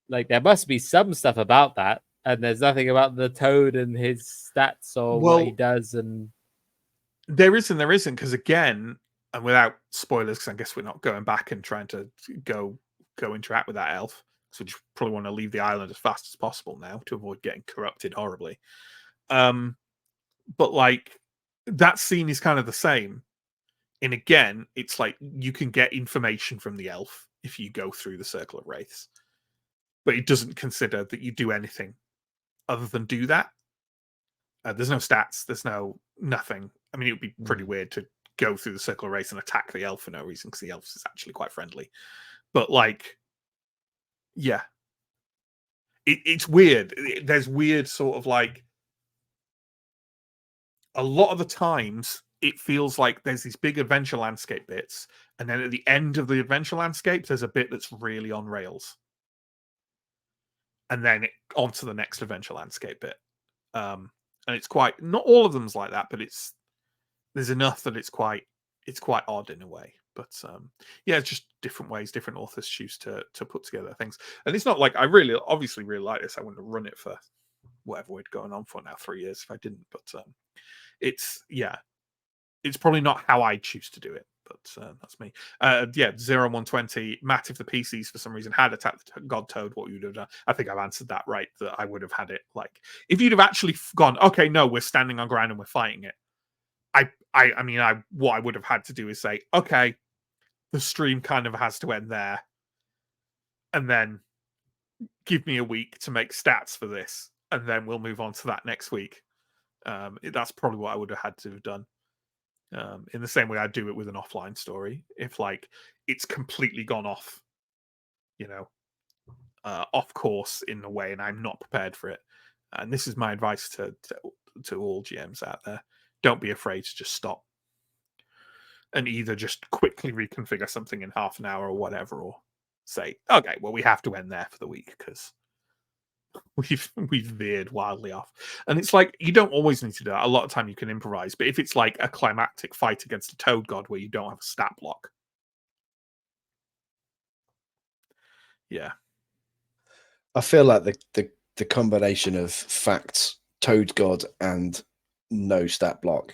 like there must be some stuff about that, and there's nothing about the toad and his stats or what he does. And there is and there isn't, because again, and without spoilers, because I guess we're not going back and trying to go interact with that elf, so we just probably want to leave the island as fast as possible now to avoid getting corrupted horribly. But like that scene is kind of the same. And again, it's like you can get information from the elf if you go through the Circle of Wraiths, but it doesn't consider that you do anything other than do that. There's no stats. There's nothing. I mean, it would be pretty weird to go through the circle of race and attack the elf for no reason because the elf is actually quite friendly. But like, yeah, it's weird. There's weird sort of like, a lot of the times it feels like there's these big adventure landscape bits, and then at the end of the adventure landscape, there's a bit that's really on rails, and then on to the next adventure landscape bit. And it's quite, not all of them's like that, but there's enough that it's quite odd in a way. But yeah, it's just different ways different authors choose to put together things. And it's not like I obviously really like this. I wouldn't have run it for whatever we'd going on for now, 3 years if I didn't. But it's probably not how I choose to do it. But that's me. Yeah, 0-120. Matt, if the PCs for some reason had attacked the God Toad, what you would have done? I think I've answered that right. That I would have had it like, if you'd have actually gone, okay, no, we're standing on ground and we're fighting it. I mean, what I would have had to do is say, okay, the stream kind of has to end there, and then give me a week to make stats for this, and then we'll move on to that next week. That's probably what I would have had to have done. In the same way I do it with an offline story. If like it's completely gone off, off course in a way, and I'm not prepared for it. And this is my advice to all GMs out there: don't be afraid to just stop and either just quickly reconfigure something in half an hour or whatever, or say, okay, well, we have to end there for the week because we've veered wildly off. And it's like, you don't always need to do that. A lot of time you can improvise, but if it's like a climactic fight against a toad god where you don't have a stat block, yeah, I feel like the combination of facts, toad god, and no stat block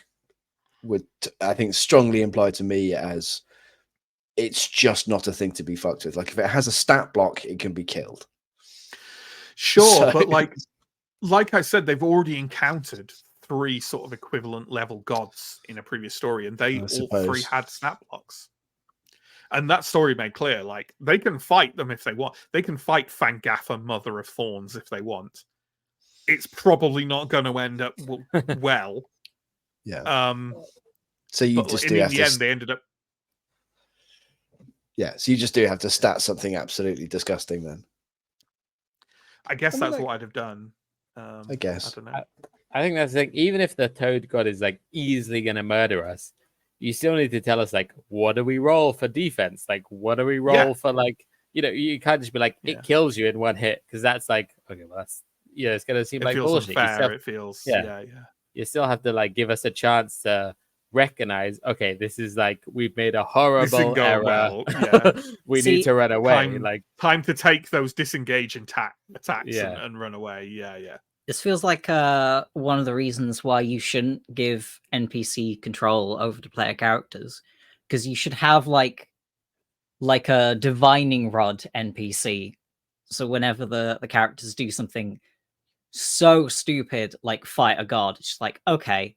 would, I think, strongly imply to me as it's just not a thing to be fucked with. Like, if it has a stat block, it can be killed. sure. But like I said, they've already encountered 3 sort of equivalent level gods in a previous story, and they all 3 had stat blocks. And that story made clear, like, they can fight them if they want. They can fight Fangaffa, Mother of Thorns, if they want. It's probably not going to end up well. Yeah. So you just do have in the end, they ended up. Yeah. So you just do have to stat something absolutely disgusting then. I guess that's what I'd have done. I guess. I don't know. I think that's like, even if the toad god is like easily going to murder us, you still need to tell us, like, what do we roll for defense? Like, what do we roll for, like, you can't just be like, it kills you in one hit, because that's like, okay, well, that's, it's going to seem like bullshit. Unfair, it feels, yeah. You still have to, like, give us a chance to recognize, okay, this is like, we've made a horrible error. Well. Yeah. We need to run away. Time to take those disengage attacks and run away. Yeah. This feels like one of the reasons why you shouldn't give NPC control over the player characters, because you should have like a divining rod NPC. So whenever the characters do something so stupid, like fight a god, it's just like, okay,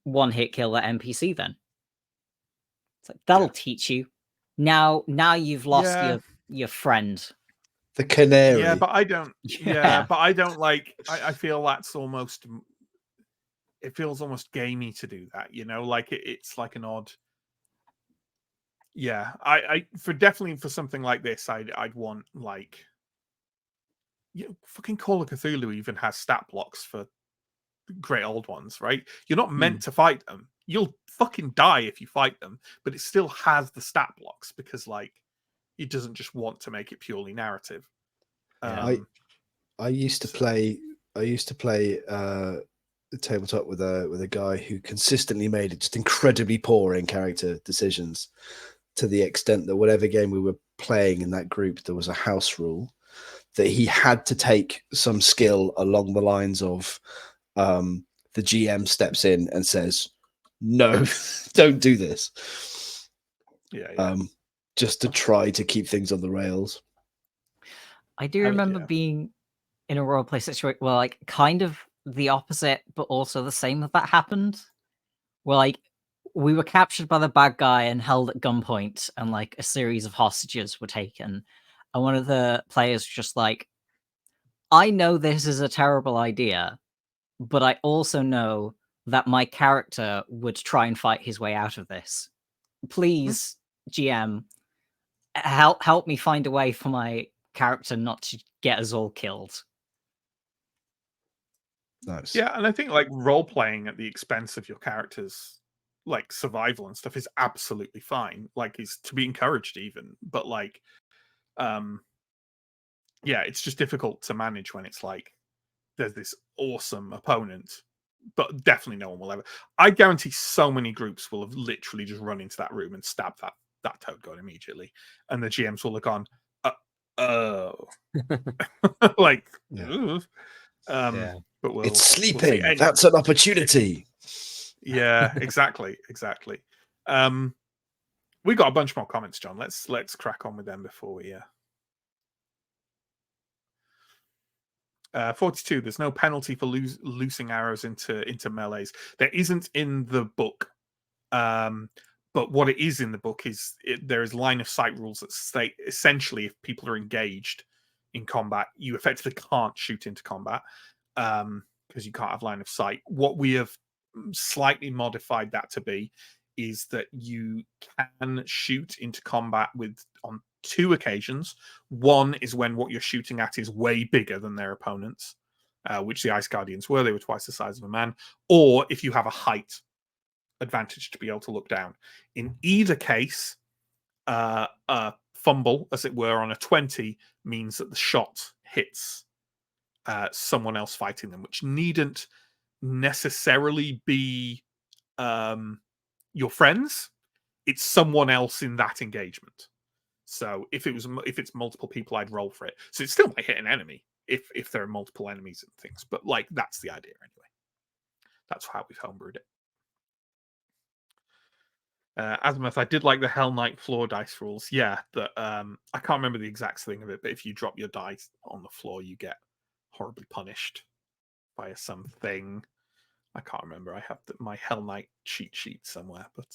one hit kill that NPC then. It's like, that'll teach you. Now you've lost your friend. The canary. Yeah, but I don't. Yeah, but I don't like. I feel that's almost. It feels almost gamey to do that. Like it's like an odd. Yeah, I definitely for something like this, I'd want like. Fucking Call of Cthulhu even has stat blocks for great old ones, right? You're not meant to fight them. You'll fucking die if you fight them, but it still has the stat blocks because like. It doesn't just want to make it purely narrative. I used to play tabletop with a guy who consistently made just incredibly poor in character decisions, to the extent that whatever game we were playing in that group, there was a house rule that he had to take some skill along the lines of the GM steps in and says, no, don't do this. Yeah. Just to try to keep things on the rails. I do remember being in a roleplay situation where, like, kind of the opposite, but also the same that happened. Where, like, we were captured by the bad guy and held at gunpoint, and, like, a series of hostages were taken. And one of the players was just like, I know this is a terrible idea, but I also know that my character would try and fight his way out of this. Please, GM, help me find a way for my character not to get us all killed. Nice. Yeah, and I think like role playing at the expense of your character's like survival and stuff is absolutely fine. Like, is to be encouraged even, but like, yeah, it's just difficult to manage when it's like there's this awesome opponent, but definitely no one will ever. I guarantee so many groups will have literally just run into that room and stabbed that toad god immediately, and the GMs will have gone, oh, like, Yeah. Yeah. but we'll, It's we'll see. sleeping. That's an opportunity. Yeah, exactly. We got a bunch more comments, John. Let's crack on with them before we 42. There's no penalty for loosing arrows into melees. There isn't in the book, but what it is in the book is there is line of sight rules that state essentially if people are engaged in combat, you effectively can't shoot into combat because you can't have line of sight. What we have slightly modified that to be is that you can shoot into combat on 2 occasions. One is when what you're shooting at is way bigger than their opponents, which the Ice Guardians were. They were twice the size of a man. Or if you have a height advantage to be able to look down. In either case, a fumble, as it were, on a 20 means that the shot hits someone else fighting them, which needn't necessarily be your friends. It's someone else in that engagement. So if it's multiple people, I'd roll for it. So it still might hit an enemy if there are multiple enemies and things. But like that's the idea anyway. That's how we've homebrewed it. Azimuth, I did like the Hell Knight floor dice rules. Yeah, that I can't remember the exact thing of it, but if you drop your dice on the floor, you get horribly punished by something. I can't remember. I have my Hell Knight cheat sheet somewhere, but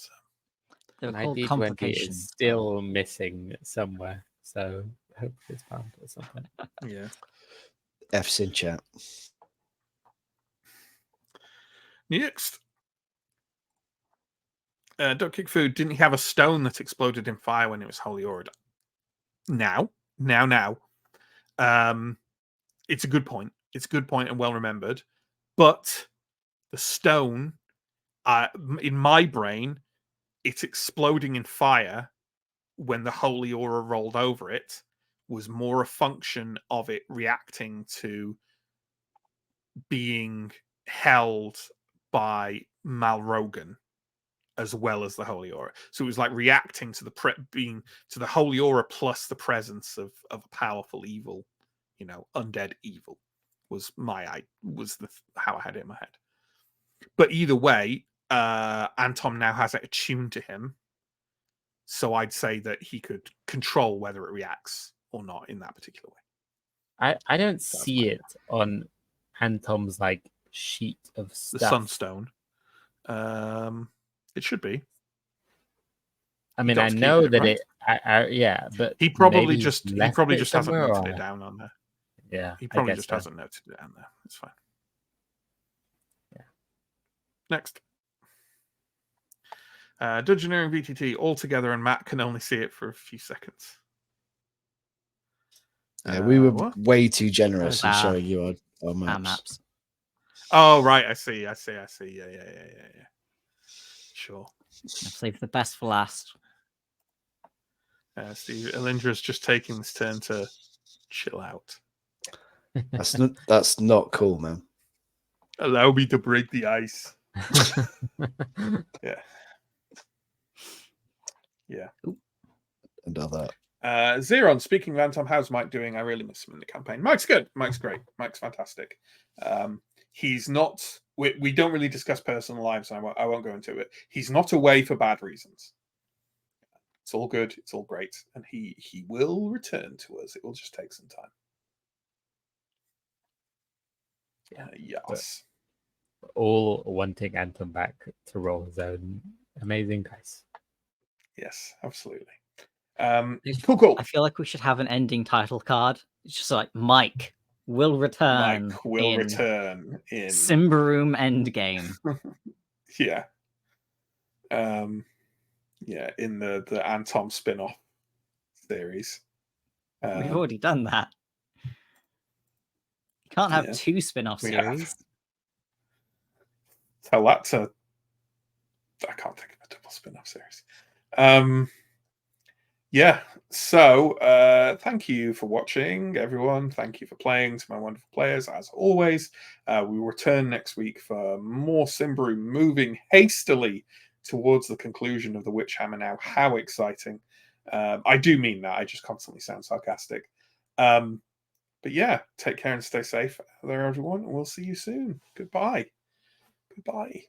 They're My called D20 complications. is still missing somewhere, so hopefully it's found or something. yeah. F's in chat. Next. Don't Kick Food, didn't he have a stone that exploded in fire when it was Holy Order? Now. It's a good point. It's a good point and well remembered. But the stone, in my brain, it's exploding in fire when the Holy Aura rolled over it was more a function of it reacting to being held by Malrogan as well as the Holy Aura. So it was like reacting to being to the Holy Aura plus the presence of a powerful evil, undead evil was how I had it in my head. But either way, Anton now has it attuned to him. So I'd say that he could control whether it reacts or not in that particular way. I don't see it on Antom's like sheet of stuff. The Sunstone. It should be. I mean, I know it, that right? yeah, but he probably maybe just left hasn't somewhere, noted or- it down on there. Yeah, He probably I guess just so. hasn't noted it down there. It's fine. Yeah. Next. Dungeoneering VTT all together, and Matt can only see it for a few seconds. Yeah, we were What? way too generous in Ah. showing you our Our maps. maps. Oh, right. I see. Yeah. Sure. I'll save the best for last. Steve, Elindra's just taking this turn to chill out. That's not cool, man. Allow me to break the ice. Yeah. And all that. Zeron, speaking of Anton, how's Mike doing? I really miss him in the campaign. Mike's good. Mike's great. Mike's fantastic. He's not. We don't really discuss personal lives. I won't go into it. He's not away for bad reasons. It's all good. It's all great, and he will return to us. It will just take some time. Yes. All wanting Anton back to roll his own amazing dice. Yes, absolutely. Cool. I feel like we should have an ending title card. It's just like Mike will return Mike will in return in Symbaroum Endgame. yeah. Yeah, in the Anton spin-off series. We've already done that. You can't have Yeah, 2 spin-off we have. series. Tell that to I can't think of a double spin-off series. Yeah, so thank you for watching, everyone. Thank you for playing, to my wonderful players, as always. We will return next week for more Symbaroum, moving hastily towards the conclusion of the Witch Hammer now. How exciting. I do mean that. I just constantly sound sarcastic. But yeah, take care and stay safe out there, everyone. We'll see you soon. Goodbye. Goodbye.